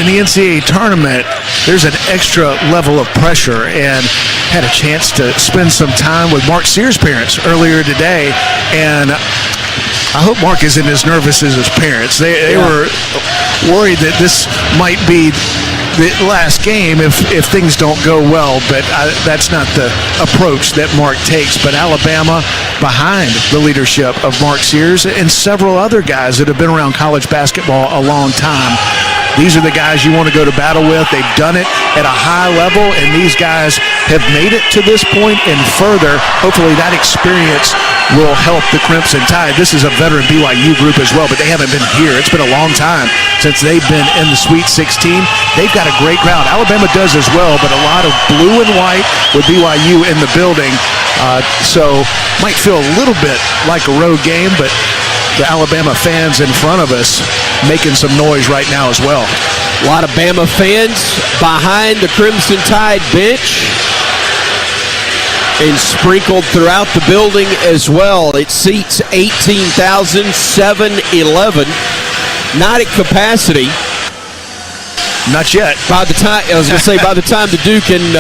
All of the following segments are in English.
in the NCAA tournament, there's an extra level of pressure, and had a chance to spend some time with Mark Sears' parents earlier today, and I hope Mark isn't as nervous as his parents. They were worried that this might be the last game if things don't go well, but that's not the approach that Mark takes. But Alabama, behind the leadership of Mark Sears and several other guys that have been around college basketball a long time, these are the guys you want to go to battle with. They've done it at a high level, and these guys have made it to this point and further. Hopefully that experience will help the Crimson Tide. This is a veteran BYU group as well, but they haven't been here. It's been a long time since they've been in the Sweet 16. They've got a great crowd. Alabama does as well, but a lot of blue and white with BYU in the building. So might feel a little bit like a road game, but the Alabama fans in front of us making some noise right now as well. A lot of Bama fans behind the Crimson Tide bench and sprinkled throughout the building as well. It seats 18,711. Not at capacity. Not yet. By the time, I was going to say, by the time the Duke and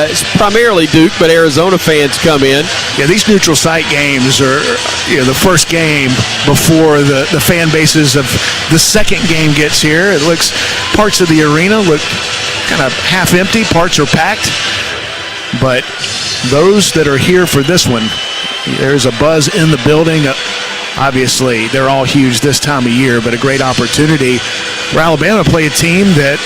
it's primarily Duke, but Arizona fans come in. Yeah, these neutral site games are the first game before the fan bases of the second game gets here. It looks, parts of the arena look kind of half empty, parts are packed. But those that are here for this one, there's a buzz in the building. Obviously, they're all huge this time of year, but a great opportunity for Alabama to play a team that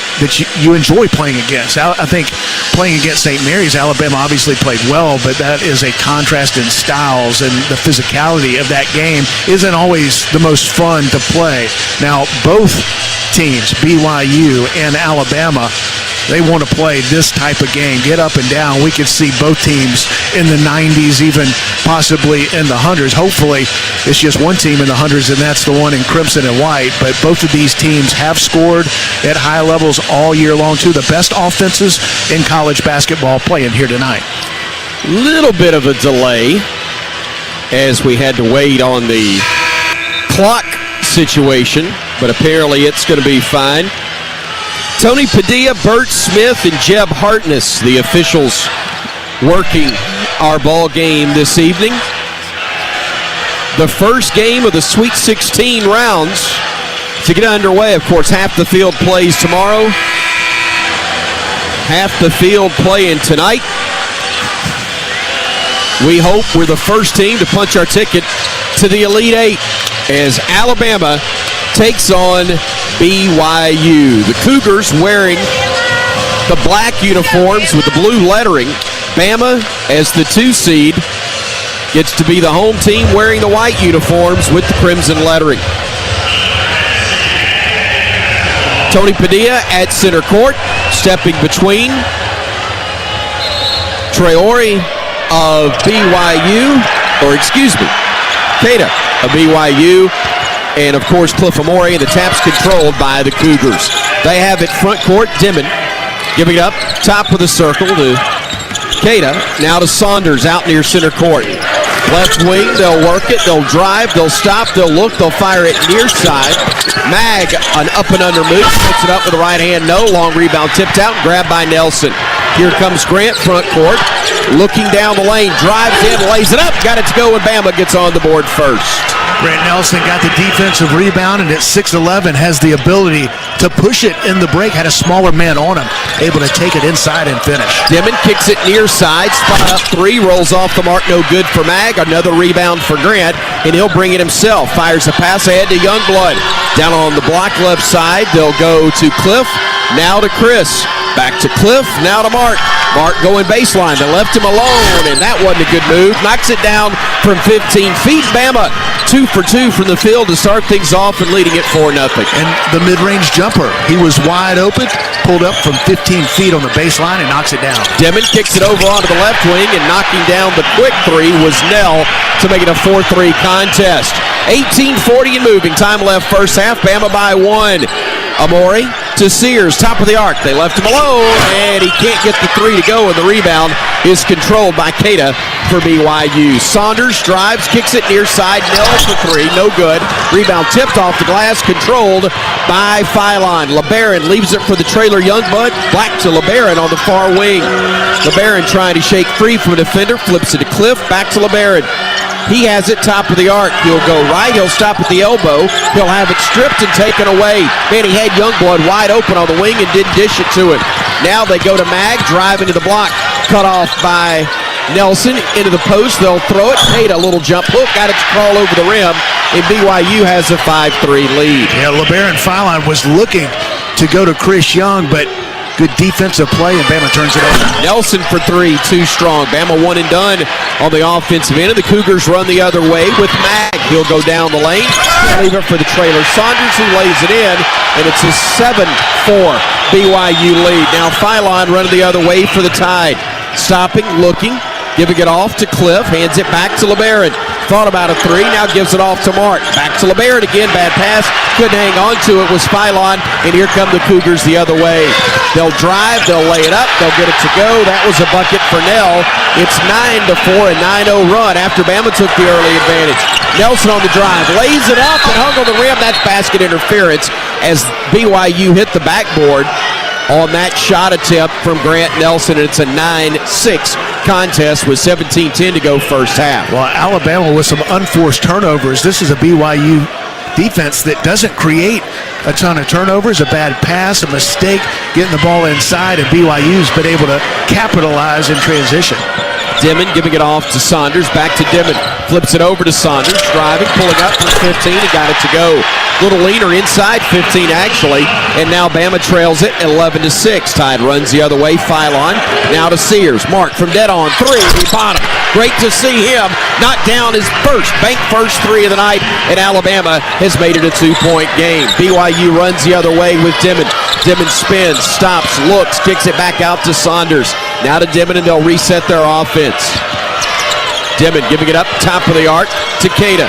you enjoy playing against. I think playing against St. Mary's, Alabama obviously played well, but that is a contrast in styles, and the physicality of that game isn't always the most fun to play. Now, both teams, BYU and Alabama, they want to play this type of game, get up and down. We could see both teams in the 90s, even possibly in the hundreds. Hopefully, it's just one team in the hundreds, and that's the one in crimson and white. But both of these teams have scored at high levels all year long, too. The best offenses in college basketball playing here tonight. Little bit of a delay as we had to wait on the clock situation, but apparently it's going to be fine. Tony Padilla, Bert Smith, and Jeb Hartness, the officials working our ball game this evening. The first game of the Sweet 16 rounds to get underway. Of course, half the field plays tomorrow, half the field playing tonight. We hope we're the first team to punch our ticket to the Elite Eight as Alabama takes on BYU. The Cougars wearing the black uniforms with the blue lettering. Bama, as the 2 seed, gets to be the home team wearing the white uniforms with the crimson lettering. Tony Padilla at center court, stepping between Traore of BYU, Keita of BYU, and, of course, Cliff Amore, and the tap's controlled by the Cougars. They have it front court. Dimon giving it up, top of the circle to Keita. Now to Saunders out near center court. Left wing, they'll work it, they'll drive, they'll stop, they'll look, they'll fire it near side. Mag, an up and under move, puts it up with the right hand, no. Long rebound tipped out, grabbed by Nelson. Here comes Grant, front court, looking down the lane, drives in, lays it up, got it to go, and Bama gets on the board first. Grant Nelson got the defensive rebound, and at 6'11", has the ability to push it in the break. Had a smaller man on him, able to take it inside and finish. Dimon kicks it near side, spot up 3, rolls off the mark, no good for Mag. Another rebound for Grant, and he'll bring it himself. Fires a pass ahead to Youngblood. Down on the block left side, they'll go to Cliff, now to Chris. Back to Cliff, now to Mark. Mark going baseline. They left him alone, and that wasn't a good move. Knocks it down from 15 feet. Bama 2 for 2 from the field to start things off and leading it 4-0. And the mid-range jumper, he was wide open, pulled up from 15 feet on the baseline and knocks it down. Dimon kicks it over onto the left wing, and knocking down the quick 3 was Nell to make it a 4-3 contest. 18:40 and moving. Time left first half. Bama by 1. Amore to Sears, top of the arc. They left him alone, and he can't get the three to go, and the rebound is controlled by Keita for BYU. Saunders drives, kicks it near side, Nell for three, no good. Rebound tipped off the glass, controlled by Philon. LeBaron leaves it for the trailer Youngblood. Back to LeBaron on the far wing. LeBaron trying to shake free from a defender, flips it to Cliff, back to LeBaron. He has it top of the arc. He'll go right. He'll stop at the elbow. He'll have it stripped and taken away. Man, he had Youngblood wide open on the wing and didn't dish it to him. Now they go to Mag, drive into the block. Cut off by Nelson into the post. They'll throw it. Paid a little jump hook. Got it to crawl over the rim. And BYU has a 5-3 lead. Yeah, LeBaron Philon was looking to go to Chris Young, but good defensive play, and Bama turns it over. Nelson for three, too strong. Bama one and done on the offensive end, and the Cougars run the other way with Mag. He'll go down the lane. Leave it for the trailer Saunders, who lays it in, and it's a 7-4 BYU lead. Now Philon running the other way for the Tide. Stopping, looking, giving it off to Cliff, hands it back to LeBaron. Thought about a three, now gives it off to Mark. Back to LeBaron again, bad pass. Couldn't hang on to it, was Philon, and here come the Cougars the other way. They'll drive, they'll lay it up, they'll get it to go. That was a bucket for Nell. It's 9-4, a 9-0 run after Bama took the early advantage. Nelson on the drive, lays it up and hung on the rim. That's basket interference as BYU hit the backboard on that shot attempt from Grant Nelson, and it's a 9-6 contest with 17:10 to go first half. Well, Alabama with some unforced turnovers. This is a BYU defense that doesn't create a ton of turnovers. A bad pass, a mistake, getting the ball inside, and BYU's been able to capitalize in transition. Dimon giving it off to Saunders, back to Dimon, flips it over to Saunders, driving, pulling up for 15, and got it to go. Little leaner inside 15 actually, and now Bama trails it 11-6. Tide runs the other way, Philon, now to Sears. Mark from dead on, three, bottom. Great to see him knock down his bank first three of the night, and Alabama has made it a 2-point game. BYU runs the other way with Dimon. Dimon spins, stops, looks, kicks it back out to Saunders. Now to Dimon, and they'll reset their offense. Dimon giving it up, top of the arc to Keita.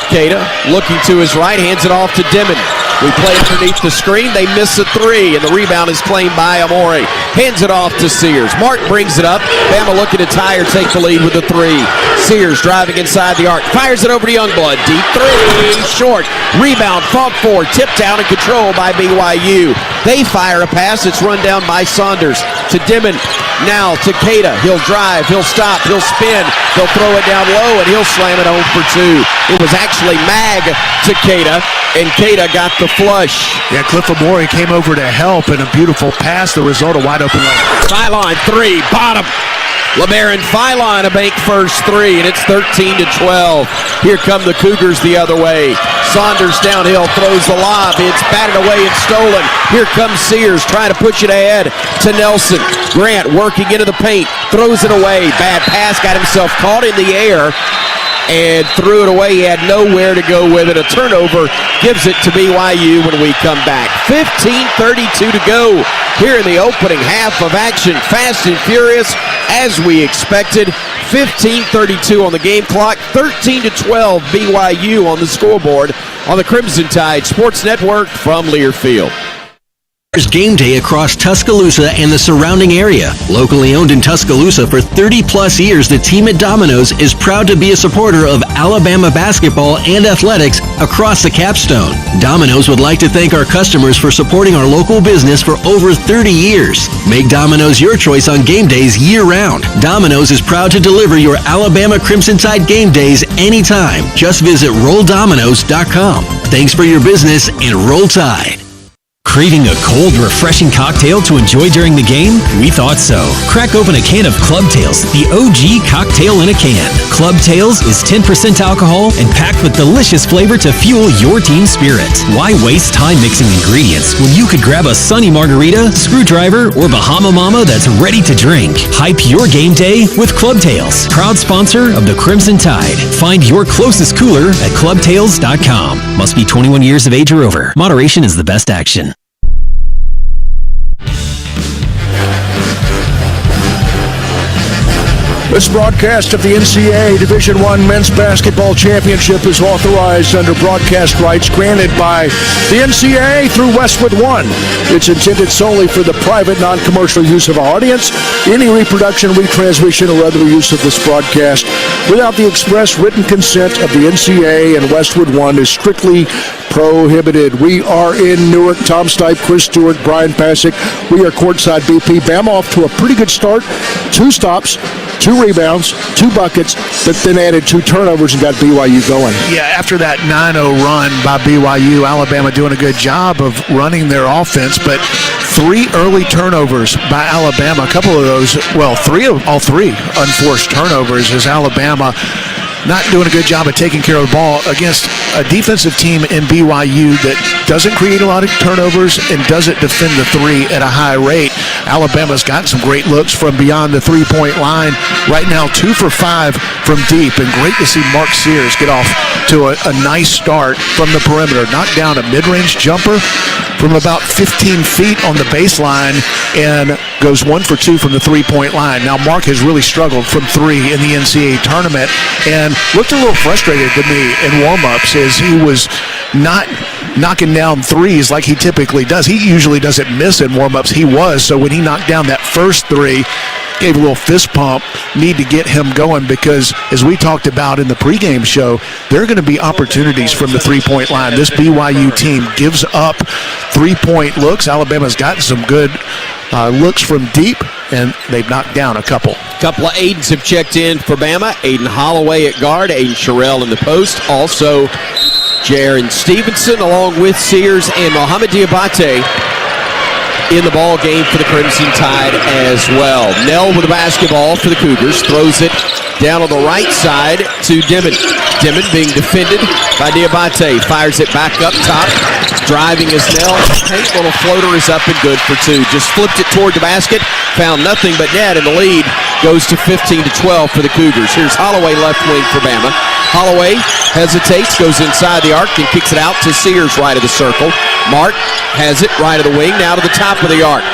Keita looking to his right, hands it off to Dimon. We play underneath the screen. They miss a three, and the rebound is claimed by Amore. Hands it off to Sears. Mark brings it up. Bama looking to tie or take the lead with a three. Sears driving inside the arc. Fires it over to Youngblood. Deep three. Short. Rebound fought for. Tipped down and controlled by BYU. They fire a pass. It's run down by Saunders to Dimon. Now to Keita. He'll drive. He'll stop. He'll spin. They'll throw it down low, and he'll slam it home for two. It was actually Mag to Keita, and Keita got the flush. Yeah, Cliff Amore came over to help, and a beautiful pass, the result of wide open lane. Philon three, bottom. LeBaron Philon a bank first three, and it's 13-12. Here come the Cougars the other way. Saunders downhill, throws the lob. It's batted away and stolen. Here comes Sears trying to push it ahead to Nelson. Grant working into the paint, throws it away. Bad pass, got himself caught in the air and threw it away. He had nowhere to go with it. A turnover gives it to BYU when we come back. 15:32 to go here in the opening half of action. Fast and furious as we expected. 15:32 on the game clock. 13-12 BYU on the scoreboard on the Crimson Tide Sports Network from Learfield. There's game day across Tuscaloosa and the surrounding area. Locally owned in Tuscaloosa for 30-plus years, the team at Domino's is proud to be a supporter of Alabama basketball and athletics across the capstone. Domino's would like to thank our customers for supporting our local business for over 30 years. Make Domino's your choice on game days year-round. Domino's is proud to deliver your Alabama Crimson Tide game days anytime. Just visit RollDomino's.com. Thanks for your business and Roll Tide. Craving a cold, refreshing cocktail to enjoy during the game? We thought so. Crack open a can of Club Tales, the OG cocktail in a can. Club Tales is 10% alcohol and packed with delicious flavor to fuel your team spirit. Why waste time mixing ingredients when you could grab a sunny margarita, screwdriver, or Bahama Mama that's ready to drink? Hype your game day with Club Tales, proud sponsor of the Crimson Tide. Find your closest cooler at clubtales.com. Must be 21 years of age or over. Moderation is the best action. This broadcast of the NCAA Division I Men's Basketball Championship is authorized under broadcast rights granted by the NCAA through Westwood One. It's intended solely for the private, non-commercial use of our audience. Any reproduction, retransmission, or other use of this broadcast without the express written consent of the NCAA and Westwood One is strictly prohibited. We are in Newark. Tom Stipe, Chris Stewart, Brian Pasick. We are courtside BP. Bama off to a pretty good start. 2 stops, 2 rebounds, 2 buckets, but then added 2 turnovers and got BYU going. Yeah, after that 9-0 run by BYU, Alabama doing a good job of running their offense, but 3 early turnovers by Alabama. A couple of those, well, all three unforced turnovers as Alabama not doing a good job of taking care of the ball against a defensive team in BYU that doesn't create a lot of turnovers and doesn't defend the 3 at a high rate. Alabama's gotten some great looks from beyond the 3-point line. Right now, 2 for 5 from deep, and great to see Mark Sears get off to a nice start from the perimeter. Knocked down a mid-range jumper from about 15 feet on the baseline and goes 1 for 2 from the 3-point line. Now, Mark has really struggled from 3 in the NCAA tournament and looked a little frustrated to me in warm-ups as he was not knocking down threes like he typically does. He usually doesn't miss in warm-ups. He was, so when he knocked down that first 3, gave a little fist pump, need to get him going because, as we talked about in the pregame show, there are going to be opportunities from the 3-point line. This BYU team gives up 3-point looks. Alabama's gotten some good looks from deep, and they've knocked down a couple. Couple of Aidens have checked in for Bama. Aiden Holloway at guard, Aiden Sherrill in the post. Also, Jaron Stevenson along with Sears and Mohamed Diabate in the ball game for the Crimson Tide as well. Nell with the basketball for the Cougars. Throws it down on the right side to Dimon. Dimon being defended by Diabate. Fires it back up top. Driving as Nell. Paint little floater is up and good for 2. Just flipped it toward the basket. Found nothing but net, and the lead goes to 15-12 for the Cougars. Here's Holloway left wing for Bama. Holloway hesitates, goes inside the arc, then kicks it out to Sears right of the circle. Mark has it right of the wing, now to the top of the arc.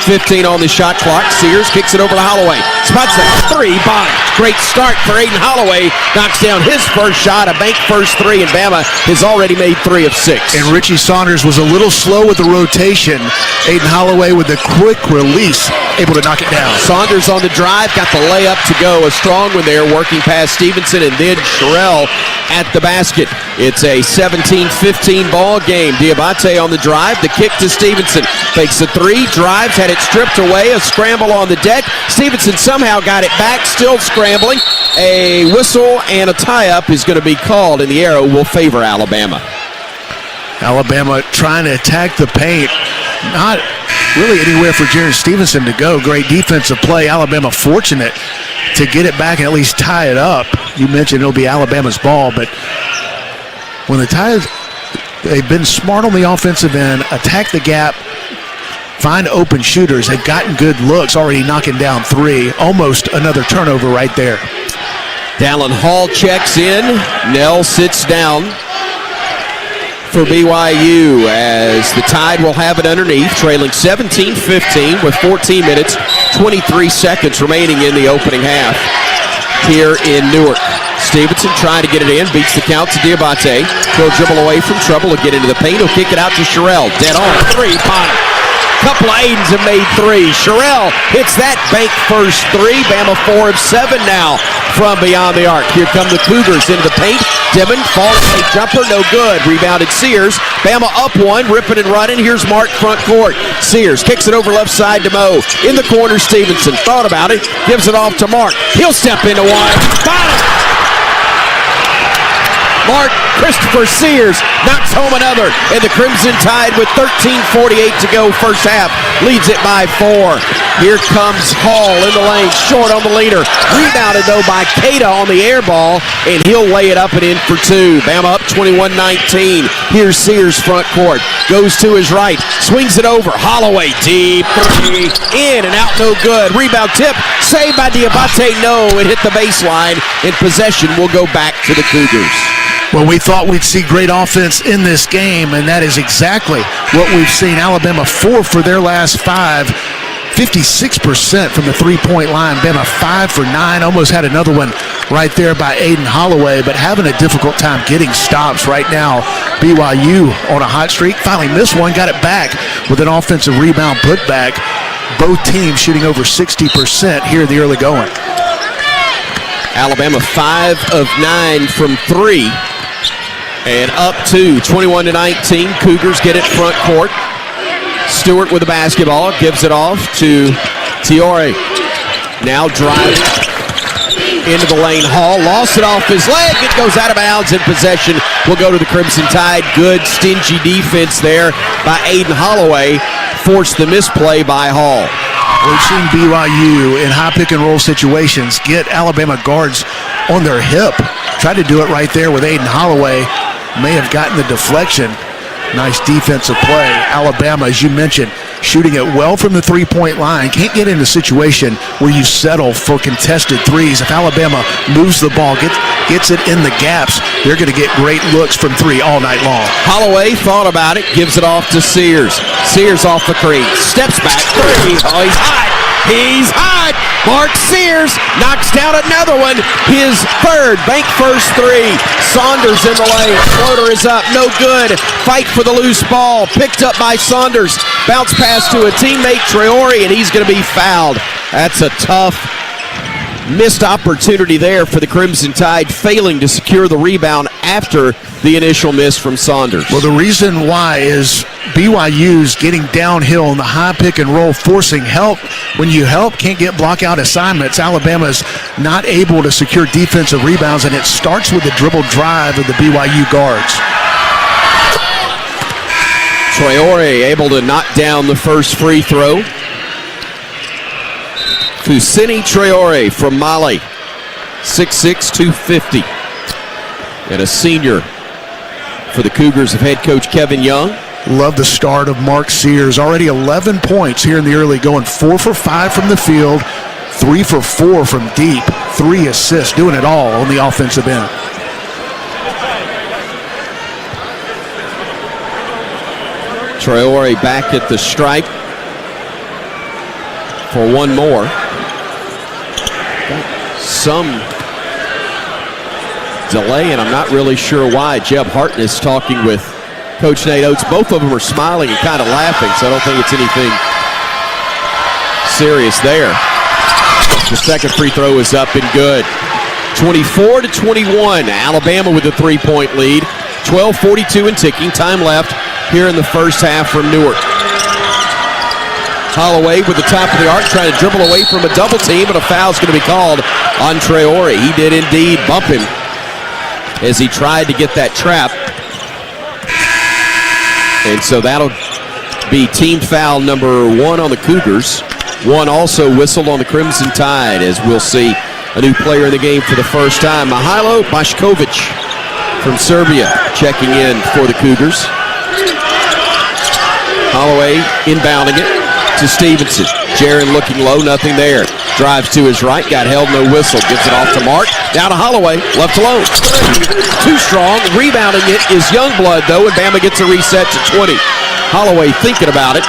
15 on the shot clock. Sears kicks it over to Holloway. Spots it. 3, bottom. Great start for Aiden Holloway. Knocks down his first shot, a bank first 3, and Bama has already made 3 of 6. And Richie Saunders was a little slow with the rotation. Aiden Holloway with a quick release, able to knock it down. Saunders on the drive, got the layup to go. A strong one there, working past Stevenson, and then Sherrill at the basket. It's a 17-15 ball game. Diabate on the drive, the kick to Stevenson. Fakes a 3, drives, had it stripped away, a scramble on the deck. Stevenson somehow got it back, still scrambling. A whistle and a tie-up is going to be called, and the arrow will favor Alabama. Alabama trying to attack the paint. Not really anywhere for Jaron Stevenson to go. Great defensive play. Alabama fortunate to get it back and at least tie it up. You mentioned it'll be Alabama's ball, but when the Tide, they've been smart on the offensive end, attack the gap, find open shooters. They've gotten good looks, already knocking down 3. Almost another turnover right there. Dallin Hall checks in. Nell sits down for BYU as the Tide will have it underneath, trailing 17-15 with 14 minutes, 23 seconds remaining in the opening half here in Newark. Stevenson trying to get it in, beats the count to Diabate. He'll dribble away from trouble to get into the paint. He'll kick it out to Sherrill. Dead on. 3, bottom. Couple of Aidens have made 3. Sherrill hits that bank first 3. Bama 4 of 7 now from beyond the arc. Here come the Cougars into the paint. Dimon falls a jumper, no good. Rebounded Sears. Bama up 1, ripping and running. Here's Mark front court. Sears kicks it over left side to Mo. In the corner, Stevenson thought about it, gives it off to Mark. He'll step into one. Bottom. Mark Christopher Sears knocks home another, and the Crimson Tide with 13:48 to go first half leads it by 4. Here comes Hall in the lane, short on the leader. Rebounded, though, by Keita on the air ball, and he'll lay it up and in for 2. Bama up 21-19. Here's Sears front court. Goes to his right, swings it over. Holloway, deep 3, in and out, no good. Rebound tip, saved by Diabate. No, it hit the baseline, and possession will go back to the Cougars. Well, we thought we'd see great offense in this game, and that is exactly what we've seen. Alabama 4 for their last 5 56% from the three-point line. Bama 5 for 9. Almost had another one right there by Aiden Holloway, but having a difficult time getting stops right now. BYU on a hot streak. Finally missed one, got it back with an offensive rebound putback. Both teams shooting over 60% here in the early going. Alabama 5 of 9 from 3. And up to 21-19. Cougars get it front court. Stewart with the basketball, gives it off to Tiore. Now driving into the lane. Hall lost it off his leg. It goes out of bounds, and possession will go to the Crimson Tide. Good stingy defense there by Aiden Holloway. Forced the misplay by Hall. We've seen BYU in high pick and roll situations get Alabama guards on their hip. Tried to do it right there with Aiden Holloway. May have gotten the deflection. Nice defensive play. Alabama, as you mentioned, shooting it well from the three-point line. Can't get in a situation where you settle for contested threes. If Alabama moves the ball, gets it in the gaps, they're going to get great looks from three all night long. Holloway thought about it, gives it off to Sears. Sears off the crease, steps back, three. Oh, he's hot. He's hot. Mark Sears knocks down another one. His third, bank first three. Saunders in the lane. Floater is up. No good. Fight for the loose ball. Picked up by Saunders. Bounce pass to a teammate, Traore, and he's going to be fouled. That's a tough missed opportunity there for the Crimson Tide, failing to secure the rebound after the initial miss from Saunders. Well, the reason why is BYU's getting downhill in the high pick and roll, forcing help. When you help, can't get block out assignments. Alabama's not able to secure defensive rebounds, and it starts with the dribble drive of the BYU guards. Traore able to knock down the first free throw. Fousseyni Traore from Mali, 6'6", 250. And a senior for the Cougars of head coach Kevin Young. Love the start of Mark Sears. Already 11 points here in the early going. 4 for 5 from the field, 3 for 4 from deep, 3 assists, doing it all on the offensive end. Traore back at the stripe for one more. Some delay, and I'm not really sure why. Jeb Hartness talking with Coach Nate Oates. Both of them are smiling and kind of laughing, so I don't think it's anything serious there. The second free throw is up and good. 24-21, Alabama with a three-point lead. 12:42 and ticking. Time left here in the first half from Newark. Holloway with the top of the arc, trying to dribble away from a double team, and a foul's going to be called on Traore. He did indeed bump him as he tried to get that trap. And so that'll be team foul number 1 on the Cougars. 1 also whistled on the Crimson Tide, as we'll see a new player in the game for the first time. Mihailo Bošković from Serbia checking in for the Cougars. Holloway inbounding it to Stevenson. Jaron looking low, nothing there. Drives to his right, got held, no whistle. Gives it off to Mark. Down to Holloway, left alone. Too strong. Rebounding it is Youngblood, though, and Bama gets a reset to 20. Holloway thinking about it,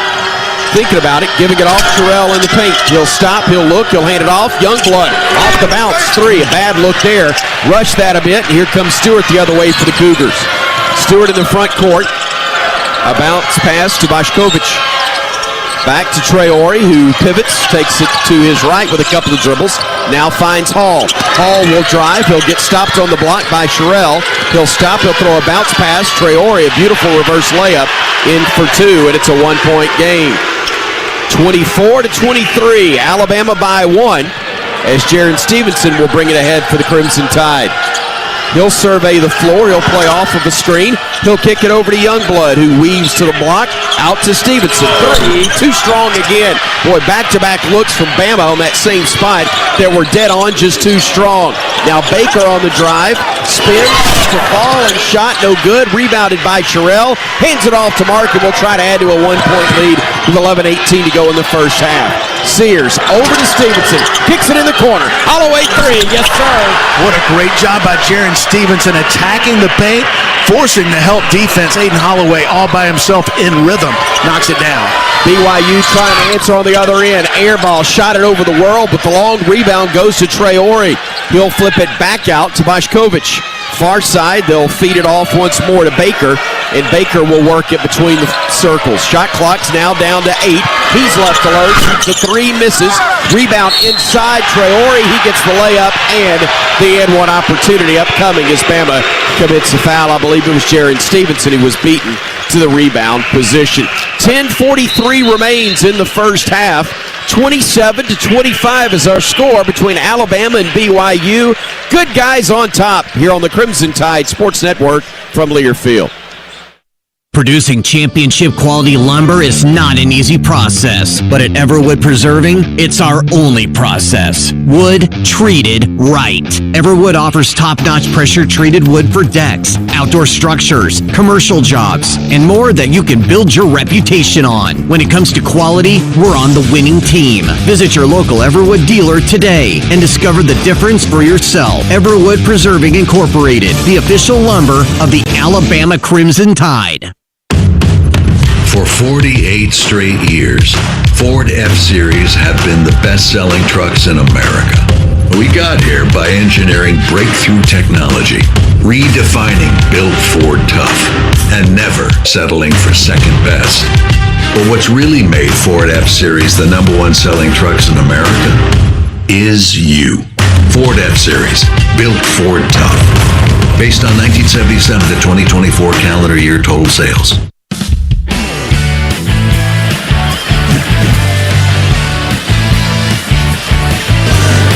giving it off. Terrell in the paint. He'll stop, he'll look, he'll hand it off. Youngblood off the bounce, 3. A bad look there. Rush that a bit, and here comes Stewart the other way for the Cougars. Stewart in the front court. A bounce pass to Bošković. Back to Traore, who pivots, takes it to his right with a couple of dribbles. Now finds Hall. Hall will drive. He'll get stopped on the block by Sherrill. He'll stop. He'll throw a bounce pass. Traore, a beautiful reverse layup, in for 2, and it's a one-point game. 24-23, Alabama by 1, as Jaron Stevenson will bring it ahead for the Crimson Tide. He'll survey the floor. He'll play off of the screen. He'll kick it over to Youngblood, who weaves to the block. Out to Stevenson. 3, too strong again. Boy, back-to-back looks from Bama on that same spot that were dead on, just too strong. Now Baker on the drive. Spins for fall and shot, no good. Rebounded by Sherrill. Hands it off to Mark, and we'll try to add to a one-point lead with 11:18 to go in the first half. Sears over to Stevenson. Kicks it in the corner. Holloway 3. Yes, sir. What a great job by Jaron Stevenson attacking the paint, forcing the help defense. Aiden Holloway all by himself in rhythm. Knocks it down. BYU trying to answer on the other end. Air ball shot it over the world, but the long rebound goes to Traore. He'll flip it back out to Bošković. Far side, they'll feed it off once more to Baker, and Baker will work it between the circles. Shot clock's now down to 8. He's left alone. The 3 misses. Rebound inside Traore. He gets the layup, and the and one opportunity upcoming as Bama commits a foul. I believe it was Jaron Stevenson who was beaten to the rebound position. 10:43 remains in the first half. 27-25 is our score between Alabama and BYU. Good guys on top here on the Crimson Tide Sports Network from Learfield. Producing championship quality lumber is not an easy process, but at Everwood Preserving, it's our only process. Wood treated right. Everwood offers top-notch pressure-treated wood for decks, outdoor structures, commercial jobs, and more that you can build your reputation on. When it comes to quality, we're on the winning team. Visit your local Everwood dealer today and discover the difference for yourself. Everwood Preserving Incorporated, the official lumber of the Alabama Crimson Tide. For 48 straight years, Ford F-Series have been the best-selling trucks in America. We got here by engineering breakthrough technology, redefining Built Ford Tough, and never settling for second best. But what's really made Ford F-Series the #1 selling trucks in America is you. Ford F-Series, Built Ford Tough. Based on 1977 to 2024 calendar year total sales.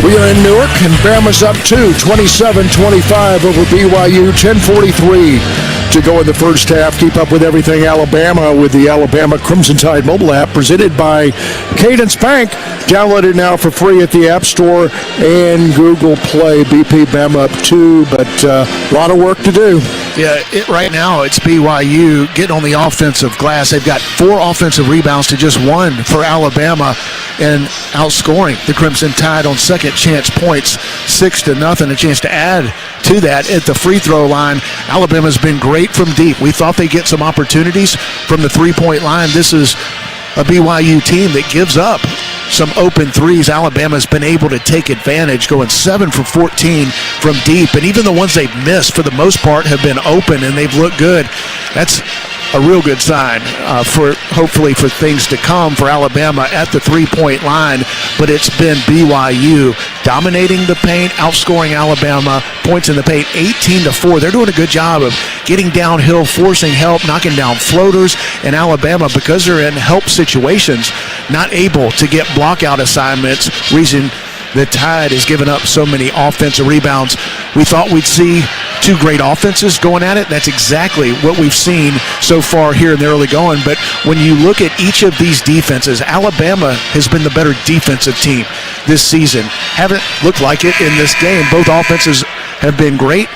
We are in Newark, and Bama's up 2, 27-25 over BYU, 10:43 to go in the first half. Keep up with everything Alabama with the Alabama Crimson Tide mobile app presented by Cadence Bank. Download it now for free at the App Store and Google Play. BP Bama up 2, but a lot of work to do. Yeah, right now it's BYU getting on the offensive glass. They've got 4 offensive rebounds to just 1 for Alabama and outscoring the Crimson Tide on second chance points 6-0. A chance to add to that at the free throw line. Alabama's been great from deep. We thought they'd get some opportunities from the three-point line. This is a BYU team that gives up some open threes. Alabama's been able to take advantage, going 7 for 14 from deep, and even the ones they've missed for the most part have been open and they've looked good. That's a real good sign for hopefully for things to come for Alabama at the three-point line. But it's been BYU dominating the paint, outscoring Alabama, points in the paint 18-4. They're doing a good job of getting downhill, forcing help, knocking down floaters. And Alabama, because they're in help situations, not able to get block-out assignments, reason the Tide has given up so many offensive rebounds. We thought we'd see 2 great offenses going at it. That's exactly what we've seen so far here in the early going. But when you look at each of these defenses, Alabama has been the better defensive team this season. Haven't looked like it in this game. Both offenses have been great.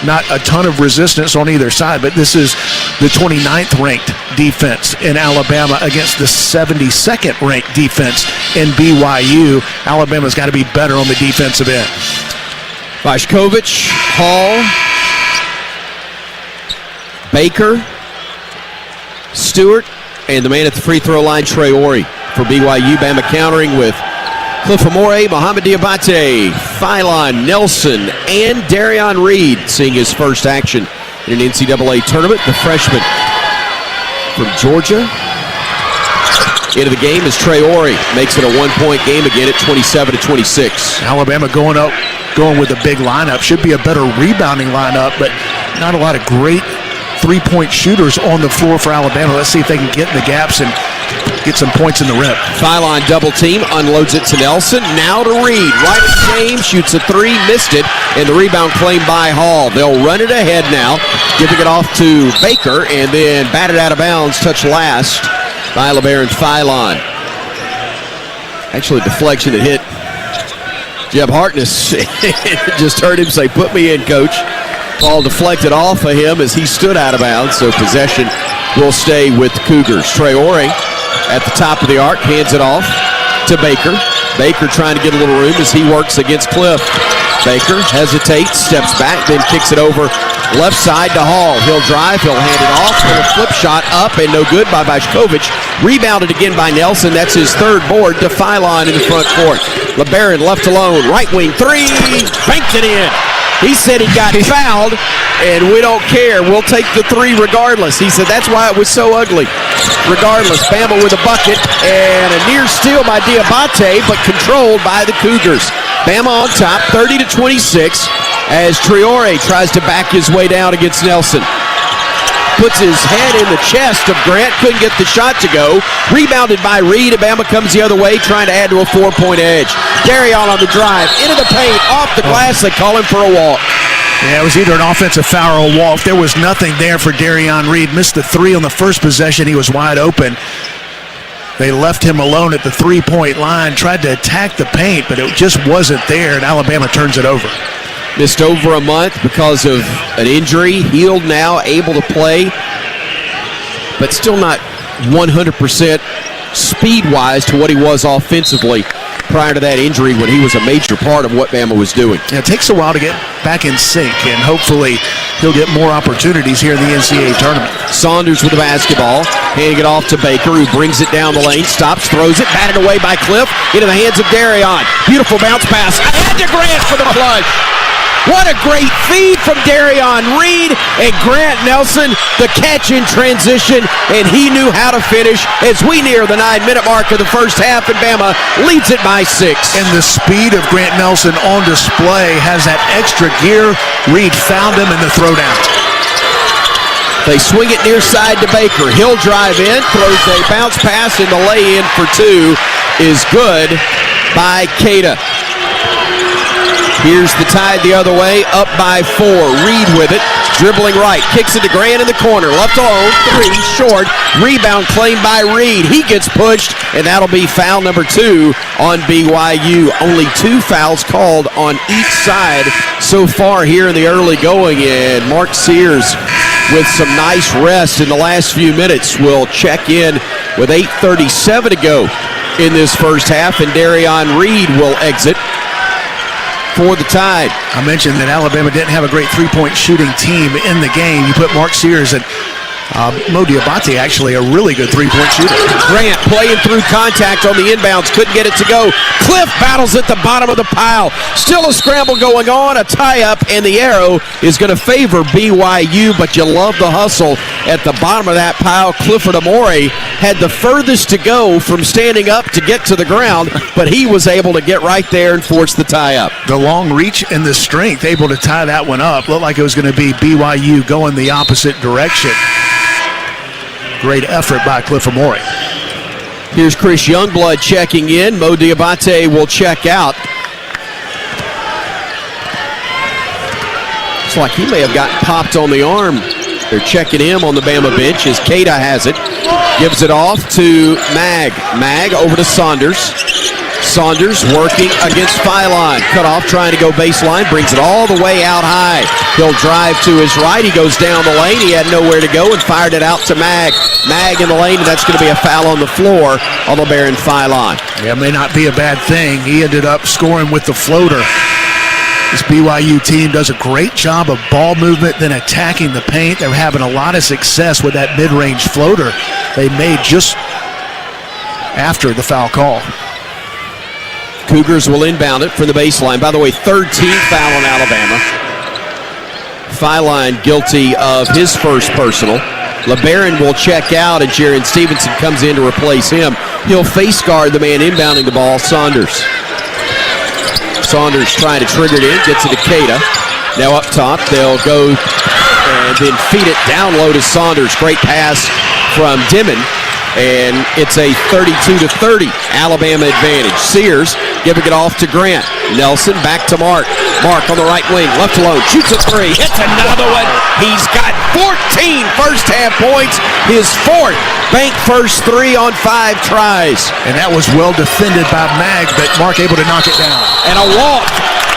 Not a ton of resistance on either side, but this is the 29th ranked defense in Alabama against the 72nd ranked defense in BYU. Alabama's got to be better on the defensive end. Bošković, Hall, Baker, Stewart, and the man at the free throw line, Traore for BYU. Bama countering with Cliff Amore, Mohamed Diabate, Phylon, Nelson, and Darion Reed seeing his first action in an NCAA tournament. The freshman from Georgia. Into the game as Traore makes it a 1-point game again at 27-26. Alabama going with a big lineup. Should be a better rebounding lineup, but not a lot of great three-point shooters on the floor for Alabama. Let's see if they can get in the gaps and get some points in the rim. Phylon double team, unloads it to Nelson. Now to Reed. Right at James, shoots a 3, missed it, and the rebound claimed by Hall. They'll run it ahead now, giving it off to Baker, and then batted out of bounds, touched last by LeBaron Phylon. Actually, a deflection that hit Jeb Hartness. Just heard him say, "Put me in, coach." Ball deflected off of him as he stood out of bounds, so possession will stay with the Cougars. Traore at the top of the arc, hands it off to Baker. Baker trying to get a little room as he works against Cliff. Baker hesitates, steps back, then kicks it over Left side to Hall. He'll drive. He'll hand it off. And a flip shot up and no good by Bajkovic. Rebounded again by Nelson. That's his third board to Philon in the front court. LeBaron left alone. Right wing three. Banked it in. He said he got fouled, and we don't care. We'll take the three regardless. He said that's why it was so ugly. Regardless, Bama with a bucket, and a near steal by Diabate, but controlled by the Cougars. Bama on top, 30-26, as Traore tries to back his way down against Nelson. Puts his head in the chest of Grant, couldn't get the shot to go. Rebounded by Reed, and Bama comes the other way, trying to add to a 4-point edge. Darion on the drive, into the paint, off the glass, they call him for a walk. Yeah, it was either an offensive foul or a walk. There was nothing there for Darion Reed. Missed the three on the first possession. He was wide open. They left him alone at the three-point line, tried to attack the paint, but it just wasn't there, and Alabama turns it over. Missed over a month because of an injury. Healed now, able to play, but still not 100% speed-wise to what he was offensively prior to that injury when he was a major part of what Bama was doing. Yeah, it takes a while to get back in sync, and hopefully he'll get more opportunities here in the NCAA tournament. Saunders with the basketball, handing it off to Baker, who brings it down the lane, stops, throws it, batted away by Cliff, into the hands of Darion. Beautiful bounce pass, ahead to Grant for the flush. What a great feed from Darion Reed, and Grant Nelson, the catch in transition, and he knew how to finish as we near the 9-minute mark of the first half, and Bama leads it by 6. And the speed of Grant Nelson on display has that extra gear. Reed found him in the throwdown. They swing it near side to Baker. He'll drive in, throws a bounce pass, and the lay-in for 2 is good by Keita. Here's the Tide the other way, up by 4. Reed with it, dribbling right, kicks it to Grant in the corner, left alone, 3, short, rebound claimed by Reed. He gets pushed, and that'll be foul number 2 on BYU. Only 2 fouls called on each side so far here in the early going, and Mark Sears with some nice rest in the last few minutes will check in with 8:37 to go in this first half, and Darion Reed will exit for the Tide. I mentioned that Alabama didn't have a great three-point shooting team in the game. You put Mark Sears and Mo Diabate, actually a really good three-point shooter. Grant playing through contact on the inbounds, couldn't get it to go. Cliff battles at the bottom of the pile. Still a scramble going on, a tie-up, and the arrow is going to favor BYU, but you love the hustle at the bottom of that pile. Clifford Amore had the furthest to go from standing up to get to the ground, but he was able to get right there and force the tie-up. The long reach and the strength, able to tie that one up. Looked like it was going to be BYU going the opposite direction. Great effort by Cliff Amore. Here's Chris Youngblood checking in. Mo Diabate will check out. Looks like he may have gotten popped on the arm. They're checking him on the Bama bench as Keita has it. Gives it off to Mag. Mag over to Saunders. Saunders working against Philon. Cut off, trying to go baseline. Brings it all the way out high. He'll drive to his right. He goes down the lane. He had nowhere to go and fired it out to Mag. Mag in the lane, and that's going to be a foul on the floor on LeBaron Philon. Yeah, it may not be a bad thing. He ended up scoring with the floater. This BYU team does a great job of ball movement, then attacking the paint. They're having a lot of success with that mid-range floater they made just after the foul call. Cougars will inbound it from the baseline. By the way, 13th foul on Alabama. Philon guilty of his first personal. LeBaron will check out, and Jaron Stevenson comes in to replace him. He'll face guard the man inbounding the ball, Saunders. Saunders trying to trigger it in, gets it to Keita. Now up top, they'll go and then feed it down low to Saunders. Great pass from Dimon. And it's a 32-30 Alabama advantage. Sears giving it off to Grant. Nelson back to Mark. Mark on the right wing, left alone, shoots a 3, hits another one. He's got 14 first half points, his 4th bank first 3 on 5 tries. And that was well defended by Mag, but Mark able to knock it down. And a walk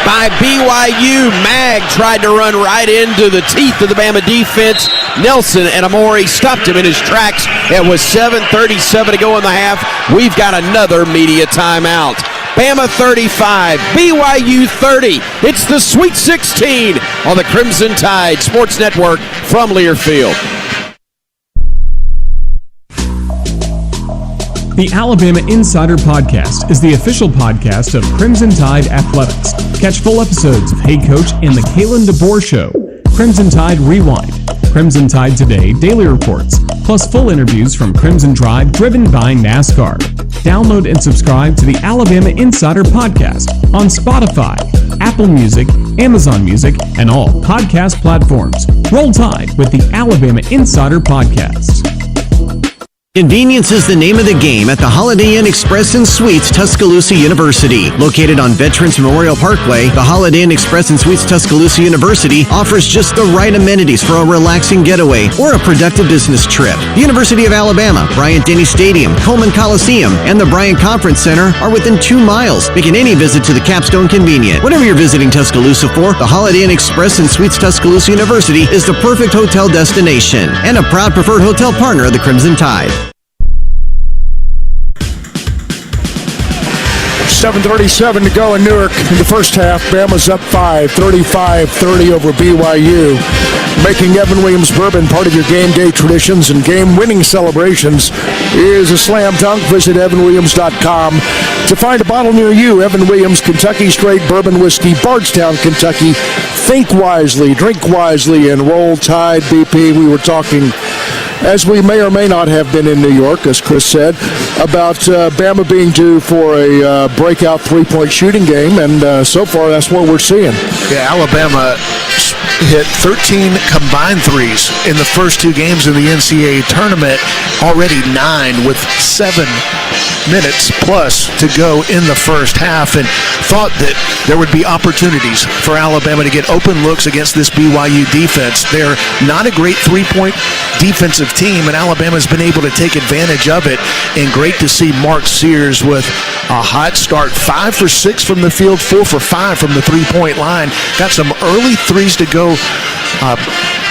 by BYU. Mag tried to run right into the teeth of the Bama defense. Nelson and Amore stopped him in his tracks. It was 7:37 to go in the half. We've got another media timeout. Bama 35, BYU 30. It's the Sweet 16 on the Crimson Tide Sports Network from Learfield. The Alabama Insider Podcast is the official podcast of Crimson Tide Athletics. Catch full episodes of Hey Coach and the Kalen DeBoer Show, Crimson Tide Rewind, Crimson Tide Today Daily Reports, plus full interviews from Crimson Tribe driven by NASCAR. Download and subscribe to the Alabama Insider Podcast on Spotify, Apple Music, Amazon Music, and all podcast platforms. Roll Tide with the Alabama Insider Podcast. Convenience is the name of the game at the Holiday Inn Express and Suites Tuscaloosa University. Located on Veterans Memorial Parkway, the Holiday Inn Express and Suites Tuscaloosa University offers just the right amenities for a relaxing getaway or a productive business trip. The University of Alabama, Bryant-Denny Stadium, Coleman Coliseum, and the Bryant Conference Center are within 2 miles, making any visit to the Capstone convenient. Whatever you're visiting Tuscaloosa for, the Holiday Inn Express and Suites Tuscaloosa University is the perfect hotel destination and a proud preferred hotel partner of the Crimson Tide. 7:37 to go in Newark in the first half. Bama's up 5, 35-30 over BYU. Making Evan Williams Bourbon part of your game day traditions and game-winning celebrations is a slam dunk. Visit evanwilliams.com to find a bottle near you. Evan Williams Kentucky Straight Bourbon Whiskey, Bardstown, Kentucky. Think wisely, drink wisely, and roll Tide. BP, we were talking, as we may or may not have been in New York, as Chris said, about Bama being due for a breakout three-point shooting game, and so far that's what we're seeing. Yeah, Alabama hit 13 combined threes in the first 2 games in the NCAA tournament, already 9 with 7 minutes plus to go in the first half, and thought that there would be opportunities for Alabama to get open looks against this BYU defense. They're not a great three-point defensive team, and Alabama's been able to take advantage of it, and great to see Mark Sears with a hot start, 5 for 6 from the field, 4 for 5 from the three-point line. Got some early threes to go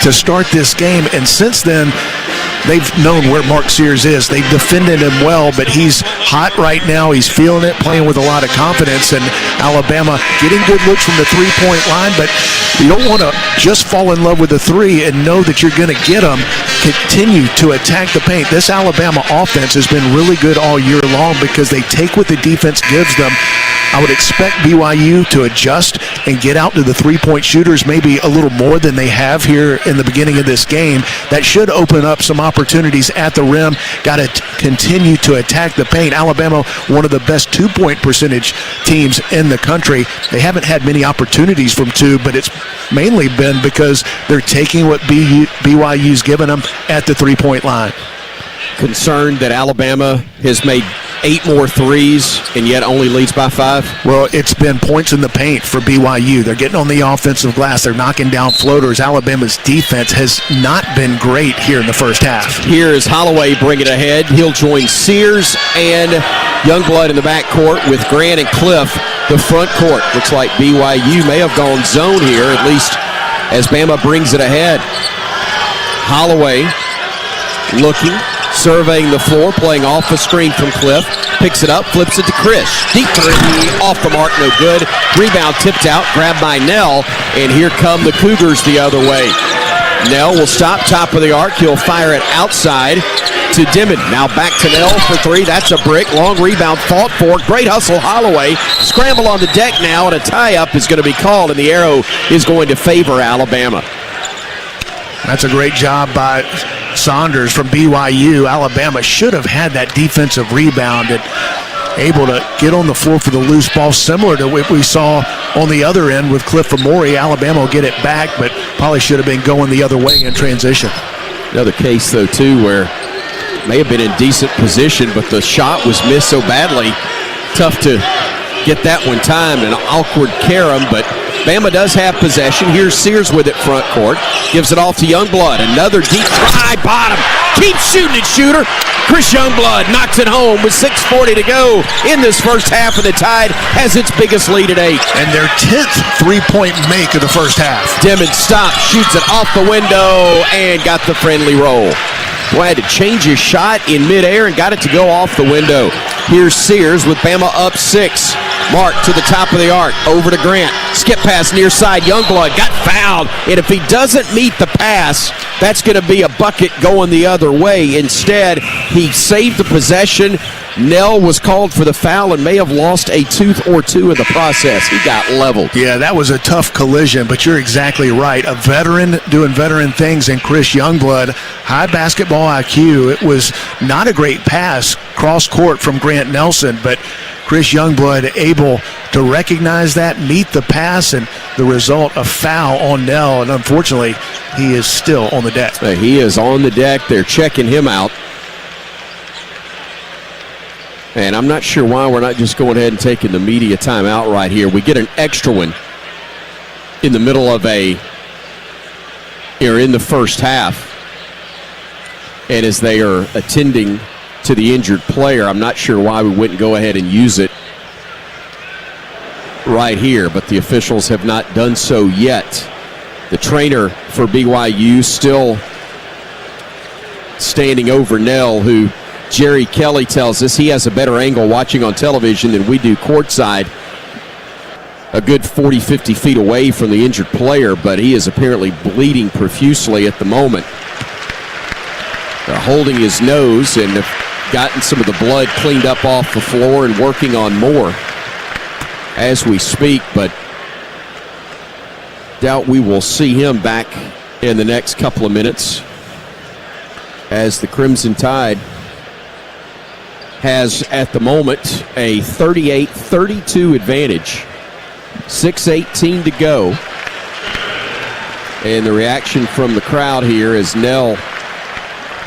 to start this game, and since then they've known where Mark Sears is. They've defended him well, but he's hot right now. He's feeling it, playing with a lot of confidence, and Alabama getting good looks from the three-point line, but you don't want to just fall in love with the three and know that you're going to get them. Continue to attack the paint. This Alabama offense has been really good all year long because they take what the defense gives them. I would expect BYU to adjust and get out to the three-point shooters maybe a little more than they have here in the beginning of this game. That should open up some opportunities at the rim. Got to continue to attack the paint. Alabama, one of the best two-point percentage teams in the country. They haven't had many opportunities from two, but it's mainly been because they're taking what BYU's given them at the three-point line. Concerned that Alabama has made 8 more threes and yet only leads by 5? Well, it's been points in the paint for BYU. They're getting on the offensive glass. They're knocking down floaters. Alabama's defense has not been great here in the first half. Here is Holloway bringing it ahead. He'll join Sears and Youngblood in the backcourt with Grant and Cliff the front court. Looks like BYU may have gone zone here, at least as Bama brings it ahead. Holloway looking, surveying the floor, playing off a screen from Cliff. Picks it up, flips it to Chris. Deep three, off the mark, no good. Rebound tipped out, grabbed by Nell, and here come the Cougars the other way. Nell will stop top of the arc. He'll fire it outside to Dimon. Now back to Nell for 3. That's a brick. Long rebound fought for. Great hustle, Holloway. Scramble on the deck now, and a tie-up is going to be called, and the arrow is going to favor Alabama. That's a great job by Saunders from BYU. Alabama should have had that defensive rebound and able to get on the floor for the loose ball, similar to what we saw on the other end with Cliff Amore. Alabama will get it back, but probably should have been going the other way in transition. Another case, though, too, where may have been in decent position, but the shot was missed so badly. Tough to get that one timed. An awkward carom, but Bama does have possession. Here's Sears with it front court. Gives it off to Youngblood. Another deep try, bottom. Keep shooting it, shooter. Chris Youngblood knocks it home with 6:40 to go in this first half, and the Tide has its biggest lead at 8. And their 10th three-point make of the first half. Dimon stops, shoots it off the window, and got the friendly roll. Boy, had to change his shot in midair and got it to go off the window. Here's Sears with Bama up 6. Mark to the top of the arc, over to Grant. Skip pass near side, Youngblood got fouled. And if he doesn't meet the pass, that's going to be a bucket going the other way. Instead, he saved the possession. Nell was called for the foul and may have lost a tooth or two in the process. He got leveled. Yeah, that was a tough collision, but you're exactly right. A veteran doing veteran things in Chris Youngblood. High basketball IQ. It was not a great pass cross court from Grant Nelson, but Chris Youngblood able to recognize that, meet the pass, and the result, a foul on Nell. And unfortunately, he is still on the deck. He is on the deck. They're checking him out. And I'm not sure why we're not just going ahead and taking the media timeout right here. We get an extra one in the middle of in the first half. And as they are attending to the injured player, I'm not sure why we wouldn't go ahead and use it right here, but the officials have not done so yet. The trainer for BYU still standing over Nell, who Jerry Kelly tells us he has a better angle watching on television than we do courtside, a good 40, 50 feet away from the injured player, but he is apparently bleeding profusely at the moment. They're holding his nose and have gotten some of the blood cleaned up off the floor and working on more as we speak, but doubt we will see him back in the next couple of minutes as the Crimson Tide has at the moment a 38-32 advantage. 6:18 to go. And the reaction from the crowd here as Nell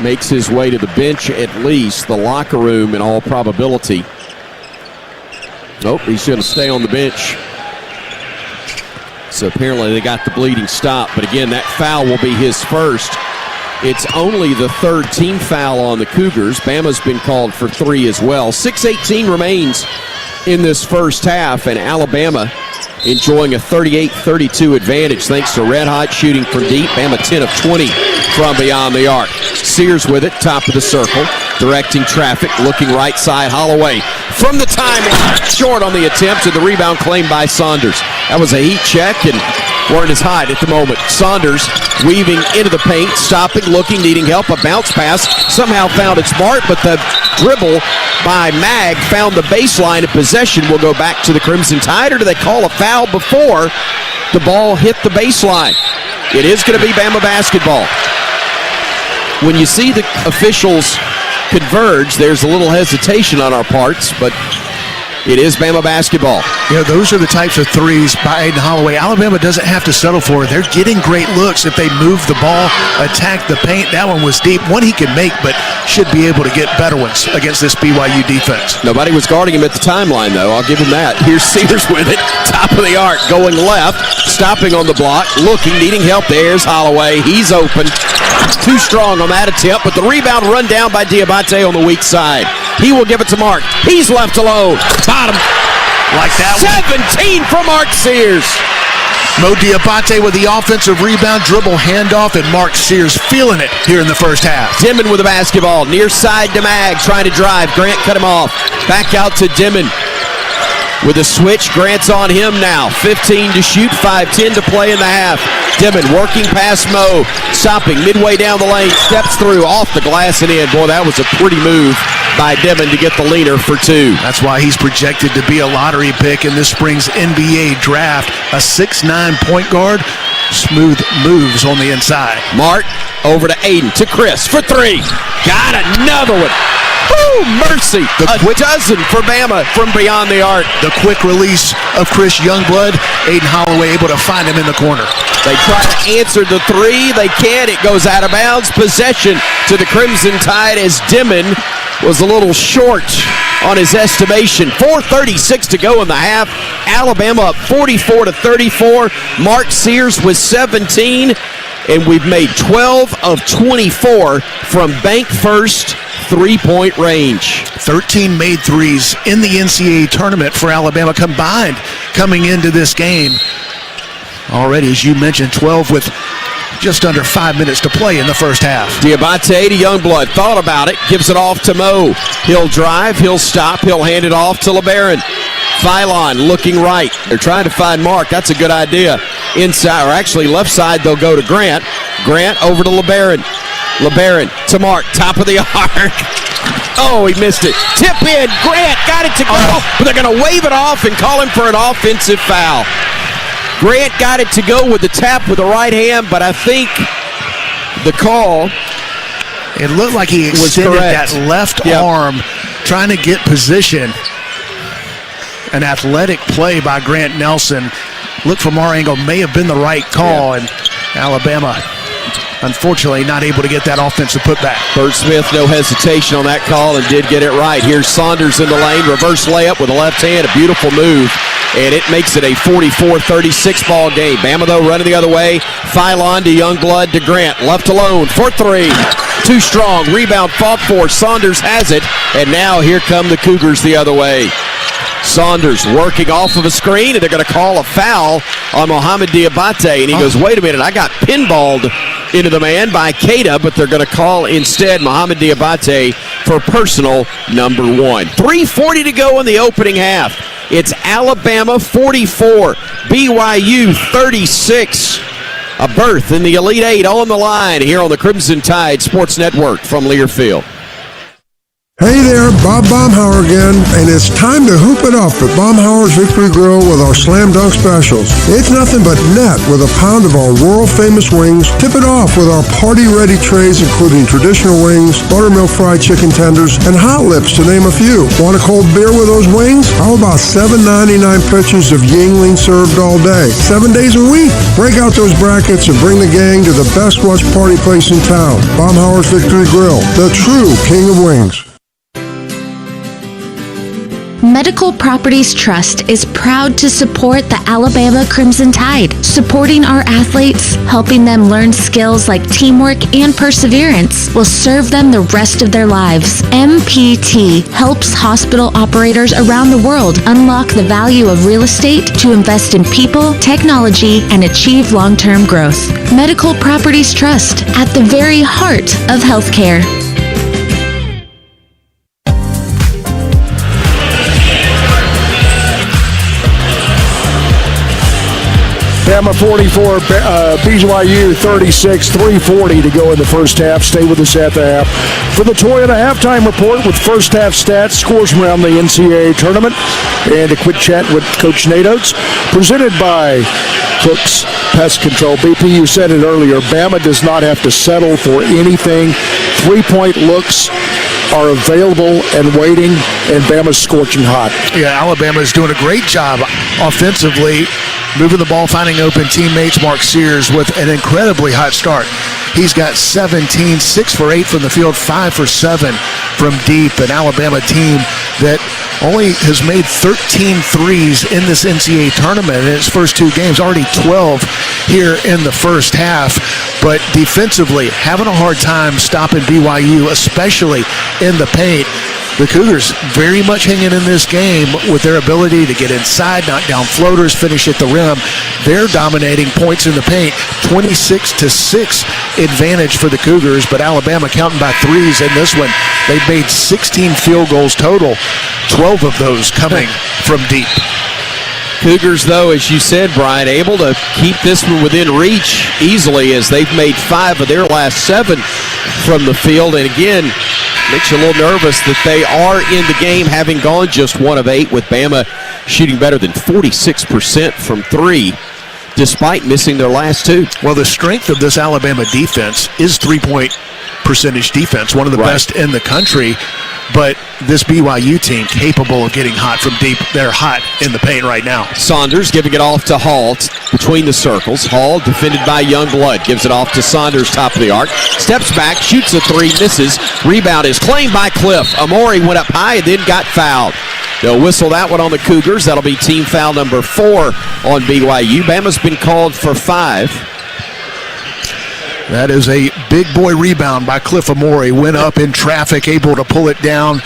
makes his way to the bench, at least the locker room in all probability. Nope, he's going to stay on the bench. So apparently they got the bleeding stop. But again, that foul will be his first. It's only the third team foul on the Cougars. Bama's been called for 3 as well. 6:18 remains in this first half, and Alabama enjoying a 38-32 advantage thanks to red-hot shooting from deep. Bama 10 of 20 from beyond the arc. Sears with it, top of the circle, directing traffic, looking right side. Holloway from the timeline, short on the attempt, and the rebound claimed by Saunders. That was a heat check, and weren't as high at the moment. Saunders weaving into the paint, stopping, looking, needing help. A bounce pass somehow found its mark, but the dribble by Mag found the baseline, and possession will go back to the Crimson Tide. Or do they call a foul before the ball hit the baseline? It is going to be Bama basketball. When you see the officials converge, there's a little hesitation on our parts, but it is Bama basketball. You know, those are the types of threes by Aiden Holloway Alabama doesn't have to settle for. They're getting great looks if they move the ball, attack the paint. That one was deep. One he can make, but should be able to get better ones against this BYU defense. Nobody was guarding him at the timeline, though. I'll give him that. Here's Sears with it. Top of the arc, going left, stopping on the block, looking, needing help. There's Holloway. He's open. Too strong on that attempt, but the rebound run down by Diabate on the weak side. He will give it to Mark. He's left alone. Bottom. Like that 17 from Mark Sears. Mo Diabate with the offensive rebound, dribble handoff, and Mark Sears feeling it here in the first half. Dimon with the basketball. Near side to Mag, trying to drive. Grant cut him off. Back out to Dimon. With a switch, Grant's on him now. 15 to shoot, 5:10 to play in the half. Dimon working past Mo, stopping midway down the lane, steps through, off the glass and in. Boy, that was a pretty move by Dimon to get the leaner for 2. That's why he's projected to be a lottery pick in this spring's NBA draft. A 6'9" point guard, smooth moves on the inside. Mark over to Aiden, to Chris for 3. Got another one. Woo, mercy. A dozen for Bama from beyond the arc. The quick release of Chris Youngblood. Aiden Holloway able to find him in the corner. They try to answer the 3. They can't. It goes out of bounds. Possession to the Crimson Tide as Dimon was a little short on his estimation. 4:36 to go in the half. Alabama up 44-34. Mark Sears with 17. And we've made 12 of 24 from bank first three-point range. 13 made threes in the NCAA tournament for Alabama combined coming into this game. Already, as you mentioned, 12 with just under 5 minutes to play in the first half. Diabate to Youngblood. Thought about it. Gives it off to Mo. He'll drive. He'll stop. He'll hand it off to LeBaron. Phylon looking right. They're trying to find Mark. That's a good idea. Inside, or actually left side, they'll go to Grant. Grant over to LeBaron. LeBaron to Mark. Top of the arc. Oh, he missed it. Tip in. Grant got it to go. But they're going to wave it off and call him for an offensive foul. Grant got it to go with the tap with the right hand, but I think the call, it looked like he extended that left arm trying to get position. An athletic play by Grant Nelson. Look from our angle, may have been the right call, and Alabama, unfortunately, not able to get that offensive putback. Bert Smith, no hesitation on that call and did get it right. Here's Saunders in the lane, reverse layup with a left hand, a beautiful move, and it makes it a 44-36 ball game. Bama, though, running the other way. Phylon to Youngblood to Grant, left alone for three. Too strong, rebound fought for. Saunders has it, and now here come the Cougars the other way. Saunders working off of a screen, and they're going to call a foul on Mohamed Diabate. And he goes, wait a minute, I got pinballed into the man by Keita, but they're going to call instead Mohamed Diabate for personal number 1. 3:40 to go in the opening half. It's Alabama 44, BYU 36. A berth in the Elite Eight on the line here on the Crimson Tide Sports Network from Learfield. Hey there, Bob Baumhauer again, and it's time to hoop it up at Baumhauer's Victory Grill with our Slam Dunk Specials. It's nothing but net with a pound of our world-famous wings. Tip it off with our party-ready trays, including traditional wings, buttermilk fried chicken tenders, and hot lips, to name a few. Want a cold beer with those wings? How about $7.99 pitchers of Yingling served all day, 7 days a week? Break out those brackets and bring the gang to the best watch party place in town, Baumhauer's Victory Grill, the true king of wings. Medical Properties Trust is proud to support the Alabama Crimson Tide, supporting our athletes, helping them learn skills like teamwork and perseverance will serve them the rest of their lives. MPT helps hospital operators around the world unlock the value of real estate to invest in people, technology, and achieve long-term growth. Medical Properties Trust, at the very heart of healthcare. Bama 44, BYU 36, 3:40 to go in the first half. Stay with us at the half for the Toyota Halftime Report with first half stats, scores from around the NCAA tournament, and a quick chat with Coach Nate Oates. Presented by Cook's Pest Control. BP, you said it earlier, Bama does not have to settle for anything. Three-point looks are available and waiting, and Bama's scorching hot. Yeah, Alabama's doing a great job offensively, moving the ball, finding open teammates. Mark Sears with an incredibly hot start. He's got 17, 6 for 8 from the field, 5 for 7 from deep. An Alabama team that only has made 13 threes in this NCAA tournament in its first two games, already 12 here in the first half. But defensively, having a hard time stopping BYU, especially in the paint. The Cougars very much hanging in this game with their ability to get inside, knock down floaters, finish at the rim. They're dominating points in the paint, 26-6 advantage for the Cougars, but Alabama counting by threes in this one. They've made 16 field goals total, 12 of those coming from deep. Cougars, though, as you said, Brian, able to keep this one within reach easily as they've made 5 of their last 7 from the field. And again, makes you a little nervous that they are in the game, having gone just 1 of 8, with Bama shooting better than 46% from 3, despite missing their last 2. Well, the strength of this Alabama defense is three-point percentage defense, one of the best in the country. But this BYU team capable of getting hot from deep. They're hot in the paint right now. Saunders giving it off to Hall between the circles. Hall defended by Youngblood. Gives it off to Saunders, top of the arc. Steps back, shoots a 3, misses. Rebound is claimed by Cliff. Amori went up high and then got fouled. They'll whistle that one on the Cougars. That'll be team foul number 4 on BYU. Bama's been called for 5. That is a big boy rebound by Cliff Amori. Went up in traffic, able to pull it down,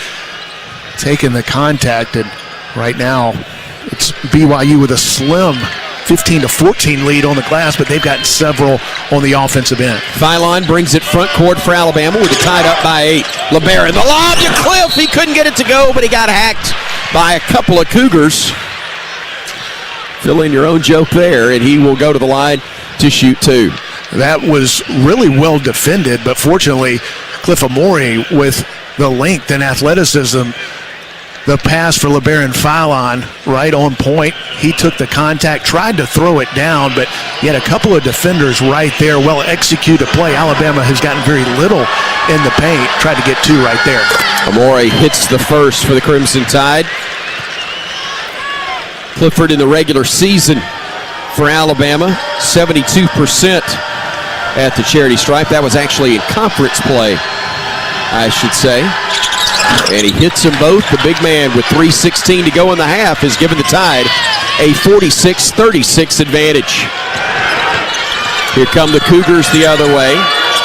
taking the contact. And right now, it's BYU with a slim 15-14 lead on the glass, but they've gotten several on the offensive end. Phylon brings it front court for Alabama with it tied up by 8. LeBaron, the lob to Cliff. He couldn't get it to go, but he got hacked by a couple of Cougars. Fill in your own joke there, and he will go to the line to shoot 2. That was really well defended, but fortunately, Cliff Amore with the length and athleticism, the pass for LeBaron Phylon right on point. He took the contact, tried to throw it down, but he had a couple of defenders right there. Well executed play. Alabama has gotten very little in the paint. Tried to get 2 right there. Amore hits the first for the Crimson Tide. Clifford in the regular season for Alabama, 72% at the charity stripe. That was actually in conference play, I should say. And he hits them both. The big man with 3:16 to go in the half has given the Tide a 46-36 advantage. Here come the Cougars the other way.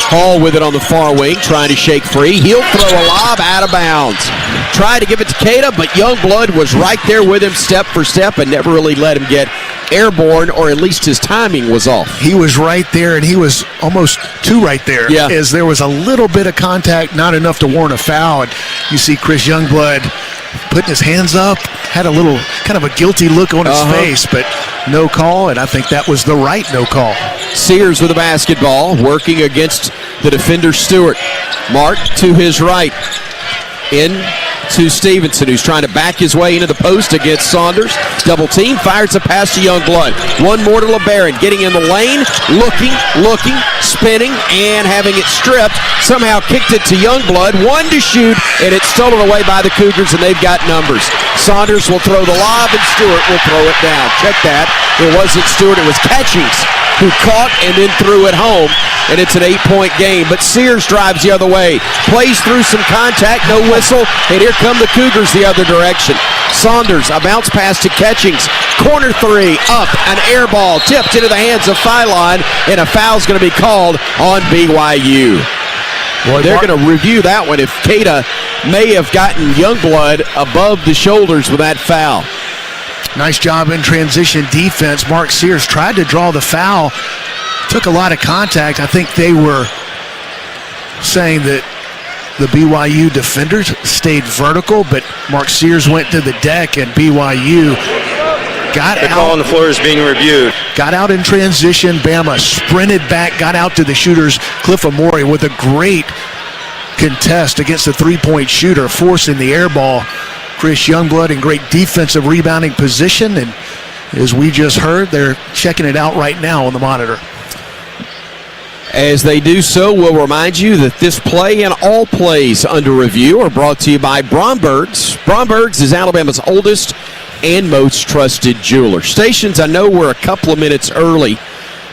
Hall with it on the far wing, trying to shake free. He'll throw a lob out of bounds. Tried to give it to Keita, but Youngblood was right there with him step for step and never really let him get airborne, or at least his timing was off. He was right there, and he was almost 2 right there. Yeah. As there was a little bit of contact, not enough to warrant a foul. And you see Chris Youngblood putting his hands up, had a little kind of a guilty look on his face, but no call, and I think that was the right no call. Sears with the basketball, working against the defender Stewart. Mark to his right. In to Stevenson, who's trying to back his way into the post against Saunders. Double team, fires a pass to Youngblood. One more to LeBaron, getting in the lane, looking, spinning, and having it stripped. Somehow kicked it to Youngblood. 1 to shoot, and it's stolen away by the Cougars, and they've got numbers. Saunders will throw the lob, and Stewart will throw it down. Check that. It wasn't Stewart, it was Catchings who caught and then threw it home, and it's an 8-point game. But Sears drives the other way, plays through some contact, no whistle, and here come the Cougars the other direction. Saunders, a bounce pass to Catchings, corner 3, up, an air ball tipped into the hands of Phylon, and a foul's going to be called on BYU. Boy, they're going to review that one if Keita may have gotten Youngblood above the shoulders with that foul. Nice job in transition defense. Mark Sears tried to draw the foul, took a lot of contact. I think they were saying that the BYU defenders stayed vertical, but Mark Sears went to the deck, and BYU got out. The call on the floor is being reviewed. Got out in transition. Bama sprinted back, got out to the shooters. Cliff Amore with a great contest against the 3-point shooter, forcing the air ball. Chris Youngblood in great defensive rebounding position, and as we just heard, they're checking it out right now on the monitor. As they do so, we'll remind you that this play and all plays under review are brought to you by Bromberg's. Bromberg's is Alabama's oldest and most trusted jeweler. Stations, I know we're a couple of minutes early,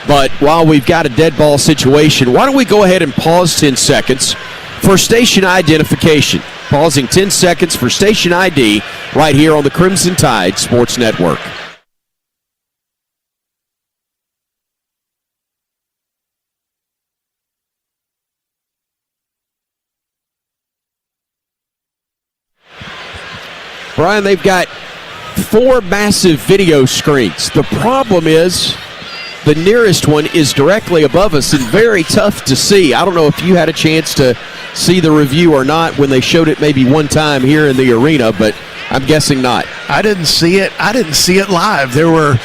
but while we've got a dead ball situation, why don't we go ahead and pause 10 seconds for station identification. Pausing 10 seconds for station ID right here on the Crimson Tide Sports Network. Brian, they've got 4 massive video screens. The problem is the nearest one is directly above us and very tough to see. I don't know if you had a chance to see the review or not when they showed it maybe one time here in the arena, but I'm guessing not. I didn't see it. I didn't see it live. There were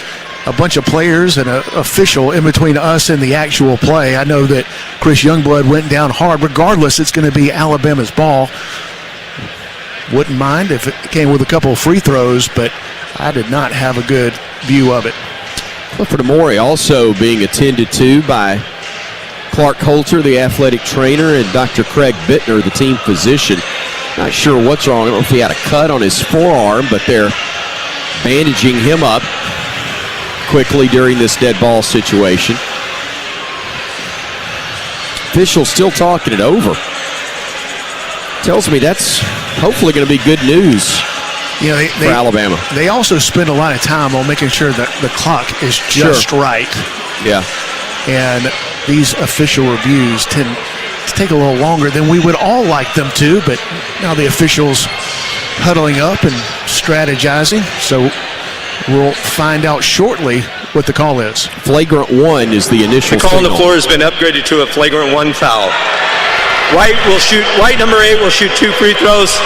a bunch of players and an official in between us and the actual play. I know that Chris Youngblood went down hard. Regardless, it's going to be Alabama's ball. Wouldn't mind if it came with a couple of free throws, but I did not have a good view of it. Clifford Amore also being attended to by Clark Holter, the athletic trainer, and Dr. Craig Bittner, the team physician. Not sure what's wrong. I don't know if he had a cut on his forearm, but they're bandaging him up quickly during this dead ball situation. Official still talking it over. Tells me that's hopefully going to be good news for Alabama. They also spend a lot of time on making sure that the clock is just right. Yeah. And these official reviews tend to take a little longer than we would all like them to, but now the officials huddling up and strategizing. So we'll find out shortly what the call is. Flagrant 1 is the initial The call on the signal. floor has been upgraded to a flagrant 1 foul. White number 8 will shoot 2 free throws.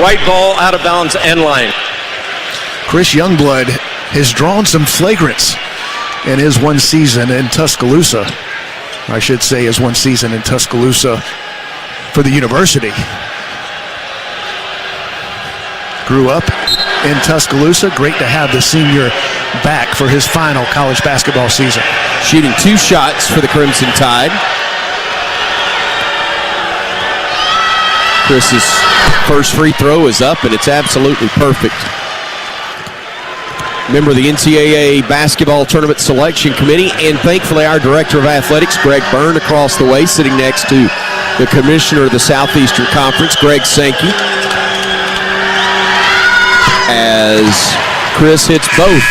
White ball out of bounds, end line. Chris Youngblood has drawn some flagrants in his one season in Tuscaloosa. I should say his one season in Tuscaloosa for the university. Grew up in Tuscaloosa. Great to have the senior back for his final college basketball season. Shooting 2 shots for the Crimson Tide. Chris's first free throw is up, and it's absolutely perfect. Member of the NCAA Basketball Tournament Selection Committee, and thankfully our Director of Athletics, Greg Byrne, across the way, sitting next to the Commissioner of the Southeastern Conference, Greg Sankey. As Chris hits both,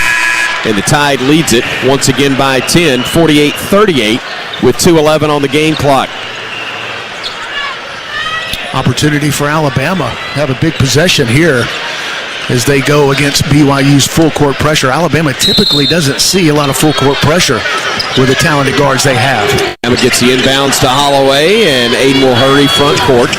and the Tide leads it once again by 10, 48-38, with 2:11 on the game clock. Opportunity for Alabama. Have a big possession here as they go against BYU's full court pressure. Alabama typically doesn't see a lot of full court pressure with the talented guards they have. Alabama gets the inbounds to Holloway, and Aiden will hurry front court.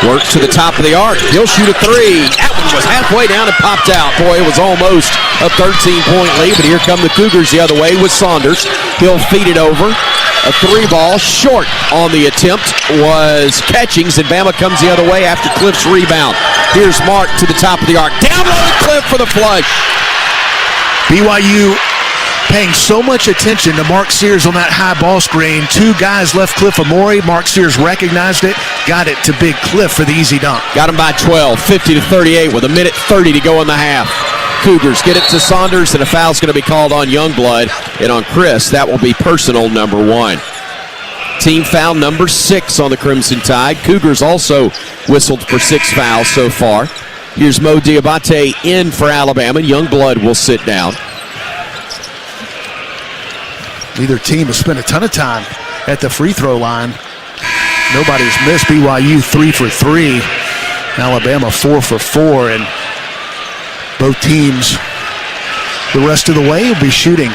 Work to the top of the arc. He'll shoot a 3. That one was halfway down and popped out. Boy, it was almost a 13-point lead, but here come the Cougars the other way with Saunders. He'll feed it over. A 3-ball short on the attempt was Catchings, and Bama comes the other way after Cliff's rebound. Here's Mark to the top of the arc. Down low to Cliff for the flush. BYU paying so much attention to Mark Sears on that high ball screen. 2 guys left Cliff Amore. Mark Sears recognized it, got it to Big Cliff for the easy dunk. Got him by 12, 50-38 with 1:30 to go in the half. Cougars get it to Saunders, and a foul's going to be called on Youngblood, and on Chris, that will be personal number 1. Team foul number 6 on the Crimson Tide. Cougars also whistled for 6 fouls so far. Here's Mo Diabate in for Alabama. Youngblood will sit down. Neither team has spent a ton of time at the free throw line. Nobody's missed. BYU 3 for 3. Alabama 4 for 4. And both teams the rest of the way will be shooting.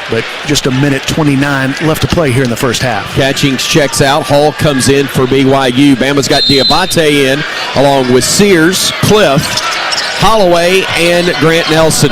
But just 1:29 left to play here in the first half. Catchings checks out. Hall comes in for BYU. Bama's got Diabate in along with Sears, Cliff, Holloway, and Grant Nelson.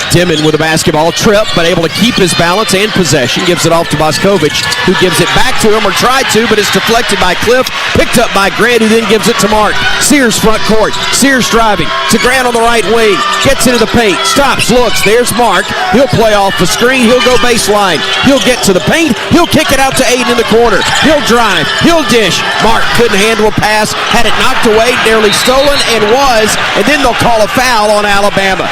Dimon with a basketball trip, but able to keep his balance and possession. Gives it off to Boscovich, who gives it back to him, or tried to, but it's deflected by Cliff. Picked up by Grant, who then gives it to Mark. Sears front court. Sears driving to Grant on the right wing. Gets into the paint. Stops, looks. There's Mark. He'll play off the screen. He'll go baseline. He'll get to the paint. He'll kick it out to Aiden in the corner. He'll drive. He'll dish. Mark couldn't handle a pass. Had it knocked away. Nearly stolen, and was. And then they'll call a foul on Alabama.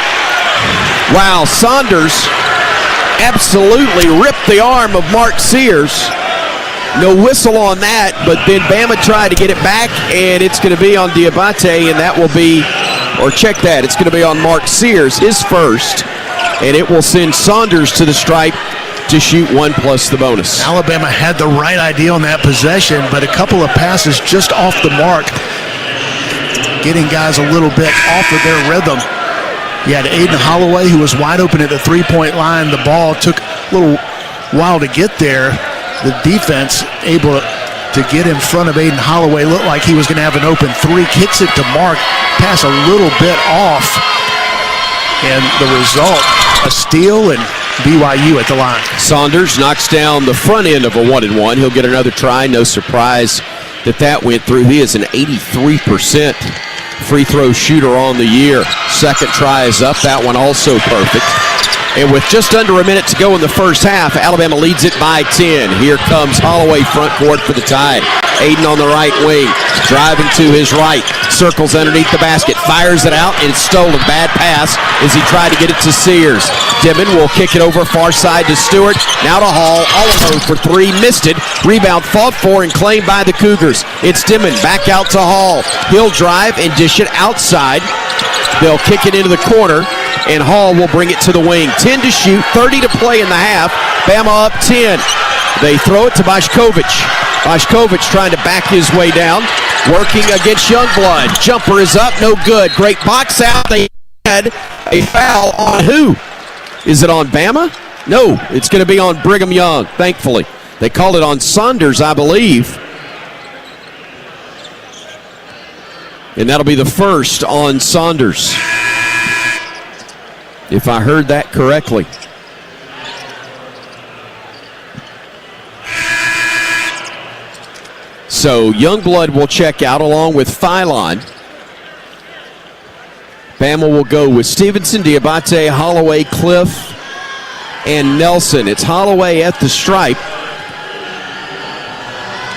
Wow, Saunders absolutely ripped the arm of Mark Sears. No whistle on that, but then Bama tried to get it back, and it's going to be on Diabate, and that will be, or check that, it's going to be on Mark Sears, his first, and it will send Saunders to the stripe to shoot 1 plus the bonus. Alabama had the right idea on that possession, but a couple of passes just off the mark, getting guys a little bit off of their rhythm. You had Aiden Holloway, who was wide open at the three-point line. The ball took a little while to get there. The defense able to get in front of Aiden Holloway. Looked like he was going to have an open 3. Kicks it to Mark. Pass a little bit off. And the result, a steal and BYU at the line. Saunders knocks down the front end of a 1-and-1. He'll get another try. No surprise that went through. He is an 83% free throw shooter on the year. Second try is up. That one also perfect. And with just under a minute to go in the first half, Alabama leads it by 10. Here comes Holloway front court for the Tide. Aiden on the right wing, driving to his right, circles underneath the basket, fires it out, and it's stolen. Bad pass as he tried to get it to Sears. Dimon will kick it over far side to Stewart. Now to Hall, all alone for 3, missed it. Rebound fought for and claimed by the Cougars. It's Dimon back out to Hall. He'll drive and dish it outside. They'll kick it into the corner, and Hall will bring it to the wing. 10 to shoot, 30 to play in the half. Bama up 10. They throw it to Boscovich. Boscovich trying to back his way down, working against Youngblood. Jumper is up, no good. Great box out. They had a foul on who? Is it on Bama? No, it's going to be on Brigham Young, thankfully. They called it on Saunders, I believe. And that'll be the first on Saunders, if I heard that correctly. So Youngblood will check out along with Phylon. Bama will go with Stevenson, Diabate, Holloway, Cliff, and Nelson. It's Holloway at the stripe.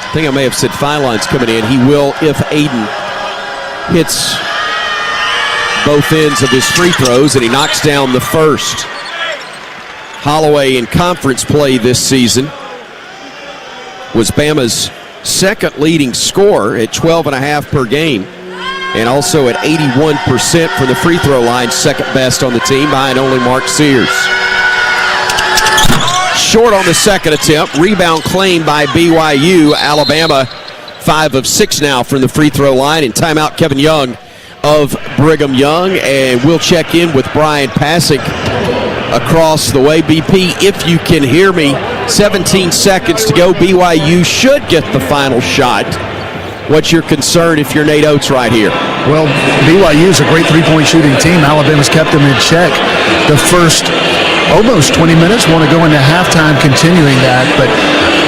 I think I may have said Phylon's coming in. He will if Aiden hits both ends of his free throws, and he knocks down the first. Holloway in conference play this season was Bama's second leading scorer at 12.5 per game, and also at 81% from the free throw line, second best on the team behind only Mark Sears. Short on the second attempt. Rebound claimed by BYU. Alabama 5 of 6 now from the free throw line. And timeout, Kevin Young of Brigham Young. And we'll check in with Brian Pasick across the way. BP, if you can hear me, 17 seconds to go. BYU should get the final shot. What's your concern if you're Nate Oates right here? Well, BYU is a great three-point shooting team. Alabama's kept them in check the first almost 20 minutes. Want to go into halftime continuing that, but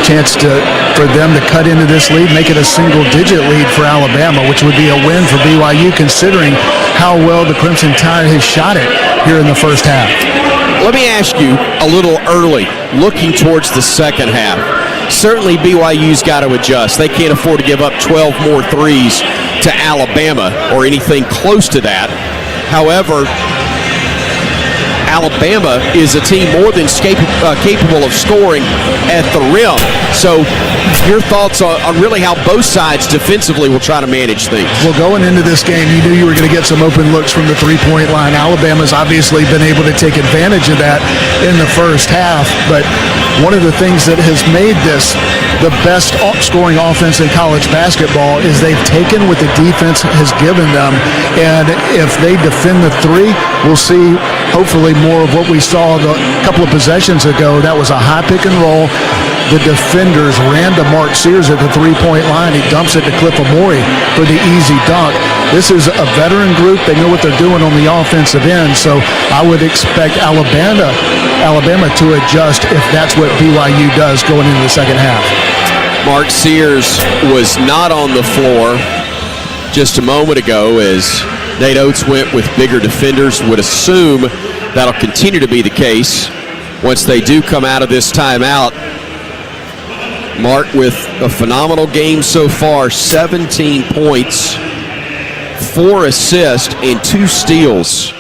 chance for them to cut into this lead, make it a single-digit lead for Alabama, which would be a win for BYU considering how well the Crimson Tide has shot it here in the first half. Let me ask you a little early, looking towards the second half. Certainly BYU's got to adjust. They can't afford to give up 12 more threes to Alabama or anything close to that. However, Alabama is a team more than capable of scoring at the rim. So your thoughts on really how both sides defensively will try to manage things? Well, going into this game, you knew you were going to get some open looks from the three-point line. Alabama's obviously been able to take advantage of that in the first half, but one of the things that has made this the best scoring offense in college basketball is they've taken what the defense has given them, and if they defend the three, we'll see hopefully more of what we saw a couple of possessions ago. That was a high pick and roll. The defenders ran to Mark Sears at the three-point line. He dumps it to Cliff Amore for the easy dunk. This is a veteran group. They know what they're doing on the offensive end, so I would expect Alabama to adjust if that's what BYU does going into the second half. Mark Sears was not on the floor just a moment ago as Nate Oates went with bigger defenders. Would assume that'll continue to be the case once they do come out of this timeout. Mark with a phenomenal game so far, 17 points, 4 assists, and 2 steals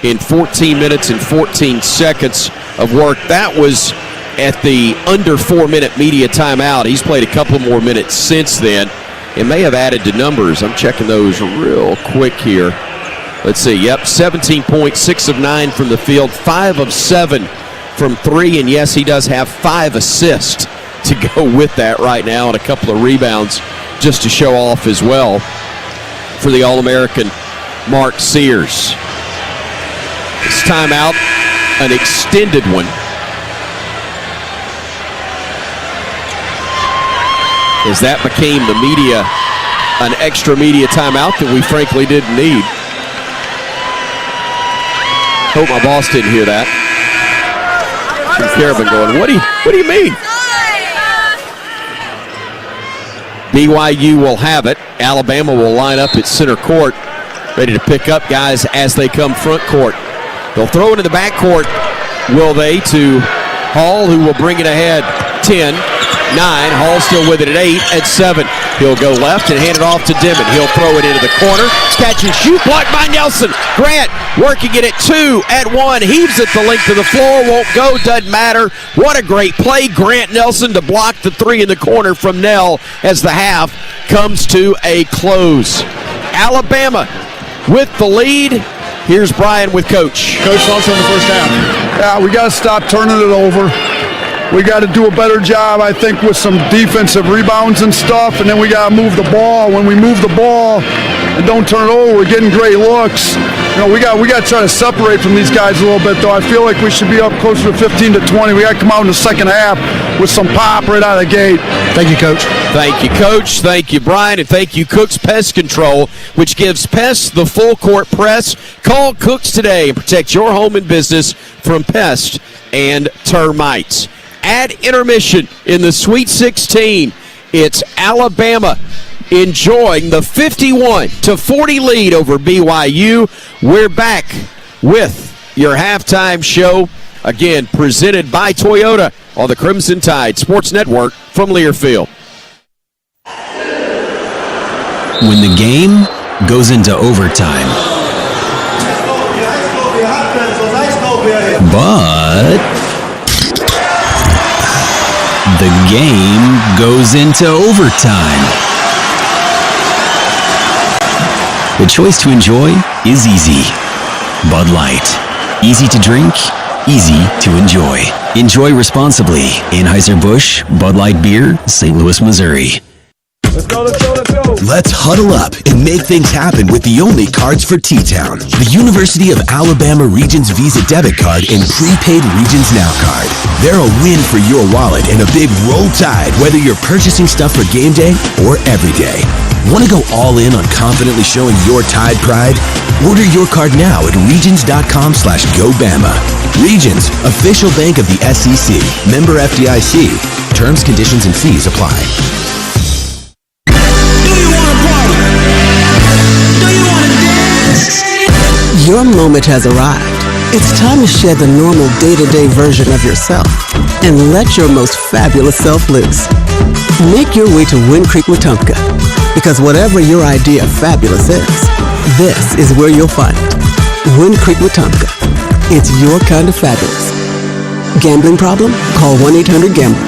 in 14 minutes and 14 seconds of work. That was at the under 4-minute media timeout. He's played a couple more minutes since then and may have added to numbers. I'm checking those real quick here. Let's see. Yep, 17 points, 6 of 9 from the field, 5 of 7 from 3, and yes, he does have 5 assists to go with that right now, and a couple of rebounds just to show off as well for the All-American Mark Sears. This timeout, an extended one. As that became the media, an extra media timeout that we frankly didn't need. Hope my boss didn't hear that. From Carabin going, what do you mean? BYU will have it. Alabama will line up at center court, ready to pick up guys as they come front court. They'll throw it in the back court, will they, to Hall, who will bring it ahead 10, 9. Hall still with it at 8, at 7. He'll go left and hand it off to Dimon. He'll throw it into the corner. Catch and shoot, blocked by Nelson. Grant working it at 2, at 1. Heaves it the length of the floor, won't go, doesn't matter. What a great play. Grant Nelson to block the 3 in the corner from Nell as the half comes to a close. Alabama with the lead. Here's Brian with Coach. Coach, thoughts on the first half? Yeah, we got to stop turning it over. We got to do a better job, I think, with some defensive rebounds and stuff, and then we got to move the ball. When we move the ball and don't turn it over, we're getting great looks. we got to try to separate from these guys a little bit, though. I feel like we should be up closer to 15 to 20. We got to come out in the second half with some pop right out of the gate. Thank you, Coach. Thank you, Coach. Thank you, Brian. And thank you, Cooks Pest Control, which gives pests the full court press. Call Cooks today and protect your home and business from pests and termites. At intermission in the Sweet 16, it's Alabama enjoying the 51-40 lead over BYU. We're back with your halftime show, again, presented by Toyota on the Crimson Tide Sports Network from Learfield. When the game goes into overtime, but the game goes into overtime. The choice to enjoy is easy. Bud Light. Easy to drink, easy to enjoy. Enjoy responsibly. Anheuser-Busch, Bud Light Beer, St. Louis, Missouri. Let's go. Let's huddle up and make things happen with the only cards for T-Town. The University of Alabama Regions Visa Debit Card and Prepaid Regions Now Card. They're a win for your wallet and a big roll tide, whether you're purchasing stuff for game day or every day. Want to go all in on confidently showing your Tide pride? Order your card now at regions.com/GoBama. Regions, official bank of the SEC. Member FDIC. Terms, conditions, and fees apply. Your moment has arrived. It's time to shed the normal day-to-day version of yourself and let your most fabulous self loose. Make your way to Wind Creek Wetumpka, because whatever your idea of fabulous is, this is where you'll find it. Wind Creek Wetumpka. It's your kind of fabulous. Gambling problem? Call 1-800-GAMBLER.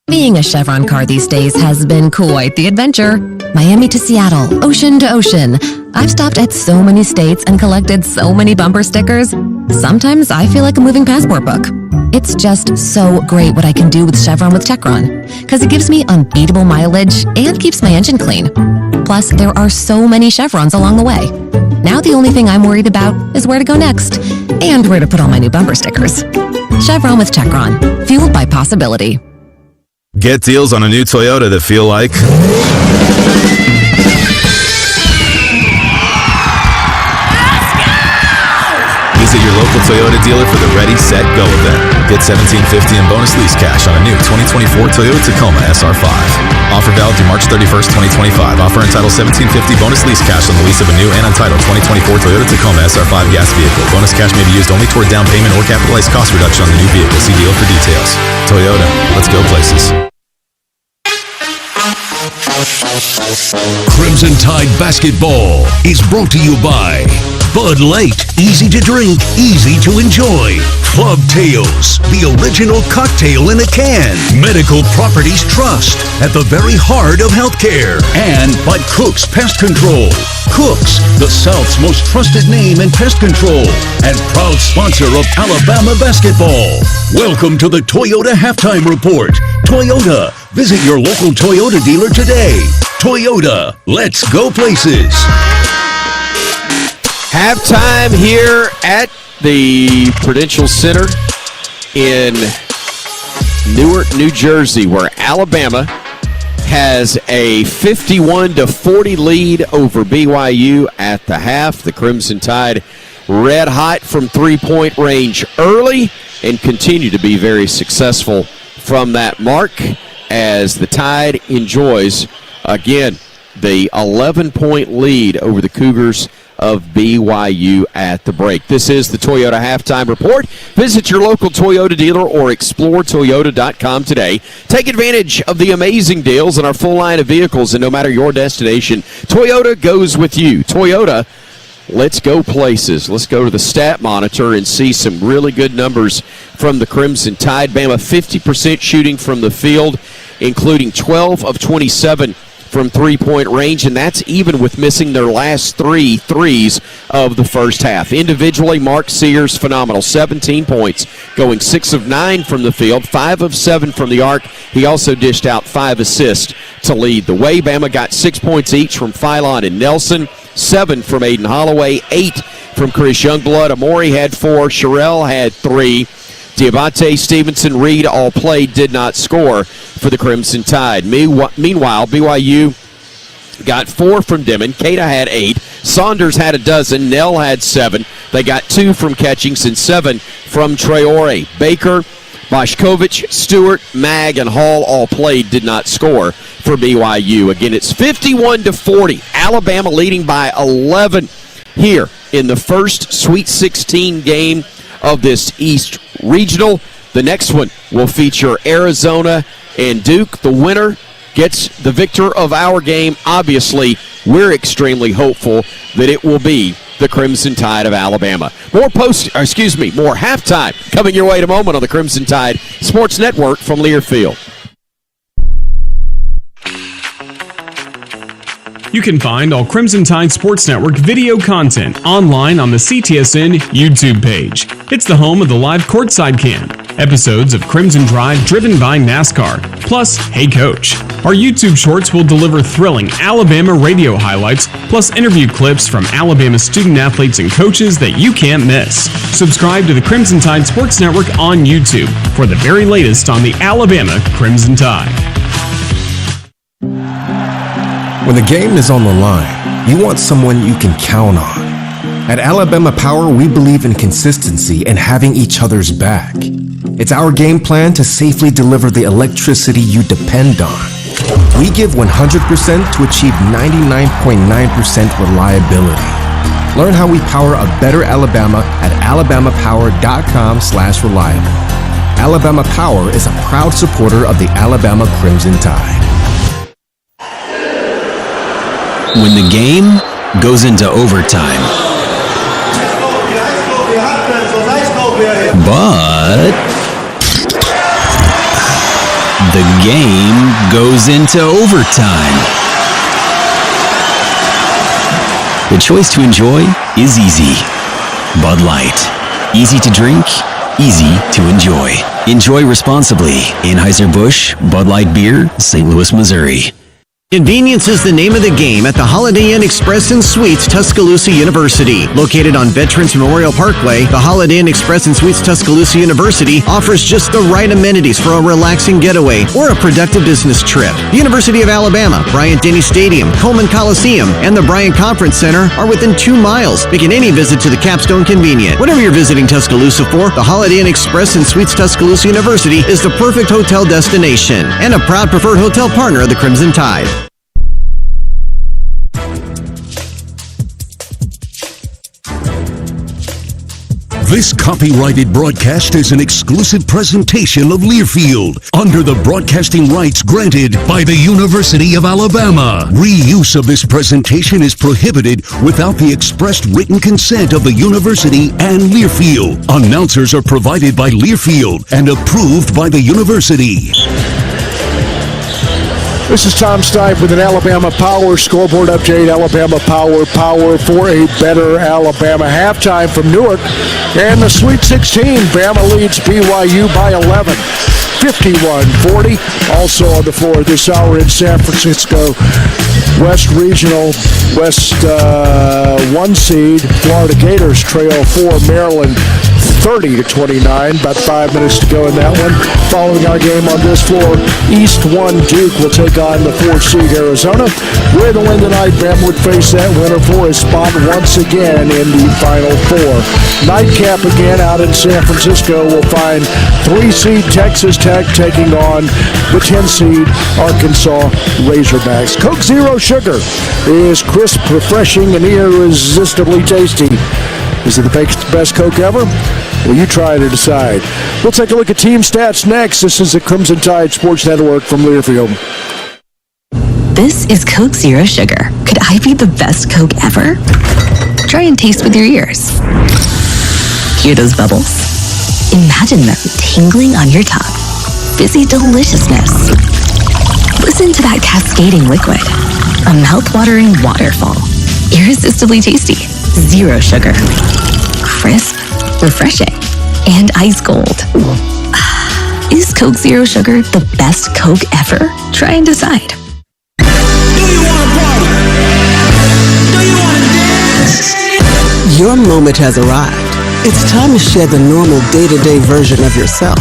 Being a Chevron car these days has been quite the adventure. Miami to Seattle, ocean to ocean. I've stopped at so many states and collected so many bumper stickers. Sometimes I feel like a moving passport book. It's just so great what I can do with Chevron with Techron, because it gives me unbeatable mileage and keeps my engine clean. Plus, there are so many Chevrons along the way. Now the only thing I'm worried about is where to go next and where to put all my new bumper stickers. Chevron with Techron, fueled by possibility. Get deals on a new Toyota that feel like... Visit your local Toyota dealer for the Ready, Set, Go event. Get $1,750 in bonus lease cash on a new 2024 Toyota Tacoma SR5. Offer valid through March 31st, 2025. Offer entitled $1,750 bonus lease cash on the lease of a new and untitled 2024 Toyota Tacoma SR5 gas vehicle. Bonus cash may be used only toward down payment or capitalized cost reduction on the new vehicle. See dealer for details. Toyota, let's go places. Crimson Tide Basketball is brought to you by Bud Light, easy to drink, easy to enjoy. Club Tales, the original cocktail in a can. Medical Properties Trust, at the very heart of healthcare. And by Cooks Pest Control. Cooks, the South's most trusted name in pest control and proud sponsor of Alabama basketball. Welcome to the Toyota Halftime Report. Toyota, visit your local Toyota dealer today. Toyota, let's go places. Halftime here at the Prudential Center in Newark, New Jersey, where Alabama has a 51-40 lead over BYU at the half. The Crimson Tide red hot from three-point range early and continue to be very successful from that mark as the Tide enjoys, again, the 11-point lead over the Cougars of BYU at the break. This is the Toyota Halftime Report. Visit your local Toyota dealer or explore Toyota.com today. Take advantage of the amazing deals on our full line of vehicles, and no matter your destination, Toyota goes with you. Toyota, let's go places. Let's go to the stat monitor and see some really good numbers from the Crimson Tide. Bama 50% shooting from the field, including 12 of 27 from three-point range, and that's even with missing their last 3 threes of the first half. Individually, Mark Sears, phenomenal, 17 points, going 6 of 9 from the field, 5 of 7 from the arc. He also dished out 5 assists to lead the way. Bama got 6 points each from Philon and Nelson, 7 from Aiden Holloway, 8 from Chris Youngblood. Amori had 4. Sherelle had 3. Diabate, Stevenson, Reed all played, did not score for the Crimson Tide. Meanwhile, BYU got 4 from Dimon. Cada had 8. Saunders had a dozen. Nell had 7. They got 2 from Catchings and 7 from Traore. Baker, Boshkovich, Stewart, Mag, and Hall all played, did not score for BYU. Again, it's 51-40. Alabama leading by 11 here in the first Sweet 16 game of this East Regional. The next one will feature Arizona and Duke. The winner gets the victor of our game. Obviously, we're extremely hopeful that it will be the Crimson Tide of Alabama. More halftime coming your way in a moment on the Crimson Tide Sports Network from Learfield. You can find all Crimson Tide Sports Network video content online on the CTSN YouTube page. It's the home of the live courtside cam, episodes of Crimson Drive driven by NASCAR, plus Hey Coach. Our YouTube shorts will deliver thrilling Alabama radio highlights, plus interview clips from Alabama student athletes and coaches that you can't miss. Subscribe to the Crimson Tide Sports Network on YouTube for the very latest on the Alabama Crimson Tide. When the game is on the line, you want someone you can count on. At Alabama Power, we believe in consistency and having each other's back. It's our game plan to safely deliver the electricity you depend on. We give 100% to achieve 99.9% reliability. Learn how we power a better Alabama at alabamapower.com/reliable. Alabama Power is a proud supporter of the Alabama Crimson Tide. When the game goes into overtime. But the game goes into overtime. The choice to enjoy is easy. Bud Light. Easy to drink, easy to enjoy. Enjoy responsibly. Anheuser-Busch, Bud Light Beer, St. Louis, Missouri. Convenience is the name of the game at the Holiday Inn Express and Suites Tuscaloosa University. Located on Veterans Memorial Parkway, the Holiday Inn Express and Suites Tuscaloosa University offers just the right amenities for a relaxing getaway or a productive business trip. The University of Alabama, Bryant-Denny Stadium, Coleman Coliseum, and the Bryant Conference Center are within 2 miles, making any visit to the Capstone convenient. Whatever you're visiting Tuscaloosa for, the Holiday Inn Express and Suites Tuscaloosa University is the perfect hotel destination and a proud preferred hotel partner of the Crimson Tide. This copyrighted broadcast is an exclusive presentation of Learfield under the broadcasting rights granted by the University of Alabama. Reuse of this presentation is prohibited without the expressed written consent of the university and Learfield. Announcers are provided by Learfield and approved by the university. This is Tom Stipe with an Alabama Power scoreboard update. Alabama Power for a better Alabama. Halftime from Newark. And the Sweet 16, Bama leads BYU by 11. 51-40. Also on the floor this hour in San Francisco, West Regional, West 1 seed, Florida Gators trail 4 Maryland 30-29. About 5 minutes to go in that one. Following our game on this floor, East 1 Duke will take on the 4 seed Arizona. With a win tonight, Bama would face that winner for a spot once again in the Final Four. Nightcap again out in San Francisco will find 3 seed Texas Tech taking on the 10 seed Arkansas Razorbacks. Coke Zero Sugar is crisp, refreshing, and irresistibly tasty. Is it the best Coke ever? Well, you try to decide. We'll take a look at team stats next. This is the Crimson Tide Sports Network from Learfield. This is Coke Zero Sugar. Could I be the best Coke ever? Try and taste with your ears. Hear those bubbles? Imagine them tingling on your tongue. Fizzy deliciousness. Listen to that cascading liquid. A mouth-watering waterfall. Irresistibly tasty. Zero sugar. Crisp, refreshing, and ice cold. Is Coke Zero Sugar the best Coke ever? Try and decide. Your moment has arrived. It's time to shed the normal day-to-day version of yourself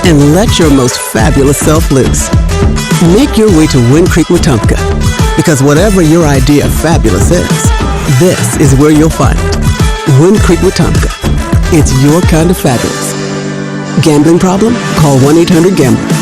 and let your most fabulous self loose. Make your way to Wind Creek, Wetumpka, because whatever your idea of fabulous is, this is where you'll find it. Wind Creek, Wetumpka. It's your kind of fabulous. Gambling problem? Call 1-800-GAMBLER.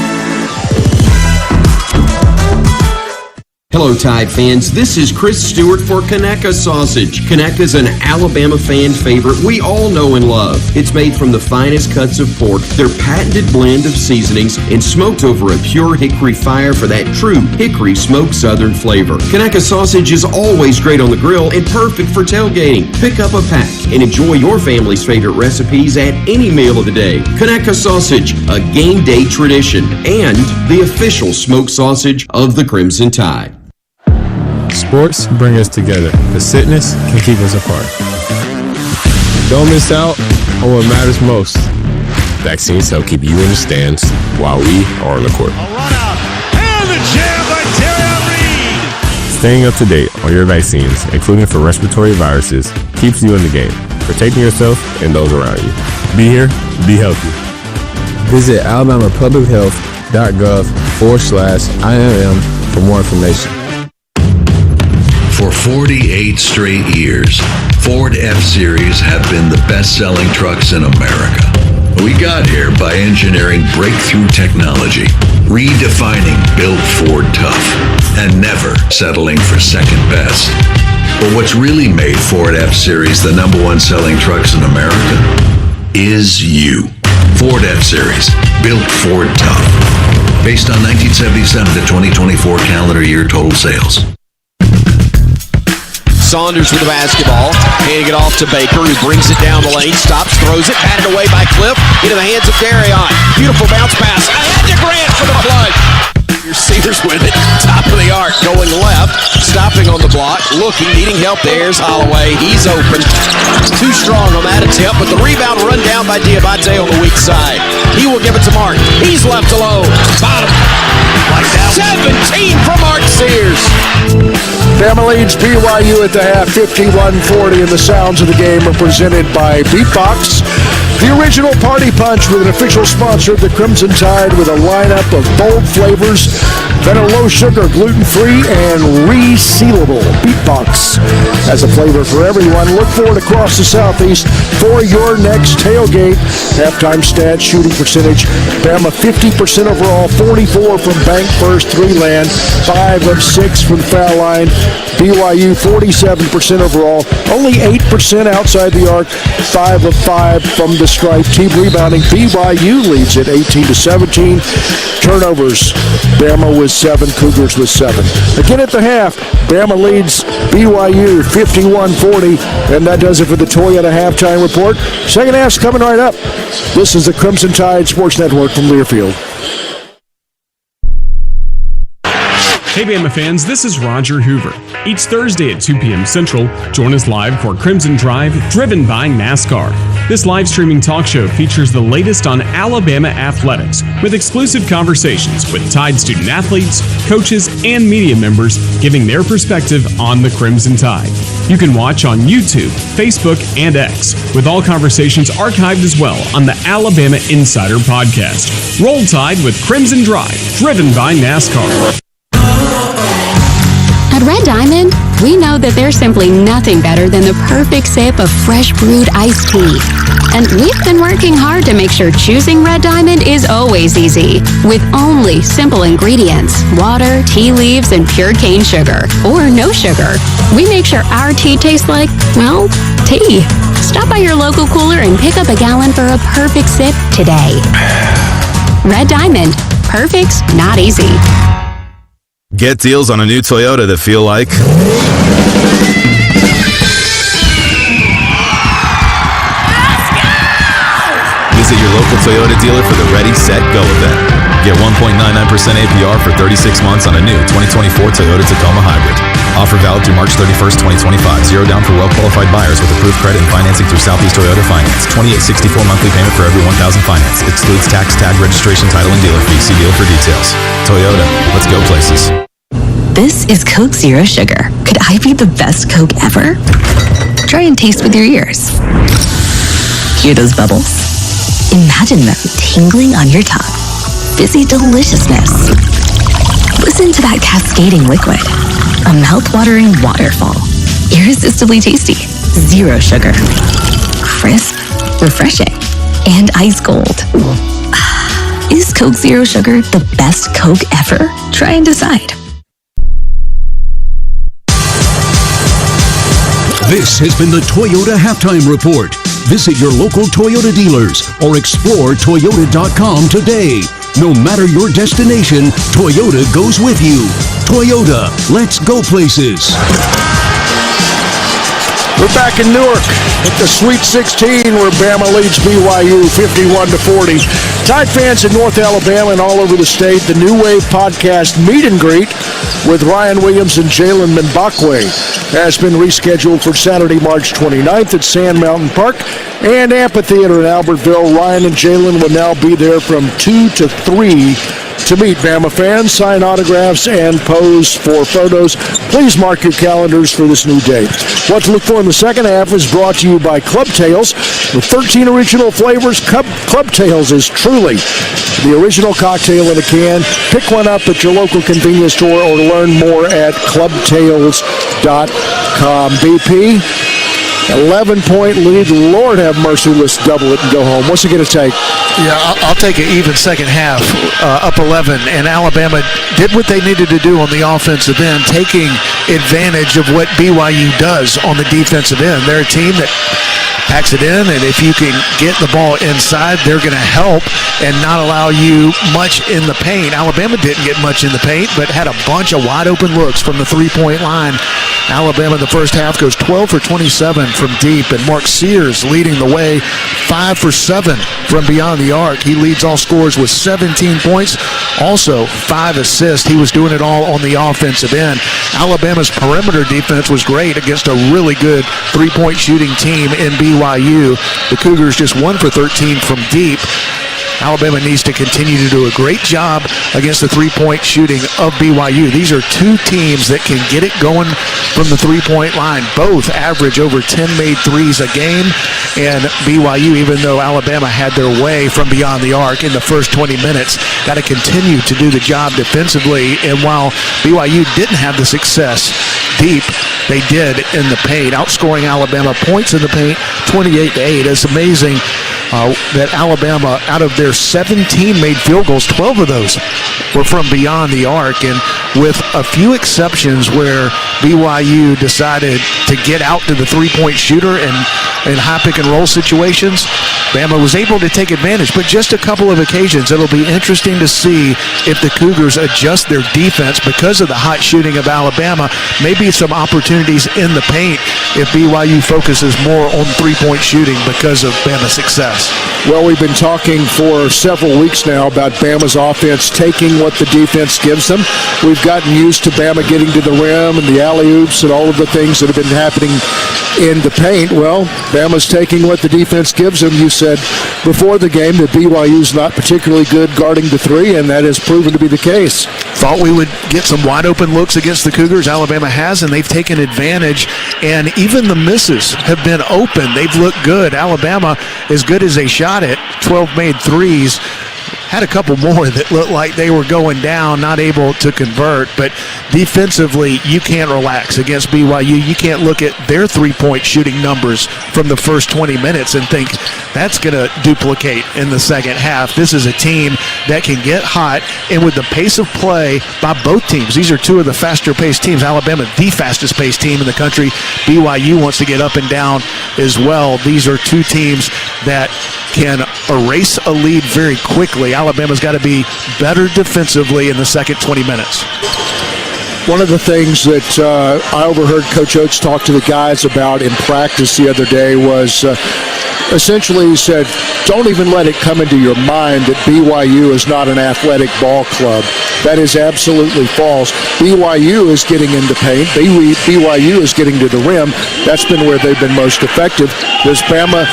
Hello, Tide fans. This is Chris Stewart for Conecuh Sausage. Conecuh's an Alabama fan favorite we all know and love. It's made from the finest cuts of pork, their patented blend of seasonings, and smoked over a pure hickory fire for that true hickory smoked southern flavor. Conecuh Sausage is always great on the grill and perfect for tailgating. Pick up a pack and enjoy your family's favorite recipes at any meal of the day. Conecuh Sausage, a game day tradition, and the official smoked sausage of the Crimson Tide. Sports bring us together. The sickness can keep us apart. Don't miss out on what matters most. Vaccines help keep you in the stands while we are on the court. And the jam by Terry Reed. Staying up to date on your vaccines, including for respiratory viruses, keeps you in the game, protecting yourself and those around you. Be here, be healthy. Visit alabamapublichealth.gov/IMM for more information. For 48 straight years, Ford F-Series have been the best-selling trucks in America. We got here by engineering breakthrough technology, redefining built Ford tough, and never settling for second best. But what's really made Ford F-Series the number one selling trucks in America is you. Ford F-Series, built Ford tough. Based on 1977 to 2024 calendar year total sales. Saunders with the basketball, handing it off to Baker, who brings it down the lane, stops, throws it, batted away by Cliff, into the hands of Darion. Beautiful bounce pass, ahead to Grant for the plunge. Here's Sears with it, top of the arc, going left, stopping on the block, looking, needing help. There's Holloway, he's open. Too strong on that attempt, but the rebound run down by Diabate on the weak side. He will give it to Mark. He's left alone. Bottom. Like that. 17 from Mark Sears. Bama leads BYU at the half, 51-40, and the sounds of the game are presented by Beatbox, the original party punch with an official sponsor of the Crimson Tide with a lineup of bold flavors that are low sugar, gluten-free, and resealable. Beatbox has a flavor for everyone. Look for it across the Southeast for your next tailgate. Halftime stats, shooting percentage, Bama 50% overall, 44 from bank first, 3 land, 5 of 6 from foul line. BYU 47% overall, only 8% outside the arc, 5 of 5 from the stripe. Team rebounding, BYU leads it 18-17. Turnovers, Bama with 7, Cougars with 7. Again at the half, Bama leads BYU 51-40, and that does it for the Toyota halftime report. Second half's coming right up. This is the Crimson Tide Sports Network from Learfield. Hey Bama fans, this is Roger Hoover. Each Thursday at 2 p.m. Central, join us live for Crimson Drive, driven by NASCAR. This live streaming talk show features the latest on Alabama athletics, with exclusive conversations with Tide student athletes, coaches, and media members giving their perspective on the Crimson Tide. You can watch on YouTube, Facebook, and X, with all conversations archived as well on the Alabama Insider podcast. Roll Tide with Crimson Drive, driven by NASCAR. At Red Diamond, we know that there's simply nothing better than the perfect sip of fresh brewed iced tea. And we've been working hard to make sure choosing Red Diamond is always easy, with only simple ingredients, water, tea leaves, and pure cane sugar, or no sugar. We make sure our tea tastes like, well, tea. Stop by your local cooler and pick up a gallon for a perfect sip today. Red Diamond. Perfect's not easy. Get deals on a new Toyota that feel like... Visit your local Toyota dealer for the Ready, Set, Go event. Get 1.99% APR for 36 months on a new 2024 Toyota Tacoma Hybrid. Offer valid through March 31st, 2025. Zero down for well-qualified buyers with approved credit and financing through Southeast Toyota Finance. $28.64 monthly payment for every $1,000 finance. Excludes tax, tag, registration, title, and dealer fee. See dealer for details. Toyota. Let's go places. This is Coke Zero Sugar. Could I be the best Coke ever? Try and taste with your ears. Hear those bubbles? Imagine them tingling on your tongue. Fizzy deliciousness. Listen to that cascading liquid. A mouth-watering waterfall. Irresistibly tasty. Zero sugar. Crisp, refreshing, and ice cold. Is Coke Zero Sugar the best Coke ever? Try and decide. This has been the Toyota Halftime Report. Visit your local Toyota dealers or explore Toyota.com today. No matter your destination, Toyota goes with you. Toyota, let's go places. We're back in Newark at the Sweet 16 where Bama leads BYU 51-40. Tide fans in North Alabama and all over the state, the New Wave podcast meet and greet with Ryan Williams and Jalen Mbakwe has been rescheduled for Saturday, March 29th at Sand Mountain Park and Amphitheater in Albertville. Ryan and Jalen will now be there from 2 to 3 to meet Bama fans, sign autographs, and pose for photos. Please mark your calendars for this new date. What to look for in the second half is brought to you by Club Tales. With 13 original flavors, Club Tales is truly the original cocktail in a can. Pick one up at your local convenience store or learn more at clubtales.com. BP, 11-point lead. Lord have mercy, let's double it and go home. What's it going to take? Yeah, I'll take an even second half, up 11, and Alabama did what they needed to do on the offensive end, taking advantage of what BYU does on the defensive end. They're a team that packs it in, and if you can get the ball inside, they're going to help and not allow you much in the paint. Alabama didn't get much in the paint, but had a bunch of wide-open looks from the three-point line. Alabama in the first half goes 12 for 27 from deep, and Mark Sears leading the way, 5 for 7 from beyond the arc. He leads all scorers with 17 points, also 5 assists. He was doing it all on the offensive end. Alabama's perimeter defense was great against a really good three-point shooting team in BYU. The Cougars just 1 for 13 from deep. Alabama needs to continue to do a great job against the three-point shooting of BYU. These are two teams that can get it going from the three-point line. Both average over 10 made threes a game, and BYU, even though Alabama had their way from beyond the arc in the first 20 minutes, got to continue to do the job defensively. And while BYU didn't have the success deep, they did in the paint, outscoring Alabama points in the paint 28-8. It's amazing that Alabama, out of their 17 made field goals, 12 of those were from beyond the arc. And with a few exceptions where BYU decided to get out to the three-point shooter and in high pick-and-roll situations, Bama was able to take advantage. But just a couple of occasions, it'll be interesting to see if the Cougars adjust their defense because of the hot shooting of Alabama. Maybe some opportunities in the paint if BYU focuses more on three-point shooting because of Bama's success. Well, we've been talking for several weeks now about Bama's offense taking what the defense gives them. We've gotten used to Bama getting to the rim and the alley-oops and all of the things that have been happening in the paint. Well, Bama's taking what the defense gives them. You said before the game that BYU's not particularly good guarding the three, and that has proven to be the case. Thought we would get some wide-open looks against the Cougars. Alabama has, and they've taken advantage. And even the misses have been open. They've looked good. Alabama, as good as they shot it, 12 made threes, had a couple more that looked like they were going down, not able to convert. But defensively, you can't relax against BYU. You can't look at their three-point shooting numbers from the first 20 minutes and think that's going to duplicate in the second half. This is a team that can get hot, and with the pace of play by both teams, these are two of the faster-paced teams. Alabama, the fastest-paced team in the country. BYU wants to get up and down as well. These are two teams that can erase a lead very quickly. Alabama's got to be better defensively in the second 20 minutes. One of the things that I overheard Coach Oates talk to the guys about in practice the other day was essentially he said, don't even let it come into your mind that BYU is not an athletic ball club. That is absolutely false. BYU is getting into paint. BYU is getting to the rim. That's been where they've been most effective. Does Bama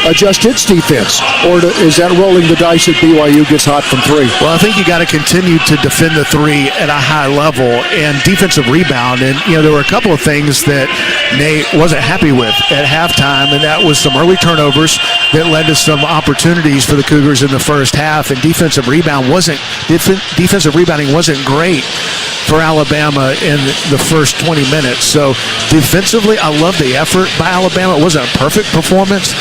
adjust its defense? Or is that rolling the dice that BYU gets hot from three? Well, I think you got to continue to defend the three at a high level and defensive rebound. And, there were a couple of things that Nate wasn't happy with at halftime, and that was some early turnovers that led to some opportunities for the Cougars in the first half. And defensive rebounding wasn't great for Alabama in the first 20 minutes. So defensively, I love the effort by Alabama. It wasn't a perfect performance,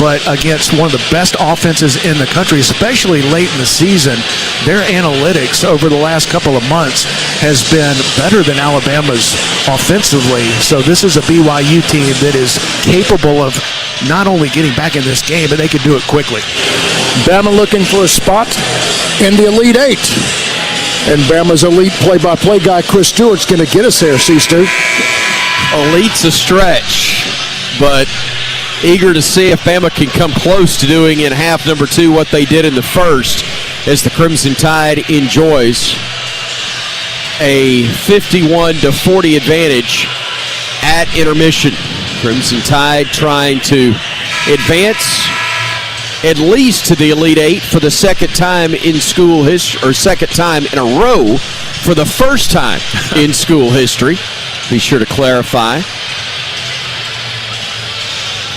but against one of the best offenses in the country, especially late in the season, their analytics over the last couple of months has been better than Alabama's offensively. So this is a BYU team that is capable of not only getting back in this game, but they can do it quickly. Bama looking for a spot in the Elite Eight. And Bama's elite play-by-play guy, Chris Stewart's going to get us there, C-Stu. Elite's a stretch, but eager to see if Bama can come close to doing in half number 2 what they did in the first, as the Crimson Tide enjoys a 51-40 advantage at intermission. Crimson Tide trying to advance at least to the Elite Eight for the second time in school history, or second time in a row for the first time in school history. Be sure to clarify.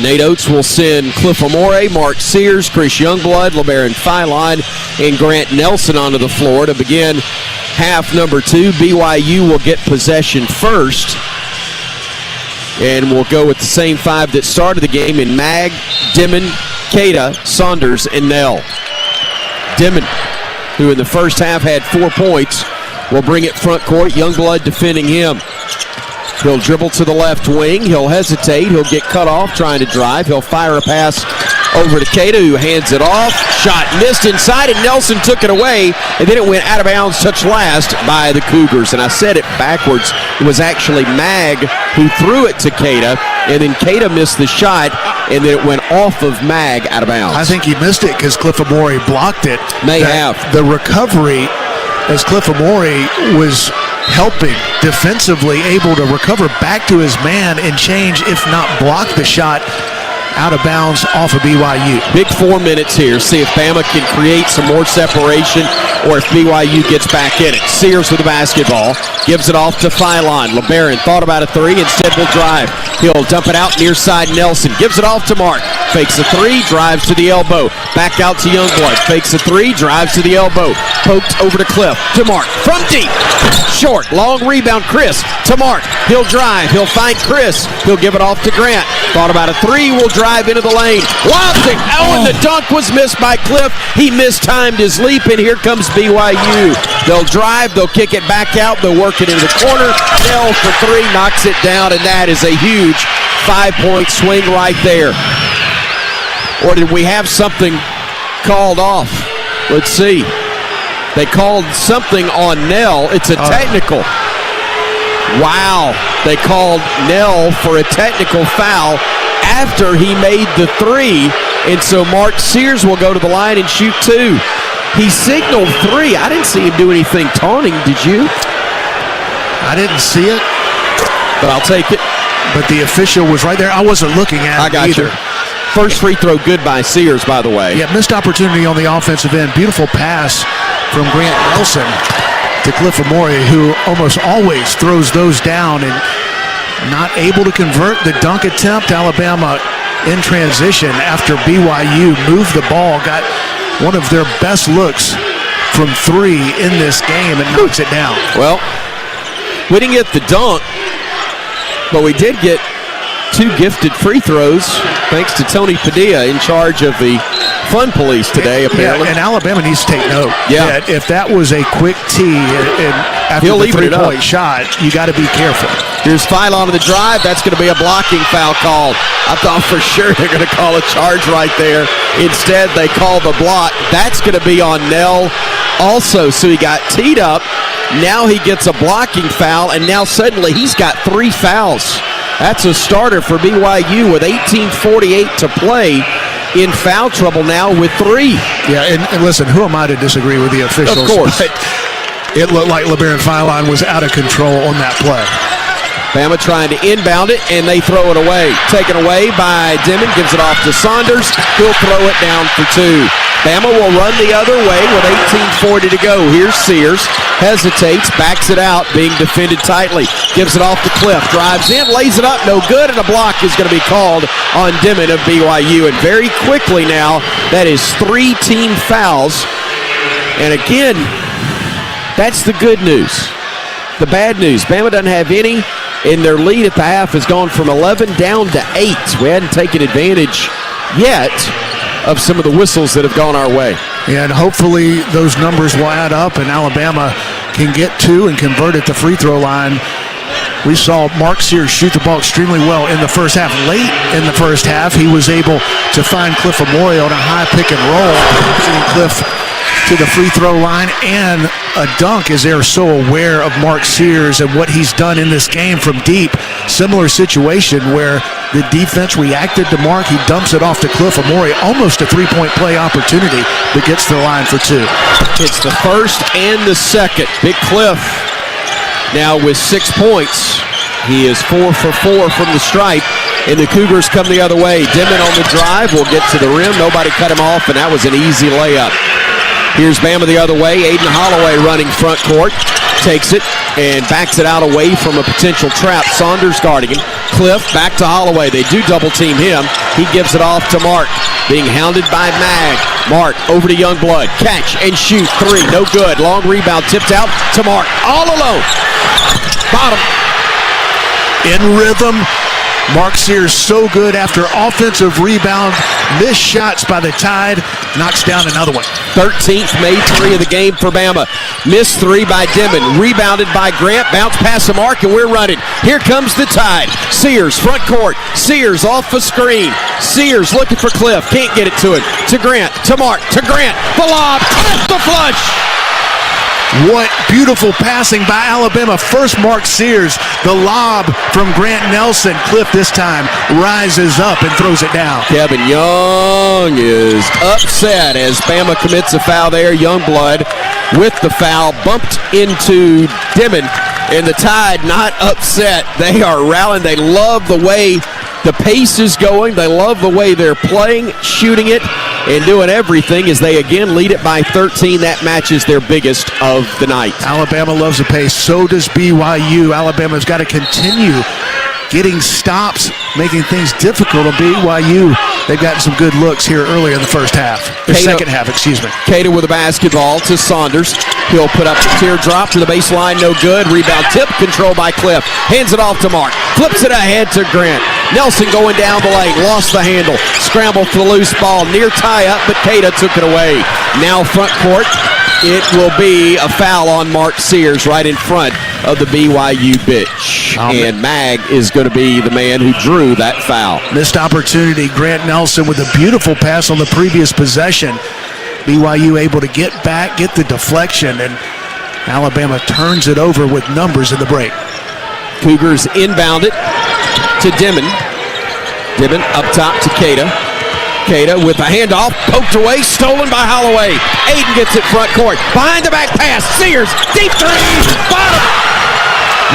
Nate Oates will send Cliff Amore, Mark Sears, Chris Youngblood, LeBaron Philon, and Grant Nelson onto the floor to begin half number 2. BYU will get possession first. And we'll go with the same 5 that started the game in Mag, Dimon, Keita, Saunders, and Nell. Dimon, who in the first half had 4 points, will bring it front court. Youngblood defending him. He'll dribble to the left wing. He'll hesitate. He'll get cut off trying to drive. He'll fire a pass over to Keita, who hands it off. Shot missed inside, and Nelson took it away, and then it went out of bounds, touched last by the Cougars. And I said it backwards. It was actually Mag who threw it to Keita, and then Keita missed the shot, and then it went off of Mag out of bounds. I think he missed it because Cliff Amore blocked it. May have. The recovery, as Cliff Amore was helping defensively, able to recover back to his man and change, if not block the shot, out of bounds off of BYU. Big 4 minutes here. See if Bama can create some more separation or if BYU gets back in it. Sears with the basketball. Gives it off to Philon. LeBaron thought about a 3. Instead will drive. He'll dump it out near side Nelson. Gives it off to Mark. Fakes a 3. Drives to the elbow. Back out to Youngblood. Fakes a 3. Drives to the elbow. Poked over to Cliff. To Mark. From deep. Short. Long rebound. Chris to Mark. He'll drive. He'll find Chris. He'll give it off to Grant. Thought about a 3. Will drive into the lane. Lobs it. Oh, and the dunk was missed by Cliff. He mistimed his leap, and here comes BYU. They'll drive. They'll kick it back out. They'll work it into the corner. Nell for 3. Knocks it down, and that is a huge 5-point swing right there. Or did we have something called off? Let's see. They called something on Nell. It's a technical. Wow. They called Nell for a technical foul after he made the 3. And so Mark Sears will go to the line and shoot 2. He signaled 3. I didn't see him do anything taunting. Did you? I didn't see it. But I'll take it. But the official was right there. I wasn't looking at it either. First free throw good by Sears, by the way. Yeah, missed opportunity on the offensive end. Beautiful pass from Grant Nelson to Cliff Amore, who almost always throws those down and not able to convert the dunk attempt. Alabama in transition after BYU moved the ball, got one of their best looks from 3 in this game and knocks it down. Well, we didn't get the dunk, but we did get 2 gifted free throws, thanks to Tony Padilla in charge of the Fun Police today, apparently. Yeah, and Alabama needs to take note. Yeah. That if that was a quick tee and after the 3-point shot, you got to be careful. Here's Philon on the drive. That's going to be a blocking foul call. I thought for sure they're going to call a charge right there. Instead, they call the block. That's going to be on Nell also. So he got teed up. Now he gets a blocking foul, and now suddenly he's got 3 fouls. That's a starter for BYU with 18:48 to play. In foul trouble now with 3. Yeah, and listen, who am I to disagree with the officials? Of course. But it looked like LeBaron Philon was out of control on that play. Bama trying to inbound it, and they throw it away. Taken away by Dimon, gives it off to Saunders. He'll throw it down for 2. Bama will run the other way with 18:40 to go. Here's Sears, hesitates, backs it out, being defended tightly. Gives it off to Cliff, drives in, lays it up, no good, and a block is going to be called on Dimon of BYU. And very quickly now, that is 3 team fouls. And again, that's the good news. The bad news, Bama doesn't have any, and their lead at the half has gone from 11 down to 8. We hadn't taken advantage yet of some of the whistles that have gone our way. And hopefully those numbers will add up and Alabama can get 2 and convert at the free throw line. We saw Mark Sears shoot the ball extremely well in the first half. Late in the first half, he was able to find Cliff Amore on a high pick and roll, getting Cliff to the free throw line and a dunk, as they're so aware of Mark Sears and what he's done in this game from deep. Similar situation where the defense reacted to Mark. He dumps it off to Cliff Amore, almost a 3-point play opportunity, but gets to the line for 2. It's the first and the second. Big Cliff now with 6 points. He is 4 for 4 from the stripe, and the Cougars come the other way. Dimon on the drive will get to the rim. Nobody cut him off, and that was an easy layup. Here's Bama the other way. Aiden Holloway running front court. Takes it and backs it out away from a potential trap. Saunders guarding him. Cliff back to Holloway. They do double team him. He gives it off to Mark. Being hounded by Mag. Mark over to Youngblood. Catch and shoot. 3. No good. Long rebound tipped out to Mark. All alone. Bottom. In rhythm. Mark Sears so good after offensive rebound. Missed shots by the Tide. Knocks down another one. 13th made 3 of the game for Bama. Missed 3 by Dimon. Rebounded by Grant. Bounce past the Mark, and we're running. Here comes the Tide. Sears, front court. Sears off a screen. Sears looking for Cliff. Can't get it to him. To Grant. To Mark. To Grant. The lob. Cliff the flush. What beautiful passing by Alabama. First Mark Sears, the lob from Grant Nelson. Cliff this time rises up and throws it down. Kevin Young is upset as Bama commits a foul there. Youngblood with the foul, bumped into Dimon, and the Tide not upset. They are rallying. They love the way the pace is going. They love the way they're playing, shooting it, and doing everything as they again lead it by 13. That matches their biggest of the night. Alabama loves the pace. So does BYU. Alabama's got to continue getting stops, making things difficult on BYU. They've gotten some good looks here earlier in the first half. Or second half, excuse me. Cater with a basketball to Saunders. He'll put up the teardrop to the baseline, no good. Rebound tip, controlled by Cliff. Hands it off to Mark. Flips it ahead to Grant. Nelson going down the lane, lost the handle. Scramble for the loose ball, near tie-up, but Cater took it away. Now front court. It will be a foul on Mark Sears right in front of the BYU bench. And Mag is going to be the man who drew that foul. Missed opportunity. Grant Nelson with a beautiful pass on the previous possession. BYU able to get back, get the deflection, and Alabama turns it over with numbers in the break. Cougars inbound it to Dimon. Dimon up top to Cater. Cater with a handoff, poked away, stolen by Holloway. Aiden gets it front court. Behind the back pass, Sears, deep 3, bottom.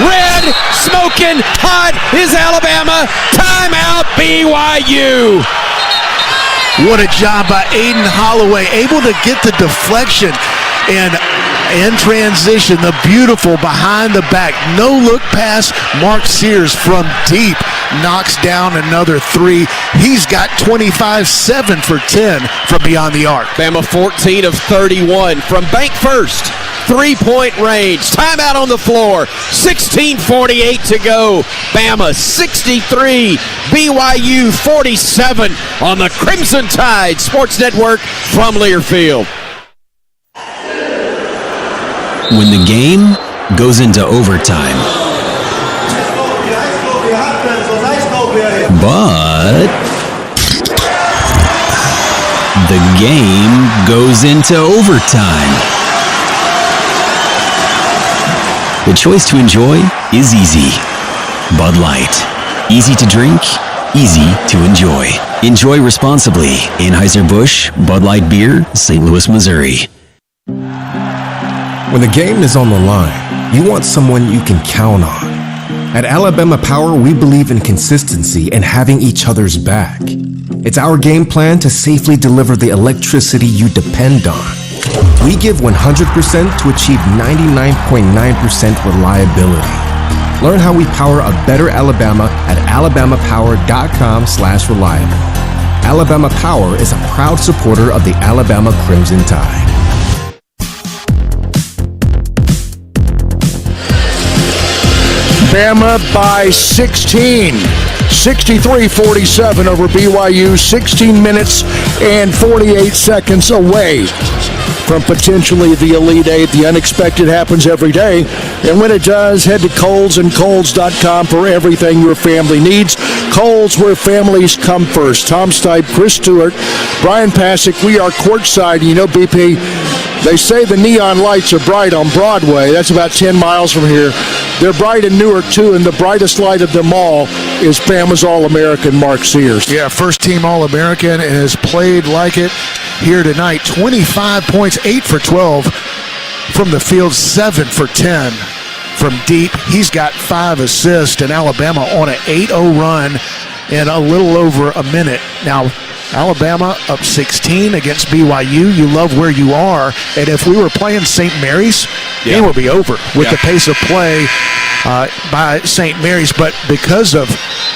Red, smoking, hot is Alabama. Timeout, BYU. What a job by Aiden Holloway, able to get the deflection and in transition, the beautiful behind the back, no-look pass. Mark Sears from deep knocks down another 3. He's got 25, 7 for 10 from beyond the arc. Bama 14 of 31 from bank first. 3-point range. Timeout on the floor. 16:48 to go. Bama 63, BYU 47 on the Crimson Tide Sports Network from Learfield. When the game goes into overtime, but the game goes into overtime. The choice to enjoy is easy. Bud Light. Easy to drink, easy to enjoy. Enjoy responsibly. Anheuser-Busch, Bud Light Beer, St. Louis, Missouri. When the game is on the line, you want someone you can count on. At Alabama Power, we believe in consistency and having each other's back. It's our game plan to safely deliver the electricity you depend on. We give 100% to achieve 99.9% reliability. Learn how we power a better Alabama at alabamapower.com/reliable. Alabama Power is a proud supporter of the Alabama Crimson Tide. Bama by 16. 63-47 over BYU, 16 minutes and 48 seconds away from potentially the Elite Eight. The unexpected happens every day. And when it does, head to Kohl's and Kohl's.com for everything your family needs. Kohl's, where families come first. Tom Stipe, Chris Stewart, Brian Pasick. We are courtside. You know, BP, they say the neon lights are bright on Broadway. That's about 10 miles from here. They're bright in Newark, too, and the brightest light of them all is Bama's All-American Mark Sears. Yeah, first-team All-American and has played like it here tonight. 25 points, 8 for 12 from the field, 7 for 10 from deep. He's got 5 assists, and Alabama on an 8-0 run in a little over a minute. Now, Alabama up 16 against BYU. You love where you are. And if we were playing St. Mary's, game would be over with the pace of play by St. Mary's. But because of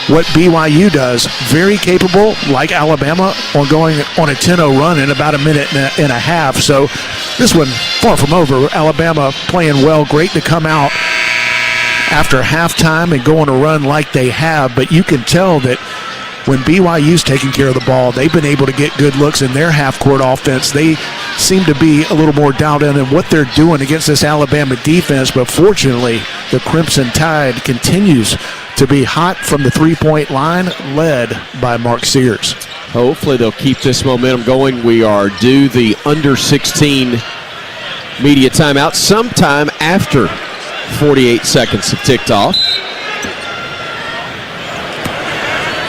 what BYU does, very capable, like Alabama, on going on a 10-0 run in about a minute and a half. So this one, far from over. Alabama playing well. Great to come out after halftime and go on a run like they have. But you can tell that when BYU's taking care of the ball, they've been able to get good looks in their half-court offense. They seem to be a little more dialed in what they're doing against this Alabama defense, but fortunately, the Crimson Tide continues to be hot from the three-point line, led by Mark Sears. Hopefully they'll keep this momentum going. We are due the under-16 media timeout sometime after 48 seconds have ticked off.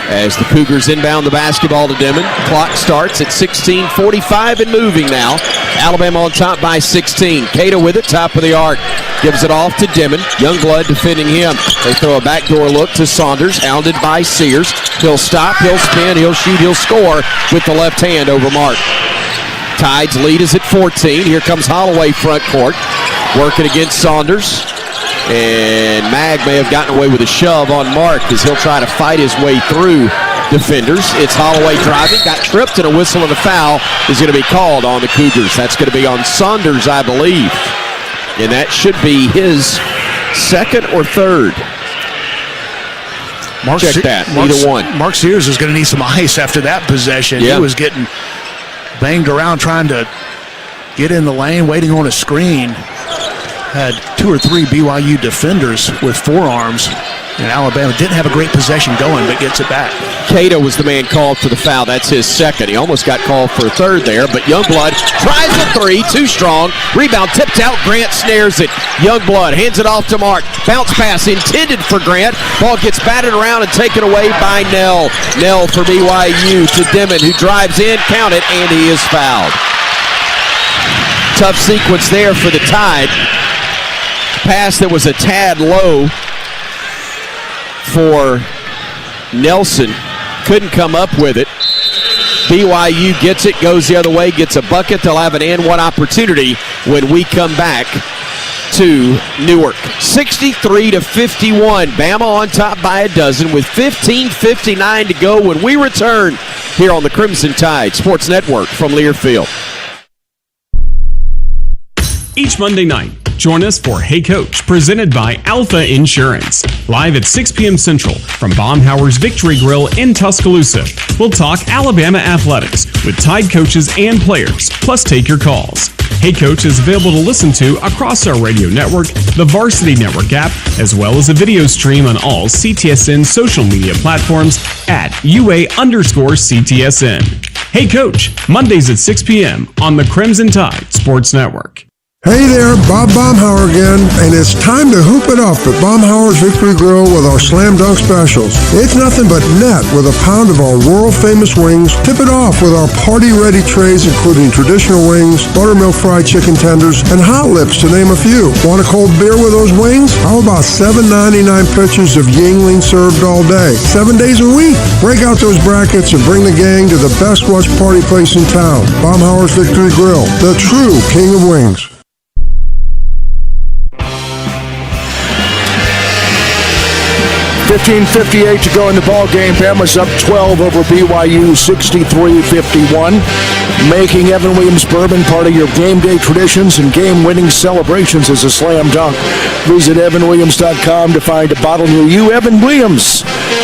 As the Cougars inbound the basketball to Dimon. Clock starts at 16:45 and moving now. Alabama on top by 16. Cato with it, top of the arc. Gives it off to Dimon. Youngblood defending him. They throw a backdoor look to Saunders, hounded by Sears. He'll stop, he'll spin, he'll shoot, he'll score with the left hand over Mark. Tide's lead is at 14. Here comes Holloway front court. Working against Saunders. And Mag may have gotten away with a shove on Mark as he'll try to fight his way through defenders. It's Holloway driving, got tripped, and a whistle and a foul is going to be called on the Cougars. That's going to be on Saunders, I believe. And that should be his second or third. Check that, either one. Mark Sears is going to need some ice after that possession. Yeah. He was getting banged around trying to get in the lane, waiting on a screen. Had 2 or 3 BYU defenders with forearms, and Alabama didn't have a great possession going, but gets it back. Cato was the man called for the foul. That's his second. He almost got called for a third there, but Youngblood tries a three, too strong. Rebound tipped out. Grant snares it. Youngblood hands it off to Mark. Bounce pass intended for Grant. Ball gets batted around and taken away by Nell. Nell for BYU to Dimon, who drives in, count it, and he is fouled. Tough sequence there for the Tide. Pass that was a tad low for Nelson. Couldn't come up with it. BYU gets it, goes the other way, gets a bucket. They'll have an and one opportunity when we come back to Newark. 63-51. Bama on top by a dozen with 15:59 to go when we return here on the Crimson Tide Sports Network from Learfield. Each Monday night, join us for Hey Coach, presented by Alpha Insurance. Live at 6 p.m. Central from Baumhauer's Victory Grill in Tuscaloosa. We'll talk Alabama athletics with Tide coaches and players, plus take your calls. Hey Coach is available to listen to across our radio network, the Varsity Network app, as well as a video stream on all CTSN social media platforms at UA_CTSN. Hey Coach, Mondays at 6 p.m. on the Crimson Tide Sports Network. Hey there, Bob Baumhauer again, and it's time to hoop it up at Baumhauer's Victory Grill with our Slam Dunk specials. It's nothing but net with a pound of our world-famous wings. Tip it off with our party-ready trays including traditional wings, buttermilk fried chicken tenders, and hot lips to name a few. Want a cold beer with those wings? How about $7.99 pitchers of Yingling served all day, 7 days a week? Break out those brackets and bring the gang to the best watch party place in town, Baumhauer's Victory Grill, the true king of wings. 15:58 to go in the ball game. Bama's up 12 over BYU, 63-51, making Evan Williams Bourbon part of your game day traditions and game-winning celebrations as a slam dunk. Visit evanwilliams.com to find a bottle near you. Evan Williams,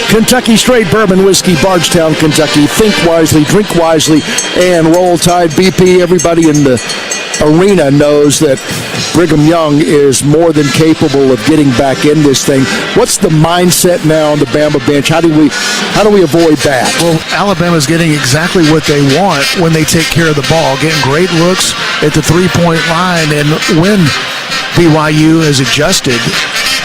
Kentucky Straight Bourbon Whiskey, Bardstown, Kentucky. Think wisely, drink wisely, and Roll Tide BP. Everybody in the arena knows that Brigham Young is more than capable of getting back in this thing. What's the mindset now on the Bama bench? How do we avoid that? Well, Alabama's getting exactly what they want when they take care of the ball, getting great looks at the three-point line, and when BYU has adjusted,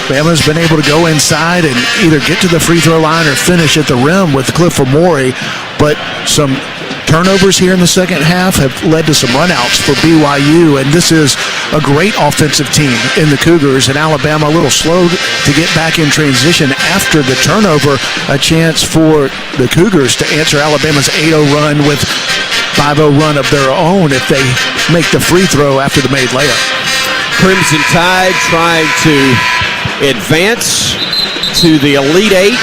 Bama's been able to go inside and either get to the free throw line or finish at the rim with Cliff Amore, but some turnovers here in the second half have led to some runouts for BYU, and this is a great offensive team in the Cougars, and Alabama a little slow to get back in transition after the turnover. A chance for the Cougars to answer Alabama's 8-0 run with 5-0 run of their own if they make the free throw after the made layup. Crimson Tide trying to advance to the Elite Eight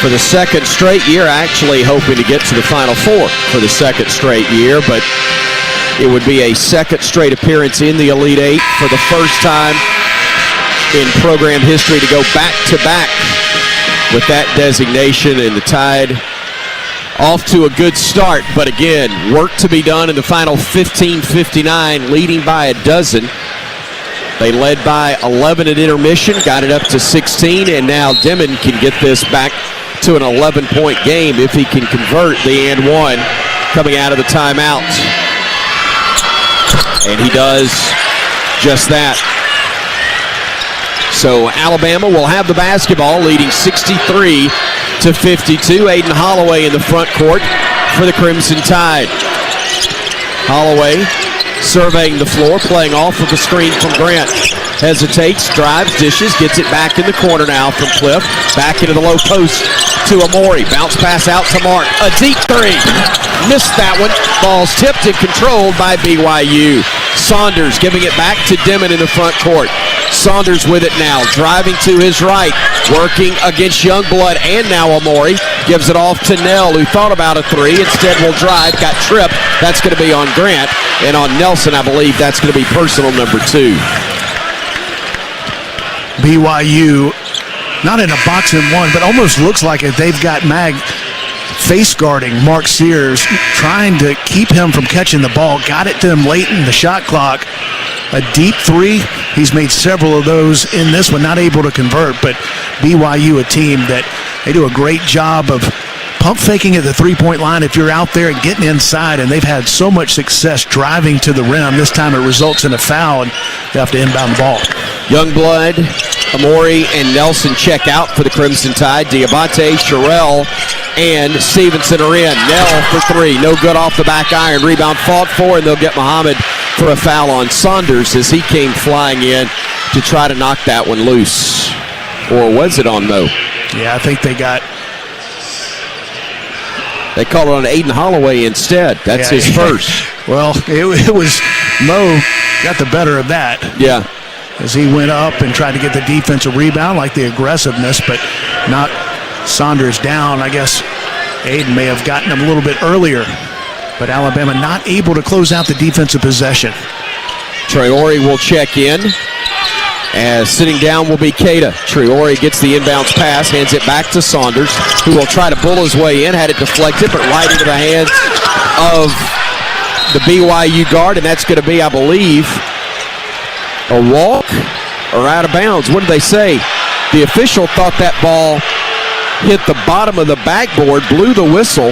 for the second straight year, actually hoping to get to the Final Four for the second straight year, but it would be a second straight appearance in the Elite Eight for the first time in program history to go back-to-back with that designation, and the Tide off to a good start, but again, work to be done in the final 15:59, leading by a dozen. They led by 11 at intermission, got it up to 16, and now Dimon can get this back to an 11-point game if he can convert the and one coming out of the timeout. And he does just that. So Alabama will have the basketball, leading 63-52. Aiden Holloway in the front court for the Crimson Tide. Holloway surveying the floor, playing off of the screen from Grant. Hesitates, drives, dishes, gets it back in the corner now from Cliff. Back into the low post to Amore. Bounce pass out to Mark. A deep three. Missed that one. Ball's tipped and controlled by BYU. Saunders giving it back to Dimon in the front court. Saunders with it now, driving to his right, working against Youngblood and now Amore. Gives it off to Nell, who thought about a three. Instead will drive, got tripped. That's going to be on Grant. And on Nelson, I believe that's going to be personal number 2. BYU, not in a box and one, but almost looks like it. They've got Mag face guarding Mark Sears, trying to keep him from catching the ball. Got it to him late in the shot clock. A deep three. He's made several of those in this one, not able to convert, but BYU, a team that they do a great job of pump faking at the three-point line if you're out there and getting inside, and they've had so much success driving to the rim. This time it results in a foul, and they have to inbound the ball. Youngblood, Amore, and Nelson check out for the Crimson Tide. Diabate, Sherrill, and Stevenson are in. Nell for three. No good off the back iron. Rebound fought for, and they'll get Muhammad for a foul on Saunders as he came flying in to try to knock that one loose. Or was it on Mo? Yeah, I think they called it on Aiden Holloway instead. That's his first. Well, it was Mo got the better of that. Yeah. As he went up and tried to get the defensive rebound, like the aggressiveness, but not Saunders down. I guess Aiden may have gotten him a little bit earlier, but Alabama not able to close out the defensive possession. Traore will check in. As sitting down will be Keita. Traore gets the inbounds pass, hands it back to Saunders, who will try to bull his way in, had it deflected, but right into the hands of the BYU guard, and that's going to be, I believe, a walk or out of bounds. What did they say? The official thought that ball hit the bottom of the backboard, blew the whistle.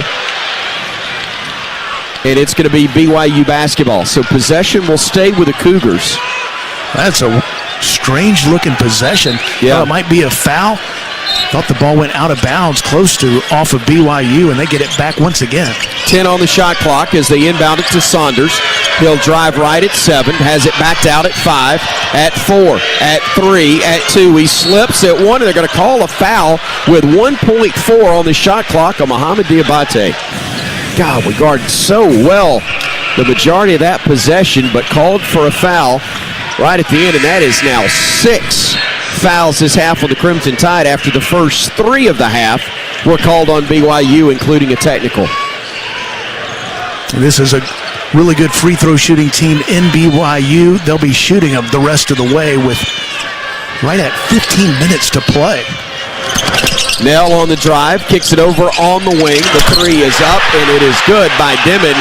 and it's going to be BYU basketball. So possession will stay with the Cougars. That's a strange-looking possession. Yeah. It might be a foul. Thought the ball went out of bounds close to off of BYU, and they get it back once again. 10 on the shot clock as they inbound it to Saunders. He'll drive right at 7, has it backed out at 5, at 4, at 3, at 2. He slips at 1, and they're going to call a foul with 1.4 on the shot clock on Mohamed Diabate. God, we guarded so well the majority of that possession, but called for a foul right at the end, and that is now 6 fouls this half on the Crimson Tide after the first 3 of the half were called on BYU, including a technical. This is a really good free throw shooting team in BYU. They'll be shooting them the rest of the way with right at 15 minutes to play. Nell on the drive, kicks it over on the wing. The 3 is up, and it is good by Dimon.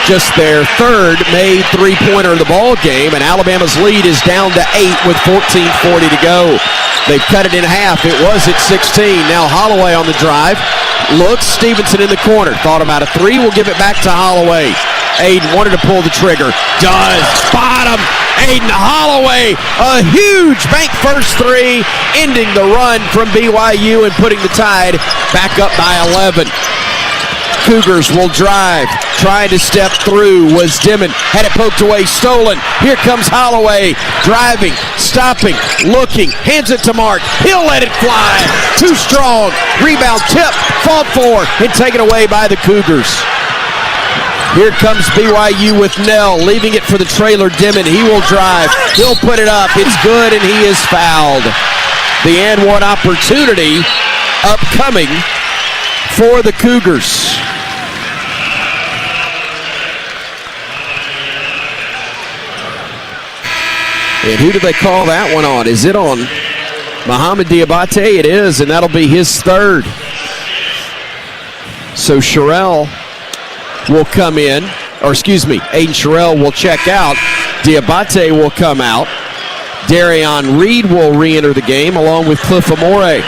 Just their third made three-pointer of the ball game, and Alabama's lead is down to 8 with 14:40 to go. They've cut it in half. It was at 16. Now Holloway on the drive. Looks, Stevenson in the corner. Thought about a 3. We'll give it back to Holloway. Aiden wanted to pull the trigger. Does. Bottom. Aiden Holloway. A huge bank first 3, ending the run from BYU and putting the Tide back up by 11. Cougars will drive. Trying to step through was Dimon. Had it poked away, stolen. Here comes Holloway. Driving, stopping, looking. Hands it to Mark. He'll let it fly. Too strong. Rebound tip. Fought for and taken away by the Cougars. Here comes BYU with Nell, leaving it for the trailer Dimon. He will drive. He'll put it up. It's good, and he is fouled. The and one opportunity upcoming for the Cougars. And who do they call that one on? Is it on Mohamed Diabate? It is, and that'll be his third. So Sherrill will come in, or excuse me, Aiden Sherrill will check out. Diabate will come out. Darion Reed will re-enter the game along with Cliff Amore.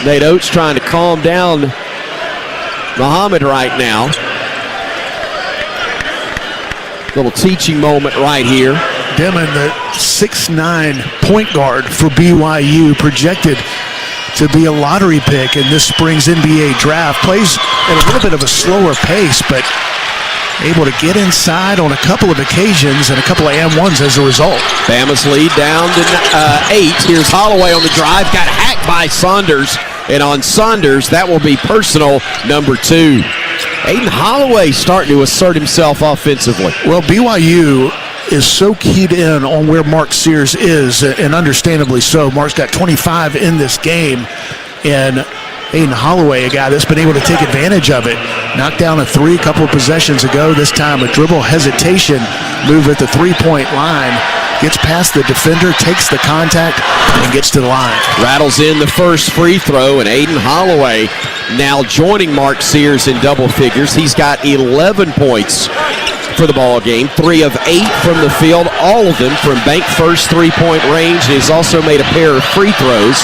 Nate Oates trying to calm down Mohamed right now. Little teaching moment right here. Dimon, the 6'9" point guard for BYU, projected to be a lottery pick in this spring's NBA draft. Plays at a little bit of a slower pace, but able to get inside on a couple of occasions and a couple of and-ones as a result. Bama's lead down to 8. Here's Holloway on the drive. Got hacked by Saunders. And on Saunders, that will be personal number 2. Aiden Holloway starting to assert himself offensively. Well, BYU is so keyed in on where Mark Sears is, and understandably so. Mark's got 25 in this game, and Aiden Holloway, a guy that's been able to take advantage of it. Knocked down a 3 a couple of possessions ago. This time a dribble hesitation move at the three-point line. Gets past the defender, takes the contact, and gets to the line. Rattles in the first free throw, and Aiden Holloway now joining Mark Sears in double figures. He's got 11 points for the ball game, 3 of 8 from the field, all of them from bank first three-point range. He's also made a pair of free throws.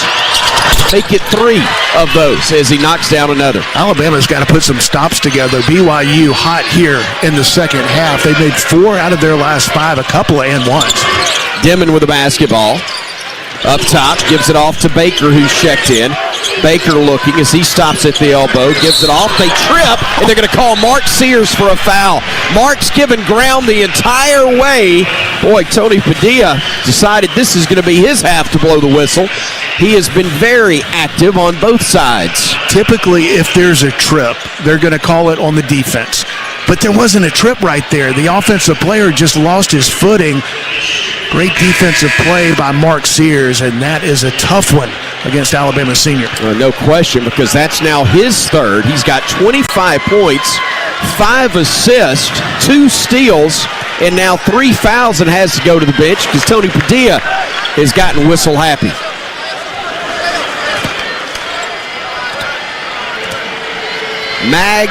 Make it 3 of those as he knocks down another. Alabama's got to put some stops together. BYU hot here in the second half. They made 4 out of their last 5, a couple of and-ones. Dimon with the basketball. Up top, gives it off to Baker, who's checked in. Baker looking as he stops at the elbow, gives it off. They trip, and they're going to call Mark Sears for a foul. Mark's given ground the entire way. Boy, Tony Padilla decided this is going to be his half to blow the whistle. He has been very active on both sides. Typically, if there's a trip, they're going to call it on the defense. But there wasn't a trip right there. The offensive player just lost his footing. Great defensive play by Mark Sears, and that is a tough one against Alabama senior. No question, because that's now his third. He's got 25 points, 5 assists, 2 steals, and now 3 fouls and has to go to the bench because Tony Padilla has gotten whistle happy. Mag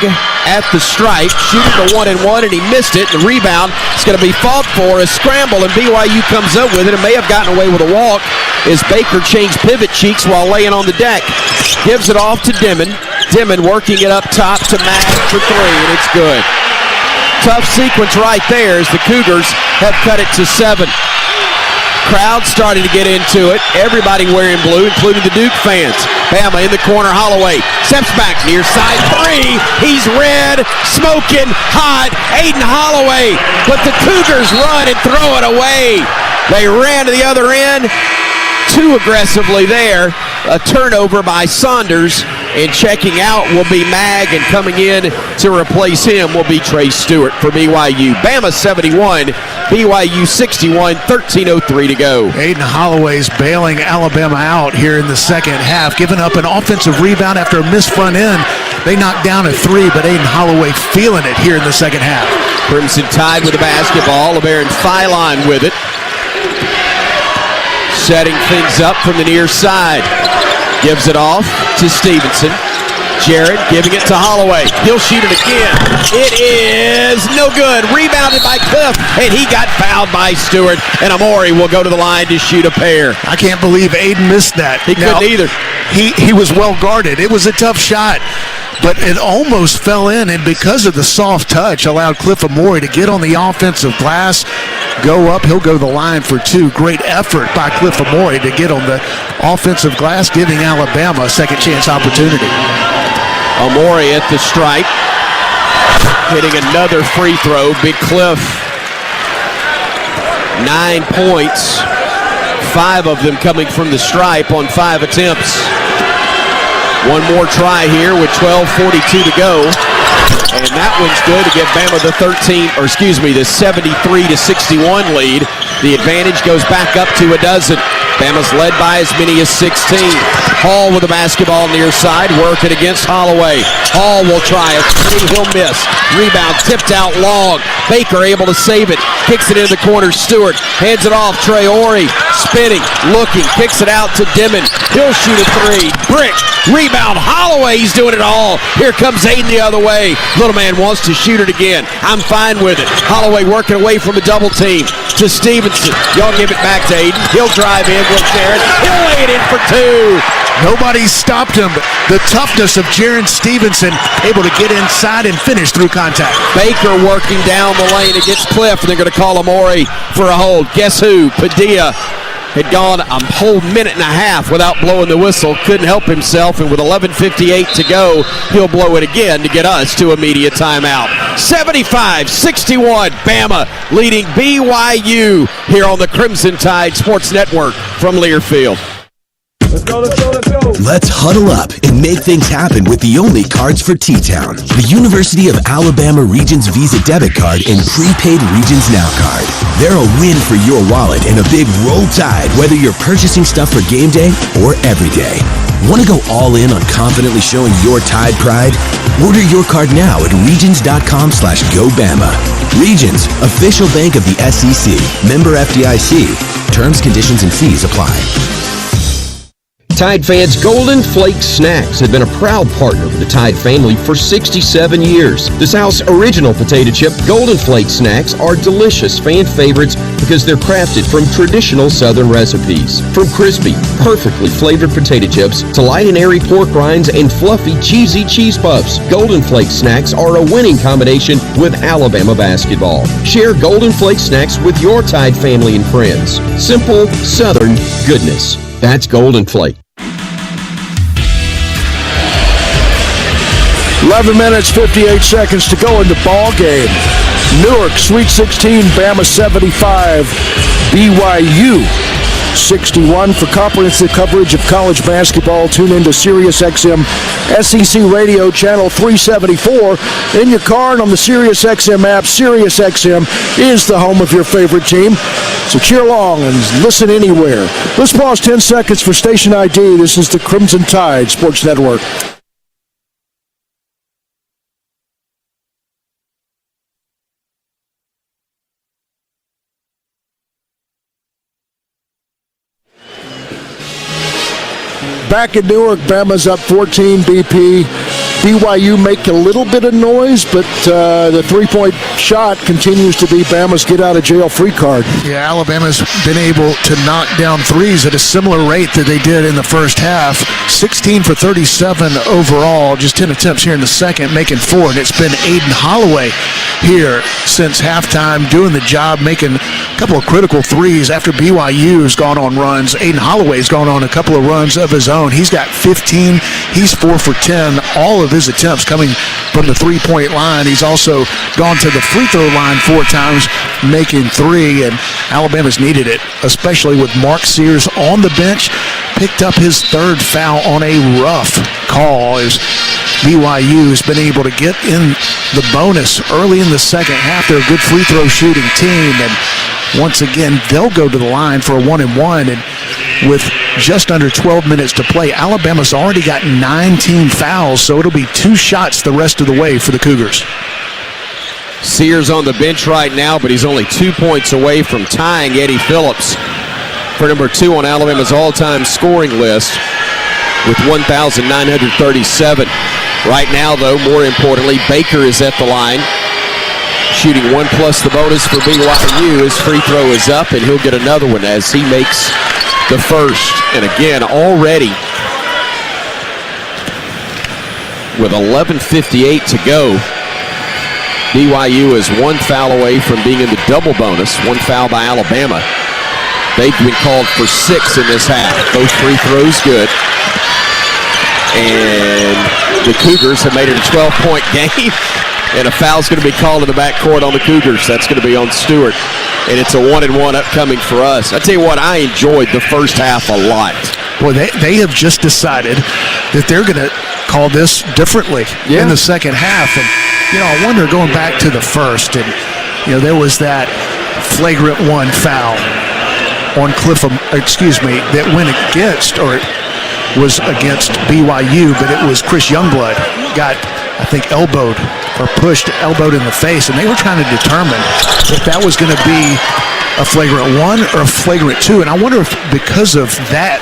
at the stripe, shooting the 1-and-1, and he missed it. The rebound is going to be fought for. A scramble, and BYU comes up with it and may have gotten away with a walk as Baker changed pivot cheeks while laying on the deck. Gives it off to Dimon. Dimon working it up top to Mack for three, and it's good. Tough sequence right there as the Cougars have cut it to 7. Crowd starting to get into it. Everybody wearing blue, including the Duke fans. Bama in the corner, Holloway steps back near side three. He's red, smoking hot. Aiden Holloway, but the Cougars run and throw it away. They ran to the other end too aggressively there. A turnover by Saunders, and checking out will be Mag, and coming in to replace him will be Trey Stewart for BYU. Bama 71, BYU 61, 13:03 to go. Aiden Holloway's bailing Alabama out here in the second half, giving up an offensive rebound after a missed front end. They knocked down a 3, but Aiden Holloway feeling it here in the second half. Crimson Tide with the basketball. LeBaron Philon with it. Setting things up from the near side. Gives it off to Stevenson. Jared giving it to Holloway. He'll shoot it again. It is no good. Rebounded by Cliff, and he got fouled by Stewart. And Amori will go to the line to shoot a pair. I can't believe Aiden missed that. He couldn't either. He was well guarded. It was a tough shot, but it almost fell in, and because of the soft touch, allowed Cliff Amori to get on the offensive glass, go up. He'll go to the line for 2. Great effort by Cliff Amori to get on the offensive glass, giving Alabama a second chance opportunity. Amori at the stripe, hitting another free throw. Big Cliff, 9 points, 5 of them coming from the stripe on 5 attempts. One more try here with 12:42 to go, and that one's good to give Bama the 73-61 lead. The advantage goes back up to a dozen. Bama's led by as many as 16. Hall with the basketball near side, working against Holloway. Hall will try a 3, he'll miss. Rebound tipped out long. Baker able to save it. Kicks it into the corner. Stewart hands it off. Traore spinning, looking, kicks it out to Dimon. He'll shoot a 3. Brick. Rebound. Holloway's doing it all. Here comes Aiden the other way. Little man wants to shoot it again. I'm fine with it. Holloway working away from a double team to Stevenson. Y'all give it back to Aiden. He'll drive in with Jared. He'll lay it in for 2. Nobody stopped him. The toughness of Jared Stevenson, able to get inside and finish through contact. Baker working down the lane against Cliff, and they're going to call Amori for a hold. Guess who? Padilla had gone a whole minute and a half without blowing the whistle. Couldn't help himself, and with 11:58 to go, he'll blow it again to get us to a media timeout. 75-61, Bama leading BYU here on the Crimson Tide Sports Network from Learfield. Let's go. Let's huddle up and make things happen with the only cards for T-Town. The University of Alabama Regions Visa Debit Card and Prepaid Regions Now Card. They're a win for your wallet and a big roll tide, whether you're purchasing stuff for game day or every day. Want to go all in on confidently showing your Tide pride? Order your card now at regions.com/GoBama. Regions, official bank of the SEC. Member FDIC. Terms, conditions, and fees apply. Tide fans, Golden Flake Snacks have been a proud partner with the Tide family for 67 years. The South's original potato chip, Golden Flake Snacks, are delicious fan favorites because they're crafted from traditional Southern recipes. From crispy, perfectly flavored potato chips to light and airy pork rinds and fluffy, cheesy cheese puffs, Golden Flake Snacks are a winning combination with Alabama basketball. Share Golden Flake Snacks with your Tide family and friends. Simple, Southern goodness. That's Golden Flake. 11 minutes, 58 seconds to go in the ball game. Newark, Sweet 16, Bama 75, BYU 61. For comprehensive coverage of college basketball, tune into SiriusXM SEC Radio Channel 374 in your car and on the SiriusXM app. SiriusXM is the home of your favorite team. So cheer along and listen anywhere. Let's pause 10 seconds for station ID. This is the Crimson Tide Sports Network. Back in Newark, Bama's up 14 BP. BYU make a little bit of noise, but the three-point shot continues to be Bama's get-out-of-jail-free card. Yeah, Alabama's been able to knock down threes at a similar rate that they did in the first half. 16 for 37 overall, just 10 attempts here in the second, making 4. And it's been Aiden Holloway here since halftime, doing the job, making a couple of critical threes after BYU's gone on runs. Aiden Holloway's gone on a couple of runs of his own. He's got 15. He's 4 for 10. All of his attempts coming from the three-point line. He's also gone to the free throw line 4 times, making 3. And Alabama's needed it, especially with Mark Sears on the bench. Picked up his 3rd foul on a rough call as BYU has been able to get in the bonus early in the second half. They're a good free throw shooting team, and once again, they'll go to the line for a 1-and-1. And with just under 12 minutes to play, Alabama's already got 19 fouls, so it'll be 2 shots the rest of the way for the Cougars. Sears on the bench right now, but he's only 2 points away from tying Eddie Phillips for number 2 on Alabama's all-time scoring list with 1,937. Right now, though, more importantly, Baker is at the line, shooting 1 plus the bonus for BYU. His free throw is up, and he'll get another one as he makes the first. And again, already with 11:58 to go, BYU is 1 foul away from being in the double bonus. 1 foul by Alabama. They've been called for 6 in this half. Both free throws good. And the Cougars have made it a 12-point game. And a foul's going to be called in the backcourt on the Cougars. That's going to be on Stewart. And it's a 1-and-1 upcoming for us. I tell you what, I enjoyed the first half a lot. Boy, they have just decided that they're going to call this differently in the second half. And, I wonder, going back to the first, and, there was that flagrant 1 foul on that went against, or was against BYU, but it was Chris Youngblood got, I think, elbowed in the face, and they were trying to determine if that was going to be a flagrant 1 or a flagrant 2. And I wonder if, because of that,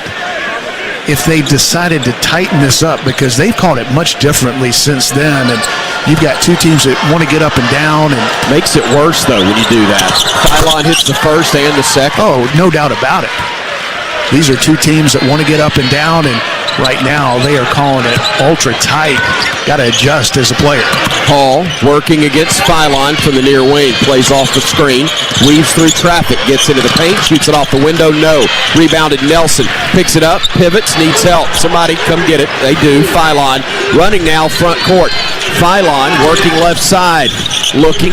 if they decided to tighten this up, because they've called it much differently since then. And you've got 2 teams that want to get up and down. And makes it worse, though, when you do that. Pylon hits the first and the second. Oh, no doubt about it. These are 2 teams that want to get up and down, and right now they are calling it ultra tight. Got to adjust as a player. Hall working against Phylon from the near wing. Plays off the screen. Weaves through traffic. Gets into the paint. Shoots it off the window. No. Rebounded Nelson. Picks it up. Pivots. Needs help. Somebody come get it. They do. Phylon running now front court. Phylon working left side. Looking.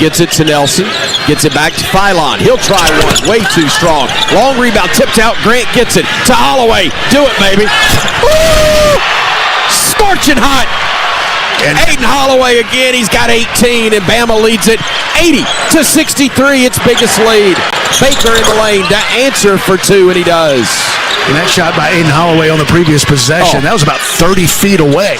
Gets it to Nelson. Gets it back to Phylon. He'll try one. Way too strong. Long rebound. Tipped out. Grant gets it to Holloway. Do it, baby. Woo! Scorching hot. And Aiden Holloway again. He's got 18, and Bama leads it 80-63. Its biggest lead. Baker in the lane to answer for 2, and he does. And that shot by Aiden Holloway on the previous possession, that was about 30 feet away.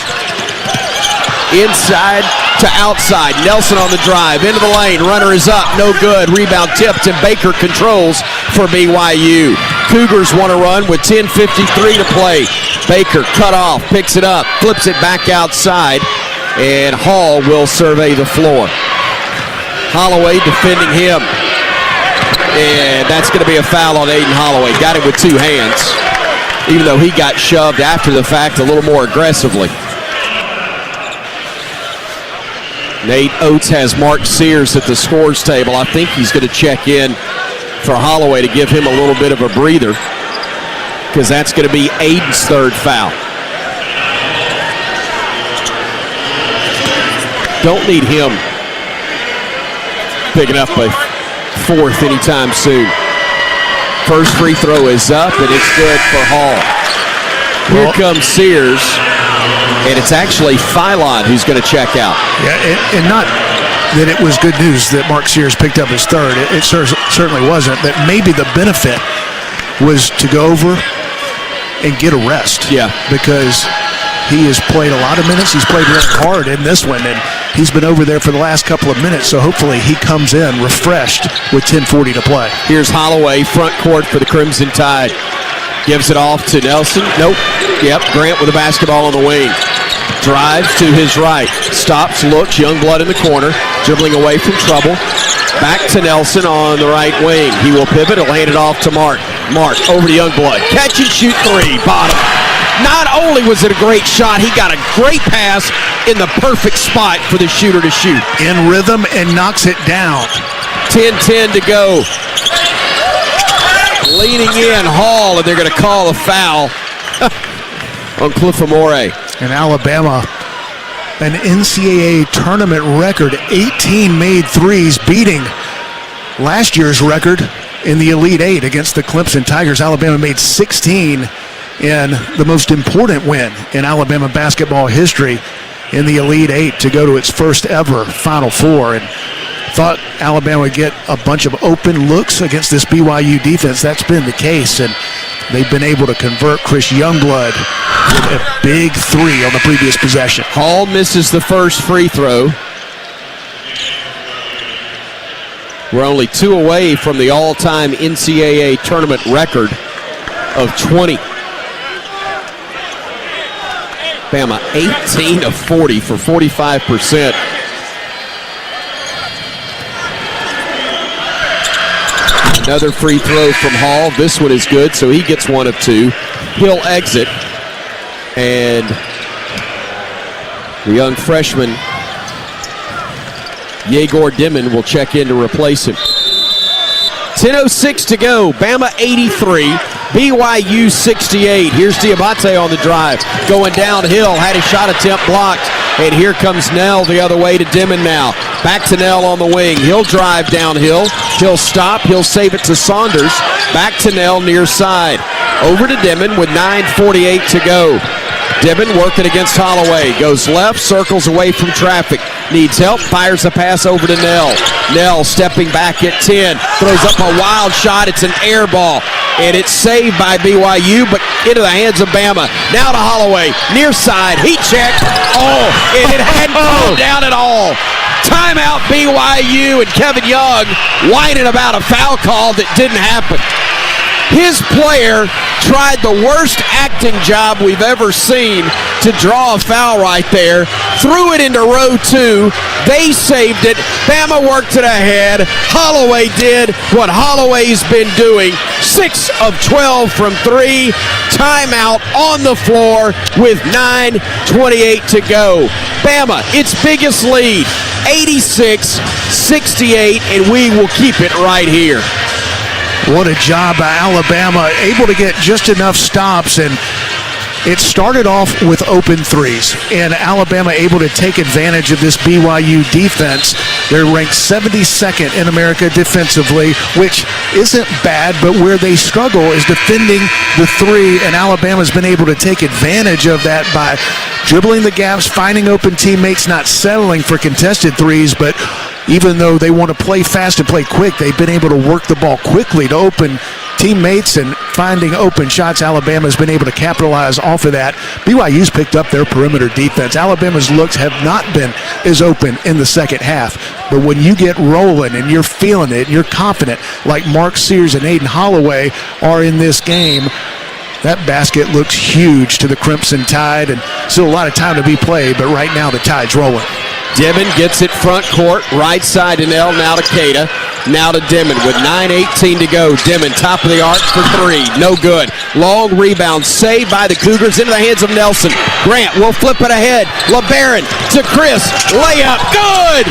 Inside to outside. Nelson on the drive. Into the lane. Runner is up. No good. Rebound tipped, and Baker controls for BYU. Cougars want to run with 10:53 to play. Baker cut off. Picks it up. Flips it back outside. And Hall will survey the floor. Holloway defending him. And that's going to be a foul on Aiden Holloway. Got him with 2 hands. Even though he got shoved after the fact a little more aggressively. Nate Oates has Mark Sears at the scores table. I think he's going to check in for Holloway to give him a little bit of a breather, because that's going to be Aiden's 3rd foul. Don't need him picking up a 4th anytime soon. First free throw is up, and it's good for Hall. Here comes Sears. And it's actually Phylon who's going to check out. Yeah, and not that it was good news that Mark Sears picked up his 3rd. It certainly wasn't. That maybe the benefit was to go over and get a rest. Yeah. Because he has played a lot of minutes. He's played really hard in this one, and he's been over there for the last couple of minutes. So hopefully he comes in refreshed with 10:40 to play. Here's Holloway, front court for the Crimson Tide. Gives it off to Nelson. Nope. Yep, Grant with the basketball on the wing. Drives to his right. Stops, looks, Youngblood in the corner. Dribbling away from trouble. Back to Nelson on the right wing. He will pivot. He'll hand it off to Mark. Mark over to Youngblood. Catch and shoot three. Bottom. Not only was it a great shot, he got a great pass in the perfect spot for the shooter to shoot. In rhythm and knocks it down. 10-10 to go. Leaning in Hall, and they're going to call a foul on Cliff Amore. And Alabama, an NCAA tournament record, 18 made threes, beating last year's record in the Elite Eight against the Clemson Tigers. Alabama made 16 in the most important win in Alabama basketball history in the Elite Eight to go to its first ever Final Four. And thought Alabama would get a bunch of open looks against this BYU defense. That's been the case, and they've been able to convert. Chris Youngblood with a big three on the previous possession. Hall misses the first free throw. We're only 2 away from the all-time NCAA tournament record of 20. Bama 18 of 40 for 45%. Another free throw from Hall. This one is good, so he gets 1 of 2. He'll exit, and the young freshman, Yegor Dimon, will check in to replace him. 10:06 to go. Bama 83, BYU 68. Here's Diabate on the drive. Going downhill, had his shot attempt blocked. And here comes Nell the other way to Dimon now. Back to Nell on the wing. He'll drive downhill. He'll stop. He'll save it to Saunders. Back to Nell near side. Over to Dimon with 9:48 to go. Dimon working against Holloway. Goes left, circles away from traffic. Needs help, fires a pass over to Nell. Nell stepping back at 10. Throws up a wild shot. It's an air ball. And it's saved by BYU, but into the hands of Bama. Now to Holloway. Near side. Heat check. Oh, and it hadn't come down at all. Timeout BYU, and Kevin Young whining about a foul call that didn't happen. His player tried the worst acting job we've ever seen to draw a foul right there. Threw it into row 2. They saved it. Bama worked it ahead. Holloway did what Holloway's been doing. 6 of 12 from 3. Timeout on the floor with 9:28 to go. Bama, its biggest lead, 86-68, and we will keep it right here. What a job by Alabama, able to get just enough stops, and it started off with open threes, and Alabama able to take advantage of this BYU defense. They're ranked 72nd in America defensively, which isn't bad, but where they struggle is defending the three, and Alabama's been able to take advantage of that by dribbling the gaps, finding open teammates, not settling for contested threes, but even though they want to play fast and play quick, they've been able to work the ball quickly to open teammates and finding open shots. Alabama's been able to capitalize off of that. BYU's picked up their perimeter defense. Alabama's looks have not been as open in the second half. But when you get rolling and you're feeling it and you're confident, like Mark Sears and Aiden Holloway are in this game, that basket looks huge to the Crimson Tide, and still a lot of time to be played, but right now the Tide's rolling. Dimon gets it front court, right side to Nell, now to Keita, now to Dimon with 9:18 to go. Dimon, top of the arc for 3, no good. Long rebound, saved by the Cougars into the hands of Nelson. Grant will flip it ahead. LeBaron to Chris, layup, good!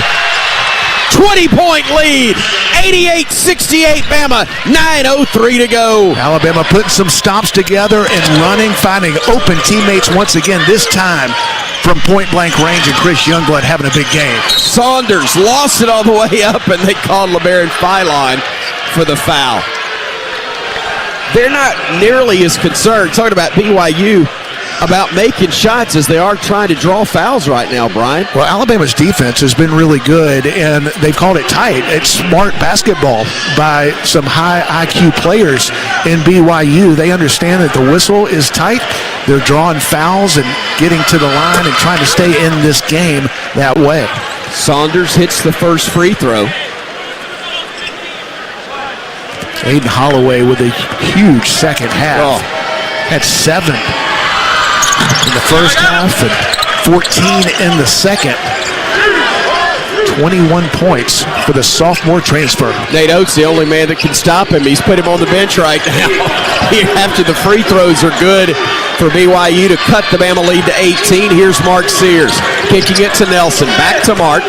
20-point lead, 88-68 Bama, 9:03 to go. Alabama putting some stops together and running, finding open teammates once again, this time from point-blank range, and Chris Youngblood having a big game. Saunders lost it all the way up, and they called LeBaron Philon for the foul. They're not nearly as concerned, talking about BYU, about making shots as they are trying to draw fouls right now, Brian. Well, Alabama's defense has been really good, and they've called it tight. It's smart basketball by some high IQ players in BYU. They understand that the whistle is tight. They're drawing fouls and getting to the line and trying to stay in this game that way. Saunders hits the first free throw. Aiden Holloway with a huge second half. Had 7 in the first half and 14 in the second. 21 points for the sophomore transfer. Nate Oates, the only man that can stop him. He's put him on the bench right now. After the free throws are good for BYU to cut the Bama lead to 18. Here's Mark Sears kicking it to Nelson. Back to Mark.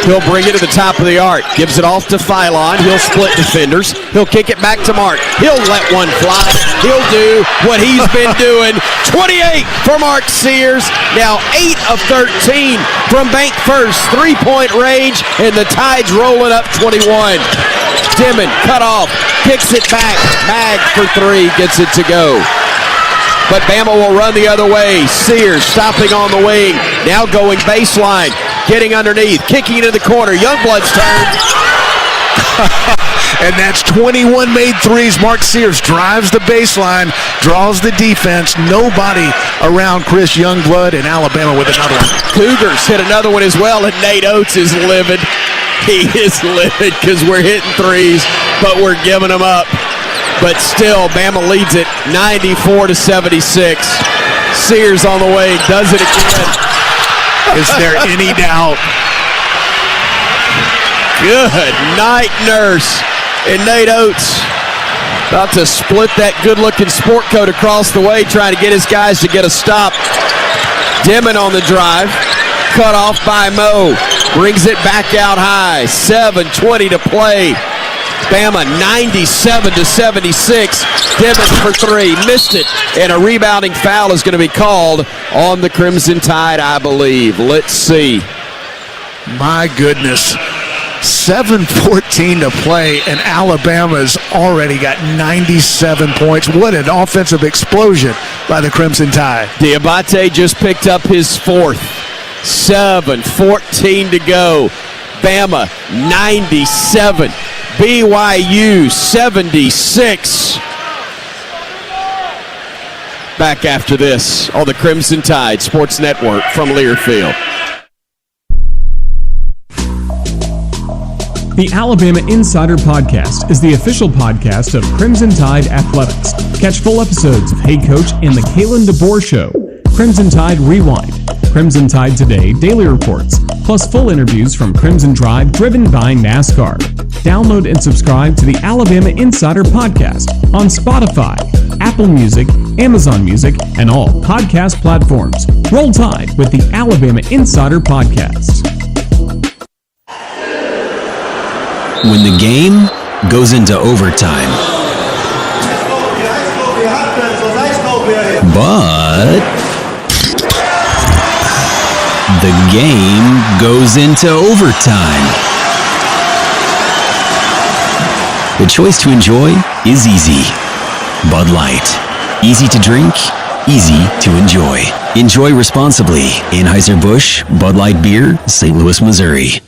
He'll bring it to the top of the arc. Gives it off to Philon. He'll split defenders. He'll kick it back to Mark. He'll let one fly. He'll do what he's been doing. 28 for Mark Sears. Now 8 of 13 from bank first. 3-point range, and the Tide's rolling up 21. Dimon cut off. Kicks it back. Mag for 3. Gets it to go. But Bama will run the other way. Sears stopping on the wing. Now going baseline. Getting underneath. Kicking it in the corner. Youngblood's turn. And that's 21 made threes. Mark Sears drives the baseline, draws the defense. Nobody around Chris Youngblood, and Alabama with another one. Cougars hit another one as well, and Nate Oates is livid. He is livid because we're hitting threes, but we're giving them up. But still, Bama leads it 94-76. Sears on the way, does it again. Is there any doubt? Good night, Nurse. And Nate Oates about to split that good-looking sport coat across the way, trying to get his guys to get a stop. Dimon on the drive. Cut off by Mo. Brings it back out high. 7:20 to play. Bama 97-76. Dimon for 3. Missed it. And a rebounding foul is going to be called on the Crimson Tide, I believe. Let's see. My goodness. 7:14 to play, and Alabama's already got 97 points. What an offensive explosion by the Crimson Tide. Diabate just picked up his 4th. 7:14 to go. Bama 97. BYU 76. Back after this on the Crimson Tide Sports Network from Learfield. The Alabama Insider Podcast is the official podcast of Crimson Tide Athletics. Catch full episodes of Hey Coach and the Kalen DeBoer Show, Crimson Tide Rewind, Crimson Tide Today Daily Reports, plus full interviews from Crimson Drive driven by NASCAR. Download and subscribe to the Alabama Insider Podcast on Spotify, Apple Music, Amazon Music, and all podcast platforms. Roll Tide with the Alabama Insider Podcast. When the game goes into overtime, but the game goes into overtime. The choice to enjoy is easy. Bud Light. Easy to drink, easy to enjoy. Enjoy responsibly. Anheuser-Busch, Bud Light Beer, St. Louis, Missouri.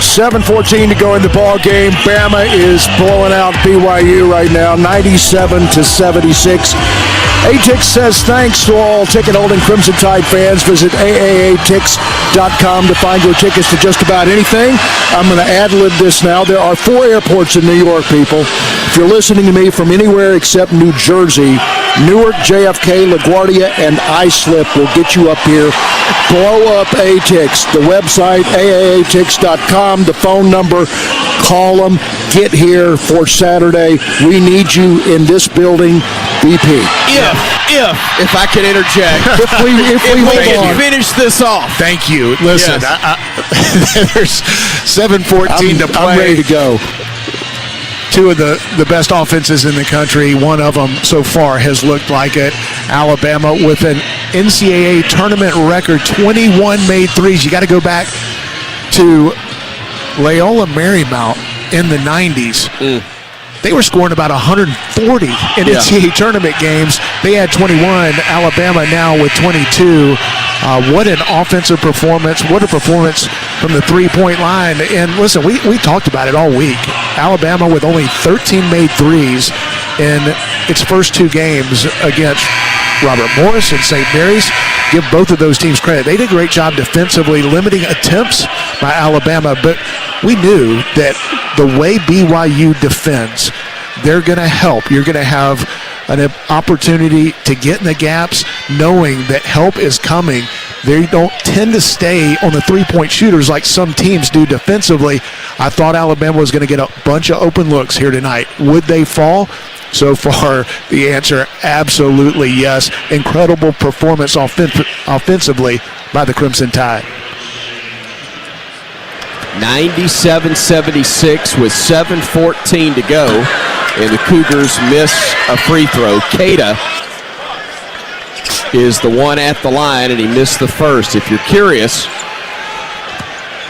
7:14 to go in the ball game. Bama is blowing out BYU right now, 97-76. ATIX says thanks to all ticket-holding Crimson Tide fans. Visit AAATix.com to find your tickets to just about anything. I'm going to ad-lib this now. There are 4 airports in New York, people. If you're listening to me from anywhere except New Jersey, Newark, JFK, LaGuardia, and Islip will get you up here. Blow up ATIX. The website, AAATix.com. The phone number, call them. Get here for Saturday. We need you in this building. BP. If I can interject. if we can finish this off. Thank you. Listen, yes. There's 7:14 to play. I'm ready to go. 2 of the best offenses in the country. One of them so far has looked like it. Alabama with an NCAA tournament record, 21 made threes. You got to go back to Loyola Marymount in the 90s. They were scoring about 140 in NCAA tournament games. They had 21. Alabama now with 22. What an offensive performance. What a performance from the three-point line. And listen, we talked about it all week. Alabama with only 13 made threes in its first 2 games against Robert Morris and St. Mary's. Give both of those teams credit. They did a great job defensively, limiting attempts by Alabama, but we knew that the way BYU defends, they're going to help. You're going to have an opportunity to get in the gaps knowing that help is coming. They don't tend to stay on the three-point shooters like some teams do defensively. I thought Alabama was going to get a bunch of open looks here tonight. Would they fall? So far, the answer, absolutely yes. Incredible performance offensively by the Crimson Tide. 97-76 with 7:14 to go, and the Cougars miss a free throw. Keita is the one at the line, and he missed the first. If you're curious,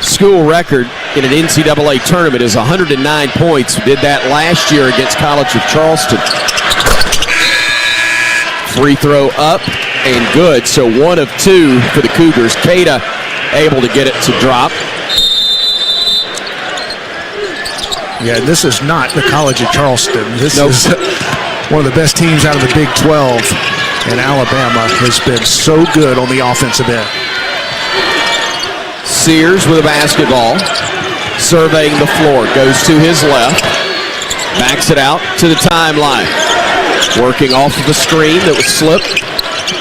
school record in an NCAA tournament is 109 points. Did that last year against College of Charleston. Free throw up and good, so 1 of 2 for the Cougars. Keita able to get it to drop. Yeah, this is not the College of Charleston. This is one of the best teams out of the Big 12, and Alabama has been so good on the offensive end. Sears with a basketball, surveying the floor, goes to his left, backs it out to the timeline, working off of a screen that was slipped.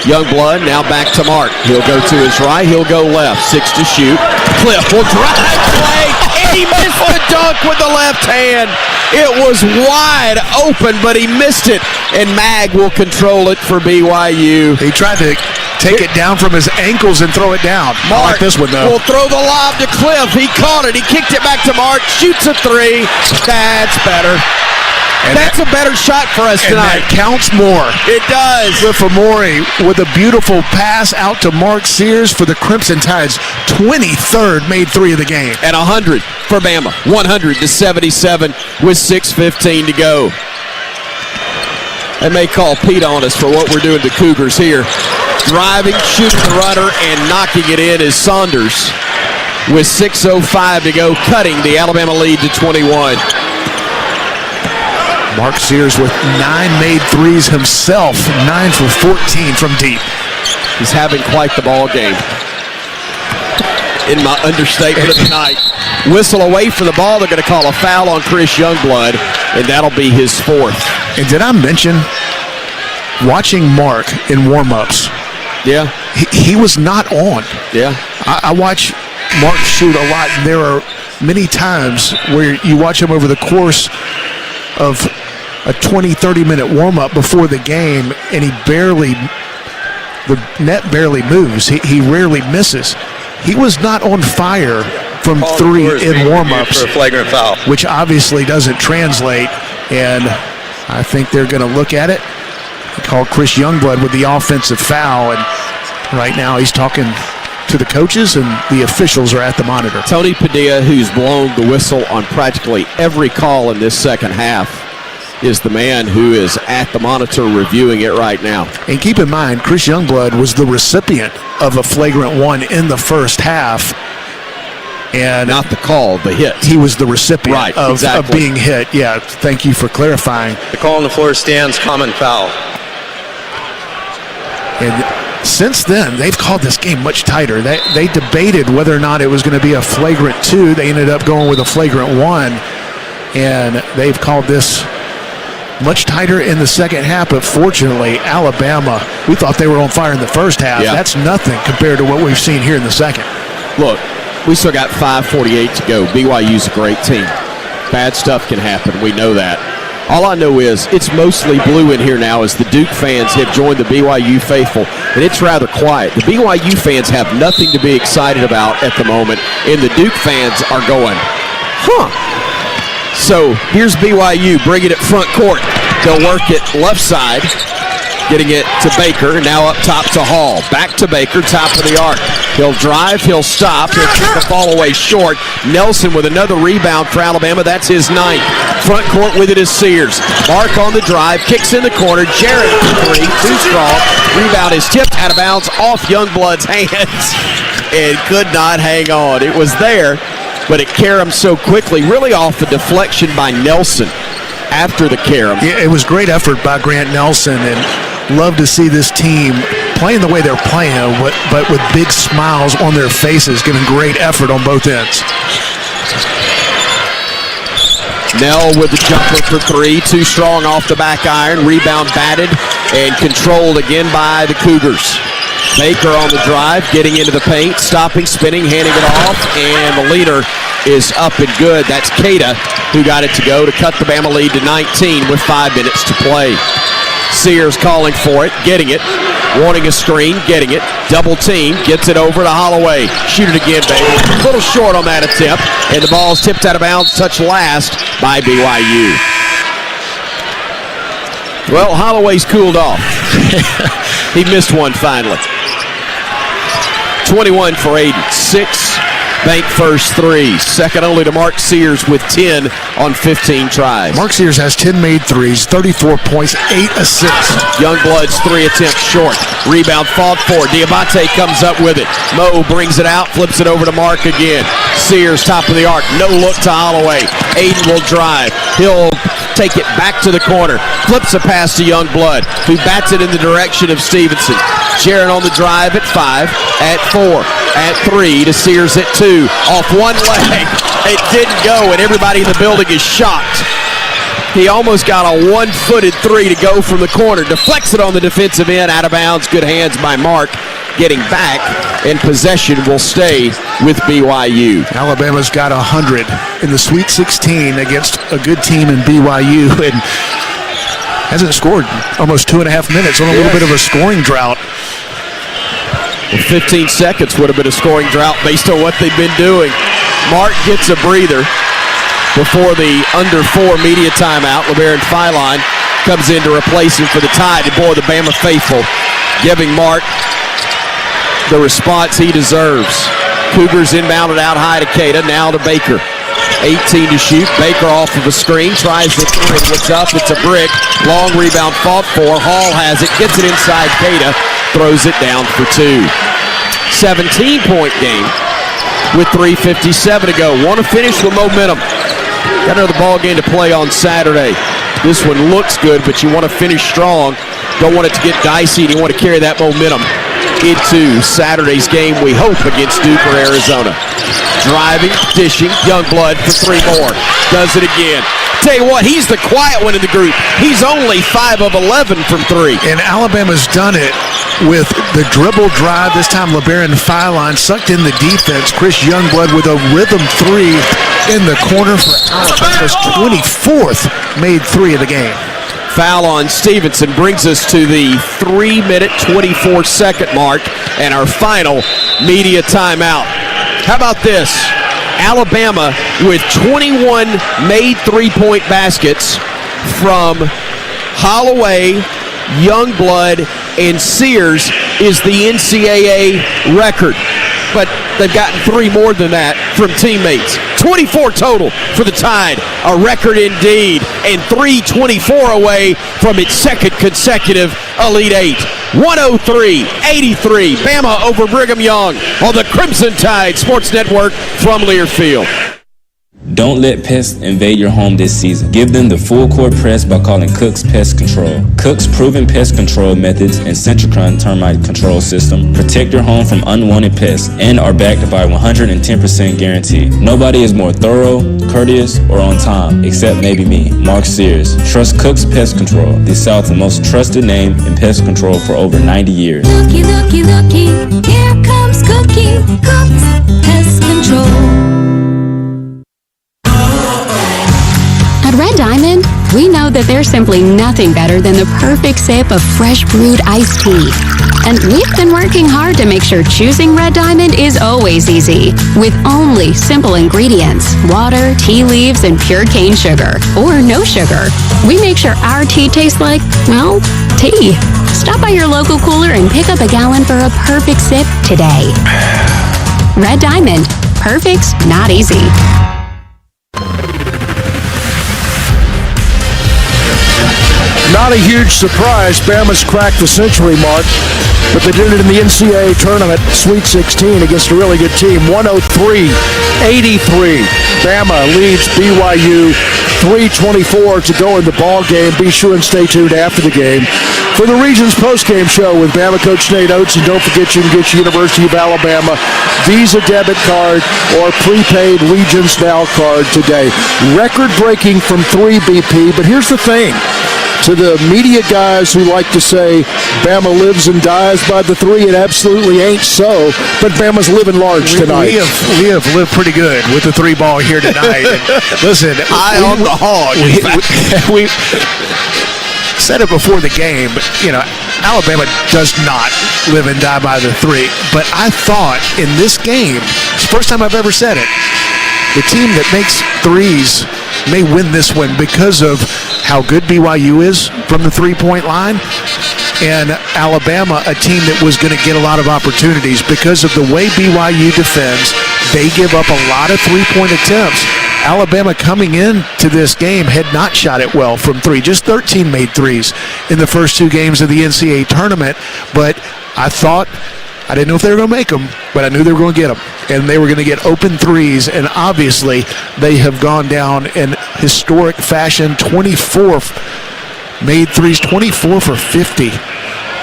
Youngblood now back to Mark. He'll go to his right, he'll go left. 6 to shoot. Cliff will drive play, and he missed the dunk with the left hand. It was wide open, but he missed it, and Mag will control it for BYU. He tried to take it down from his ankles and throw it down. Mark I like this one, though. Will throw the lob to Cliff. He caught it. He kicked it back to Mark. Shoots a 3. That's better. And that's a better shot for us tonight. And that counts more. It does. Cliff Amore with a beautiful pass out to Mark Sears for the Crimson Tide's 23rd made 3 of the game. And 100 for Bama. 100-77 with 6:15 to go. They may call Pete on us for what we're doing to Cougars here. Driving, shooting the runner, and knocking it in is Saunders with 6:05 to go, cutting the Alabama lead to 21. Mark Sears with 9 made 3s himself, 9 for 14 from deep. He's having quite the ball game. In my understatement of the night. Whistle away from the ball. They're going to call a foul on Chris Youngblood, and that'll be his 4th. And did I mention watching Mark in warm-ups? Yeah. He was not on. Yeah. I watch Mark shoot a lot, and there are many times where you watch him over the course of a 20-30 minute warm-up before the game, and the net barely moves. He rarely misses. He was not on fire from 3 in warm-ups, for a flagrant foul, which obviously doesn't translate, and I think they're going to look at it. They called Chris Youngblood with the offensive foul, and right now he's talking to the coaches, and the officials are at the monitor. Tony Padilla, who's blown the whistle on practically every call in this second half, is the man who is at the monitor reviewing it right now. And keep in mind, Chris Youngblood was the recipient of a flagrant 1 in the first half. And not the call, the hit. He was the recipient of exactly. being hit. Yeah, thank you for clarifying. The call on the floor stands, common foul. And since then, they've called this game much tighter. They debated whether or not it was going to be a flagrant 2. They ended up going with a flagrant 1. And they've called this much tighter in the second half, but fortunately, Alabama, we thought they were on fire in the first half. Yeah. That's nothing compared to what we've seen here in the second. Look, we still got 5:48 to go. BYU's a great team. Bad stuff can happen. We know that. All I know is it's mostly blue in here now as the Duke fans have joined the BYU faithful, and it's rather quiet. The BYU fans have nothing to be excited about at the moment, and the Duke fans are going, huh. So here's BYU bringing it front court. They'll work it left side, getting it to Baker. Now up top to Hall. Back to Baker, top of the arc. He'll drive, he'll stop, he'll kick the ball away short. Nelson with another rebound for Alabama. That's his 9th. Front court with it is Sears. Mark on the drive, kicks in the corner. Jarrett for 3, too strong. Rebound is tipped out of bounds off Youngblood's hands and could not hang on. It was there, but it caromed so quickly, really off a deflection by Nelson after the carom. Yeah, it was great effort by Grant Nelson, and love to see this team playing the way they're playing, but with big smiles on their faces, giving great effort on both ends. Nell with the jumper for three. Too strong off the back iron. Rebound batted and controlled again by the Cougars. Baker on the drive, getting into the paint, stopping, spinning, handing it off, and the leader is up and good. That's Cada who got it to go to cut the Bama lead to 19 with 5 minutes to play. Sears calling for it, getting it, wanting a screen, getting it, double team, gets it over to Holloway. Shoot it again, baby. A little short on that attempt, and the ball's tipped out of bounds, touched last by BYU. Well, Holloway's cooled off. He missed one finally. 21 for Aiden, 6 bank first threes. Second only to Mark Sears with 10 on 15 tries. Mark Sears has 10 made threes, 34 points, 8 assists. Youngblood's 3 attempts short. Rebound fought for. Diabate comes up with it. Mo brings it out, flips it over to Mark again. Sears top of the arc. No look to Holloway. Aiden will drive. He'll take it back to the corner. Flips a pass to Youngblood, who bats it in the direction of Stevenson. Jaron on the drive at 5, at 4, at 3 to Sears at 2. Off one leg. It didn't go, and everybody in the building is shocked. He almost got a one-footed 3 to go from the corner. Deflects it on the defensive end, out of bounds. Good hands by Mark. Getting back, and possession will stay with BYU. Alabama's got 100 in the Sweet 16 against a good team in BYU, and hasn't scored almost 2.5 minutes on a little bit of a scoring drought. Well, 15 seconds would have been a scoring drought based on what they've been doing. Mark gets a breather before the under 4 media timeout. LeBaron Philon comes in to replace him for the Tide. And boy, the Bama faithful giving Mark the response he deserves. Cougars inbounded out high to Cada, now to Baker. 18 to shoot. Baker off of a screen, tries the 3. Gets up, it's a brick. Long rebound fought for. Hall has it, gets it inside Cada, throws it down for 2. 17-point game with 3:57 to go. Want to finish with momentum. Got another ball game to play on Saturday. This one looks good, but you want to finish strong. Don't want it to get dicey, and you want to carry that momentum into Saturday's game, we hope, against Duke or Arizona. Driving, dishing, Youngblood for 3 more. Does it again. Tell you what, he's the quiet one in the group. He's only 5 of 11 from 3. And Alabama's done it with the dribble drive. This time LeBaron Philon sucked in the defense. Chris Youngblood with a rhythm 3 in the corner for Alabama's 24th made 3 of the game. Foul on Stevenson brings us to the 3-minute, 24-second mark and our final media timeout. How about this? Alabama with 21 made 3-point baskets from Holloway, Youngblood, and Sears is the NCAA record. But they've gotten 3 more than that from teammates. 24 total for the Tide. A record indeed. And 324 away from its second consecutive Elite 8. 103-83. Bama over Brigham Young on the Crimson Tide Sports Network from Learfield. Don't let pests invade your home this season. Give them the full court press by calling Cook's Pest Control. Cook's proven pest control methods and Centricron termite control system protect your home from unwanted pests and are backed by a 110% guarantee. Nobody is more thorough, courteous, or on time, except maybe me, Mark Sears. Trust Cook's Pest Control, the South's most trusted name in pest control for over 90 years. Looky, looky, looky, here comes Cookie, Cook's Pest Control. At Red Diamond, we know that there's simply nothing better than the perfect sip of fresh brewed iced tea. And we've been working hard to make sure choosing Red Diamond is always easy, with only simple ingredients: water, tea leaves, and pure cane sugar, or no sugar. We make sure our tea tastes like, well, tea. Stop by your local cooler and pick up a gallon for a perfect sip today. Red Diamond. Perfect's not easy. Not a huge surprise. Bama's cracked the century mark, but they did it in the NCAA tournament, Sweet 16, against a really good team. 103-83. Bama leads BYU. 3:24 to go in the ball game. Be sure and stay tuned after the game for the Regions postgame show with Bama coach Nate Oates. And don't forget, you can get your University of Alabama Visa debit card or prepaid Regions Now card today. Record-breaking from 3 BP, but here's the thing. To the media guys who like to say Bama lives and dies by the 3, it absolutely ain't so, but Bama's living large tonight. We have lived pretty good with the 3 ball here tonight. And listen, eye on the hog. We said it before the game, but, Alabama does not live and die by the 3. But I thought in this game, it's the first time I've ever said it, the team that makes threes may win this one because of how good BYU is from the 3-point line, and Alabama, a team that was going to get a lot of opportunities because of the way BYU defends. They give up a lot of 3-point attempts. Alabama coming into this game had not shot it well from 3. Just 13 made threes in the first 2 games of the NCAA tournament, but I didn't know if they were going to make them, but I knew they were going to get them. And they were going to get open threes, and obviously they have gone down in historic fashion. 24 made threes, 24 for 50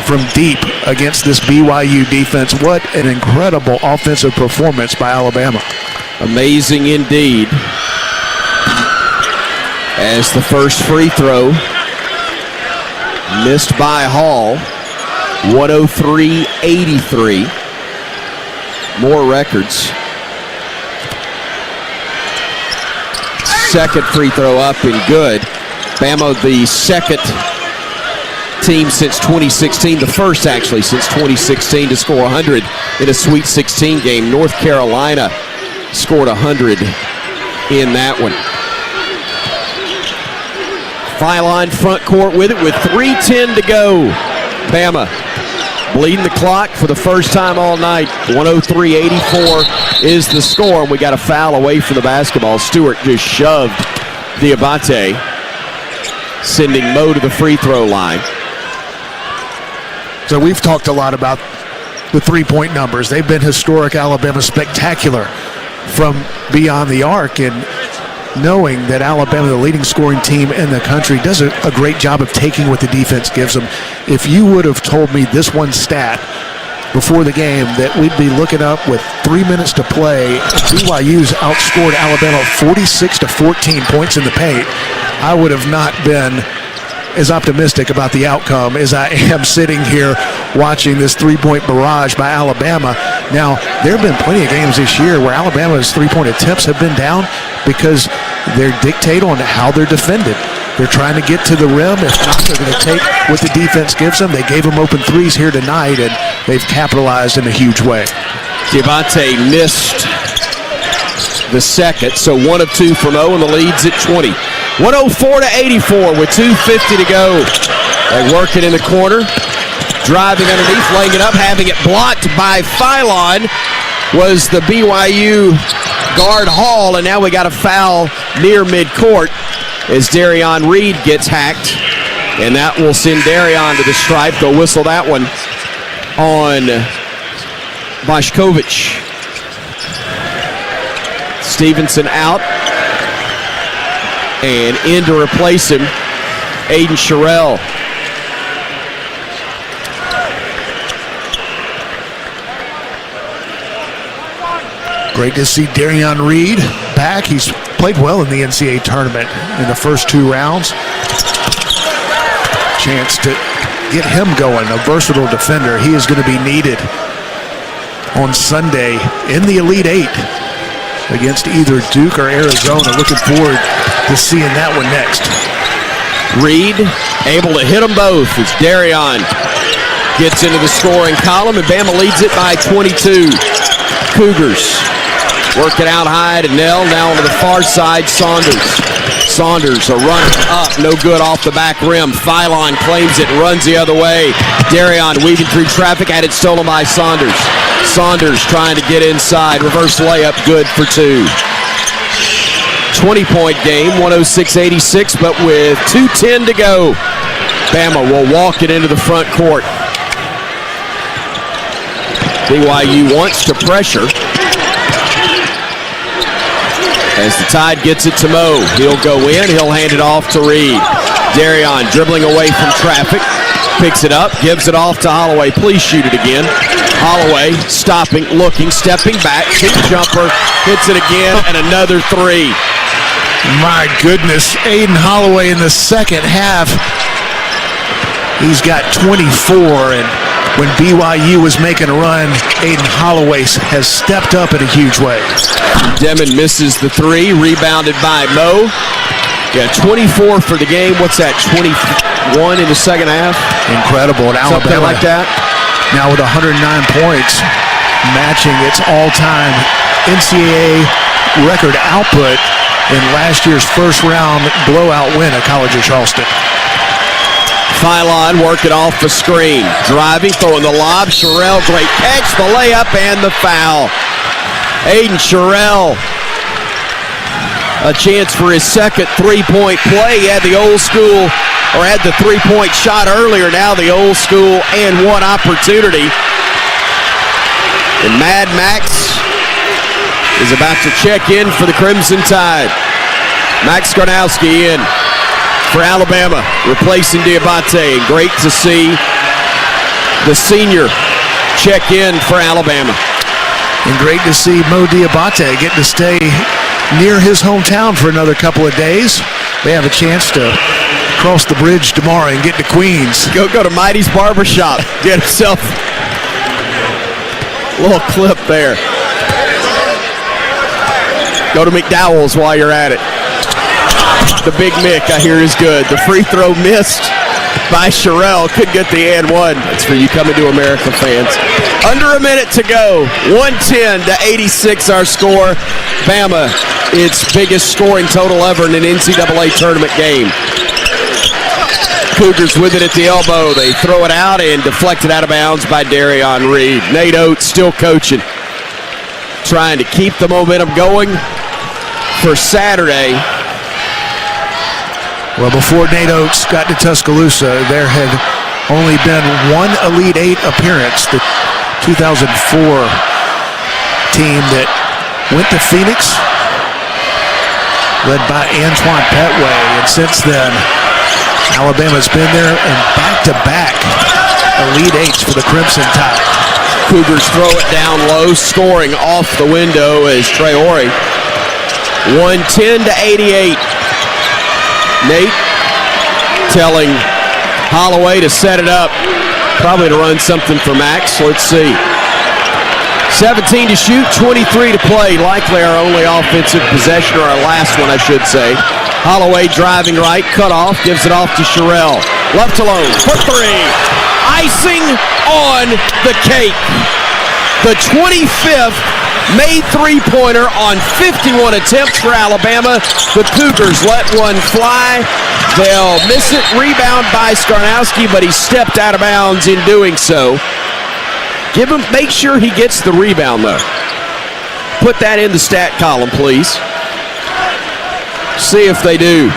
from deep against this BYU defense. What an incredible offensive performance by Alabama. Amazing indeed. As the first free throw missed by Hall. 103-83. More records. Second free throw up and good. Bama, the second team since 2016, the first actually since 2016 to score 100 in a Sweet 16 game. North Carolina scored 100 in that one. Phylon front court with it with 3:10 to go. Bama bleeding the clock for the first time all night. 103-84 is the score, and we got a foul away from the basketball. Stewart just shoved Diabate, sending Mo to the free throw line. So we've talked a lot about the 3-point numbers. They've been historic. Alabama spectacular from beyond the arc, and knowing that Alabama, the leading scoring team in the country, does a great job of taking what the defense gives them. If you would have told me this one stat before the game, that we'd be looking up with 3 minutes to play, BYU's outscored Alabama 46-14 points in the paint, I would have not been as optimistic about the outcome as I am sitting here watching this 3-point barrage by Alabama. Now, there have been plenty of games this year where Alabama's 3-point attempts have been down because they're dictated on how they're defended. They're trying to get to the rim. If not, they're going to take what the defense gives them. They gave them open threes here tonight, and they've capitalized in a huge way. Diabate missed the second, so 1 of 2 from O, and the lead's at 20. 104-84 with 2:50 to go. They work it in the corner. Driving underneath, laying it up, having it blocked by Phylon was the BYU guard Hall, and now we got a foul near midcourt as Darion Reed gets hacked, and that will send Darion to the stripe. They'll whistle that one on Boshkovich. Stevenson out, and in to replace him, Aiden Sherrill. Great to see Darion Reed back. He's played well in the NCAA tournament in the first 2 rounds. Chance to get him going, a versatile defender. He is going to be needed on Sunday in the Elite 8 against either Duke or Arizona. Looking forward to seeing that one next. Reed able to hit them both as Darion gets into the scoring column, and Bama leads it by 22. Cougars work it out high to Nell. Now onto the far side, Saunders. Saunders, a runner up, no good off the back rim. Phylon claims it, runs the other way. Darion weaving through traffic, had it stolen by Saunders. Saunders trying to get inside, reverse layup, good for 2. 20-point game, 106-86, but with 2:10 to go. Bama will walk it into the front court. BYU wants to pressure. As the Tide gets it to Mo, he'll go in, he'll hand it off to Reed. Darion dribbling away from traffic, picks it up, gives it off to Holloway. Please shoot it again. Holloway stopping, looking, stepping back, kick jumper, hits it again, and another three. My goodness, Aiden Holloway in the second half. He's got 24, and when BYU was making a run, Aiden Holloway has stepped up in a huge way. Demon misses the three, rebounded by Mo. Yeah, 24 for the game. What's that, 21 in the second half? Incredible. And something Alabama, like that. Now with 109 points, matching its all-time NCAA record output in last year's first-round blowout win at College of Charleston. Phylon working off the screen. Driving, throwing the lob. Sherrill, great catch, the layup, and the foul. Aiden Sherrill, a chance for his second three-point play. He had the old school, or had the three-point shot earlier, now the old school and one opportunity. And Mad Max is about to check in for the Crimson Tide. Max Garnowski in for Alabama, replacing Diabate. Great to see the senior check in for Alabama. And great to see Mo Diabate getting to stay near his hometown for another couple of days. They have a chance to cross the bridge tomorrow and get to Queens. Go to Mighty's Barbershop. Get himself a little clip there. Go to McDowell's while you're at it. The Big Mick, I hear, is good. The free throw missed by Sherrill. Could get the and one. That's for you coming to America fans. Under a minute to go. 110-86 our score. Bama, its biggest scoring total ever in an NCAA tournament game. Cougars with it at the elbow. They throw it out and deflected out of bounds by Darion Reed. Nate Oates still coaching. Trying to keep the momentum going for Saturday. Well, before Nate Oates got to Tuscaloosa, there had only been one Elite Eight appearance. The 2004 team that went to Phoenix, led by Antoine Petway. And since then, Alabama's been there in back-to-back Elite Eights for the Crimson Tide. Cougars throw it down low, scoring off the window as Traore. 110-88. Nate telling Holloway to set it up, probably to run something for Max. Let's see. 17 to shoot, 23 to play. Likely our only offensive possession, or our last one, I should say. Holloway driving right, cut off, gives it off to Sherrill. Left alone for three. Icing on the cake. The 25th made three-pointer on 51 attempts for Alabama. The Cougars let one fly. They'll miss it. Rebound by Skarnowski, but he stepped out of bounds in doing so. Make sure he gets the rebound, though. Put that in the stat column, please. See if they do.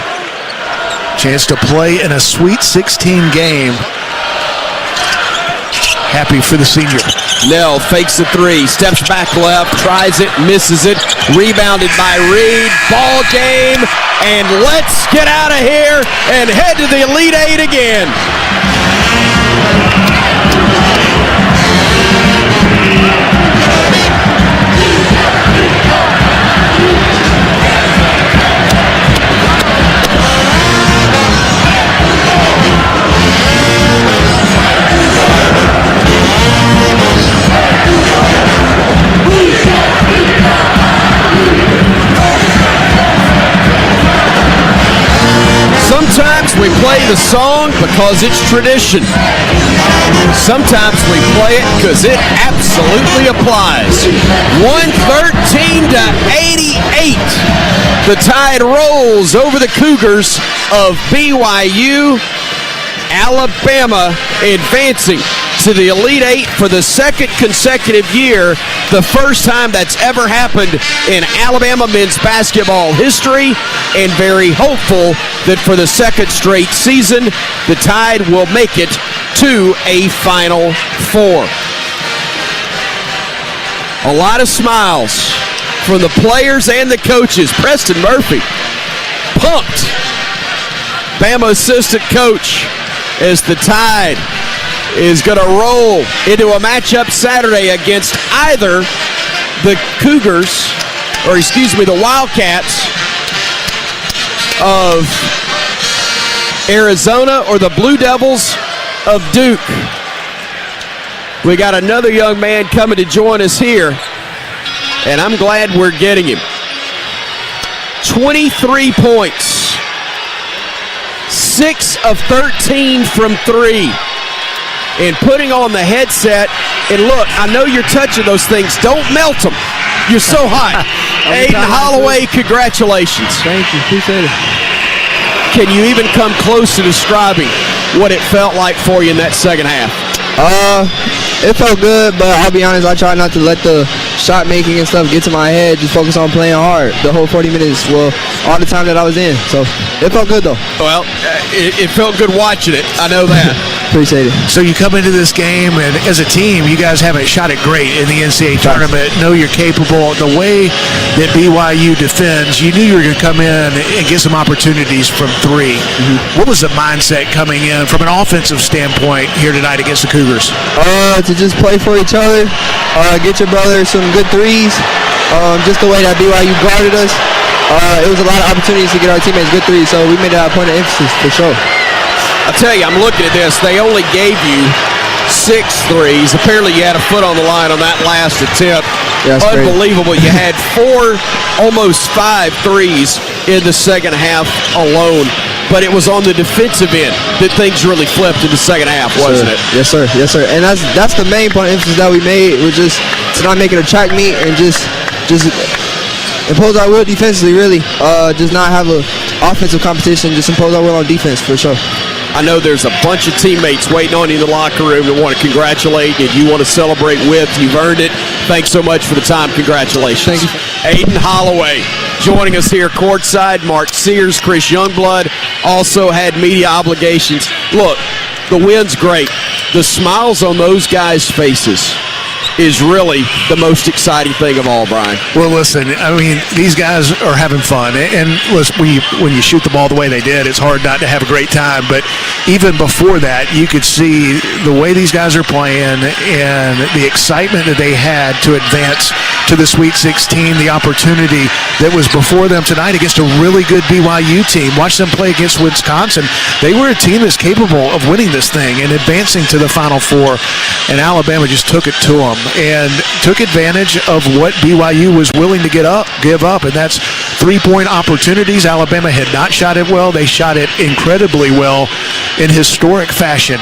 Chance to play in a Sweet 16 game. Happy for the senior. Nell fakes the three, steps back left, tries it, misses it. Rebounded by Reed. Ball game, and let's get out of here and head to the Elite Eight again. Sometimes we play the song because it's tradition. Sometimes we play it because it absolutely applies. 113-88. The Tide rolls over the Cougars of BYU. Alabama advancing to the Elite Eight for the second consecutive year, the first time that's ever happened in Alabama men's basketball history, and very hopeful that for the second straight season, the Tide will make it to a Final Four. A lot of smiles from the players and the coaches. Preston Murphy pumped. Bama assistant coach as the Tide is going to roll into a matchup Saturday against either the Cougars, or excuse me, the Wildcats of Arizona or the Blue Devils of Duke. We got another young man coming to join us here, and I'm glad we're getting him. 23 points, 6 of 13 from 3, and putting on the headset. And look, I know you're touching those things. Don't melt them. You're so hot. Aiden Holloway, congratulations. Thank you. Appreciate it. Can you even come close to describing what it felt like for you in that second half? It felt good, but I'll be honest, I tried not to let the shot making and stuff get to my head. Just focus on playing hard the whole 40 minutes, well, all the time that I was in. So it felt good, though. Well, it felt good watching it. I know that. Appreciate it. So you come into this game, and as a team, you guys haven't shot it great in the NCAA tournament. Know you're capable. The way that BYU defends, you knew you were going to come in and get some opportunities from 3. What was the mindset coming in from an offensive standpoint here tonight against the Cougars? To just play for each other, get your brother some good threes. Just the way that BYU guarded us, it was a lot of opportunities to get our teammates good threes, so we made that a point of emphasis for sure. I'll tell you, I'm looking at this. They only gave you 6 threes. Apparently you had a foot on the line on that last attempt. Yeah, unbelievable. You had 4, almost 5 threes in the second half alone. But it was on the defensive end that things really flipped in the second half, wasn't it? Yes, sir. Yes, sir. And that's the main point of emphasis that we made. Was just to not make it a track meet and just impose our will defensively, really. Just not have an offensive competition. Just impose our will on defense, for sure. I know there's a bunch of teammates waiting on you in the locker room that want to congratulate you. You want to celebrate with. You've earned it. Thanks so much for the time. Congratulations. Thank you. Aiden Holloway joining us here courtside. Mark Sears, Chris Youngblood also had media obligations. Look, the win's great. The smiles on those guys' faces is really the most exciting thing of all, Brian. Well, listen, I mean, these guys are having fun. And listen, when you shoot the ball the way they did, it's hard not to have a great time. But even before that, you could see the way these guys are playing and the excitement that they had to advance to the Sweet 16, the opportunity that was before them tonight against a really good BYU team. Watch them play against Wisconsin. They were a team that's capable of winning this thing and advancing to the Final Four. And Alabama just took it to them and took advantage of what BYU was willing to give up, and that's 3-point opportunities. Alabama had not shot it well. They shot it incredibly well in historic fashion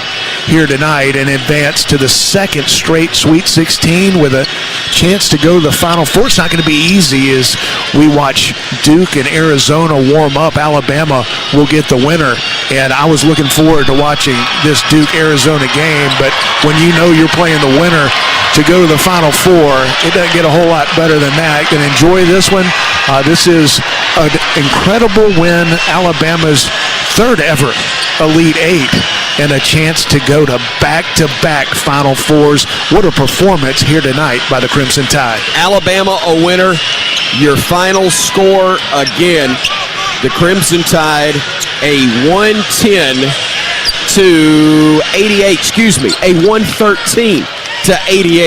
here tonight and advanced to the second straight Sweet 16 with a chance to go to the Final Four. It's not going to be easy as we watch Duke and Arizona warm up. Alabama will get the winner, and I was looking forward to watching this Duke-Arizona game, but when you know you're playing the winner to go to the Final Four, it doesn't get a whole lot better than that. And enjoy this one. This is an incredible win, Alabama's 3rd ever Elite Eight, and a chance to go to back-to-back Final Fours. What a performance here tonight by the Crimson Tide. Alabama a winner. Your final score again, the Crimson Tide, a 110 to 88, a 113 to 88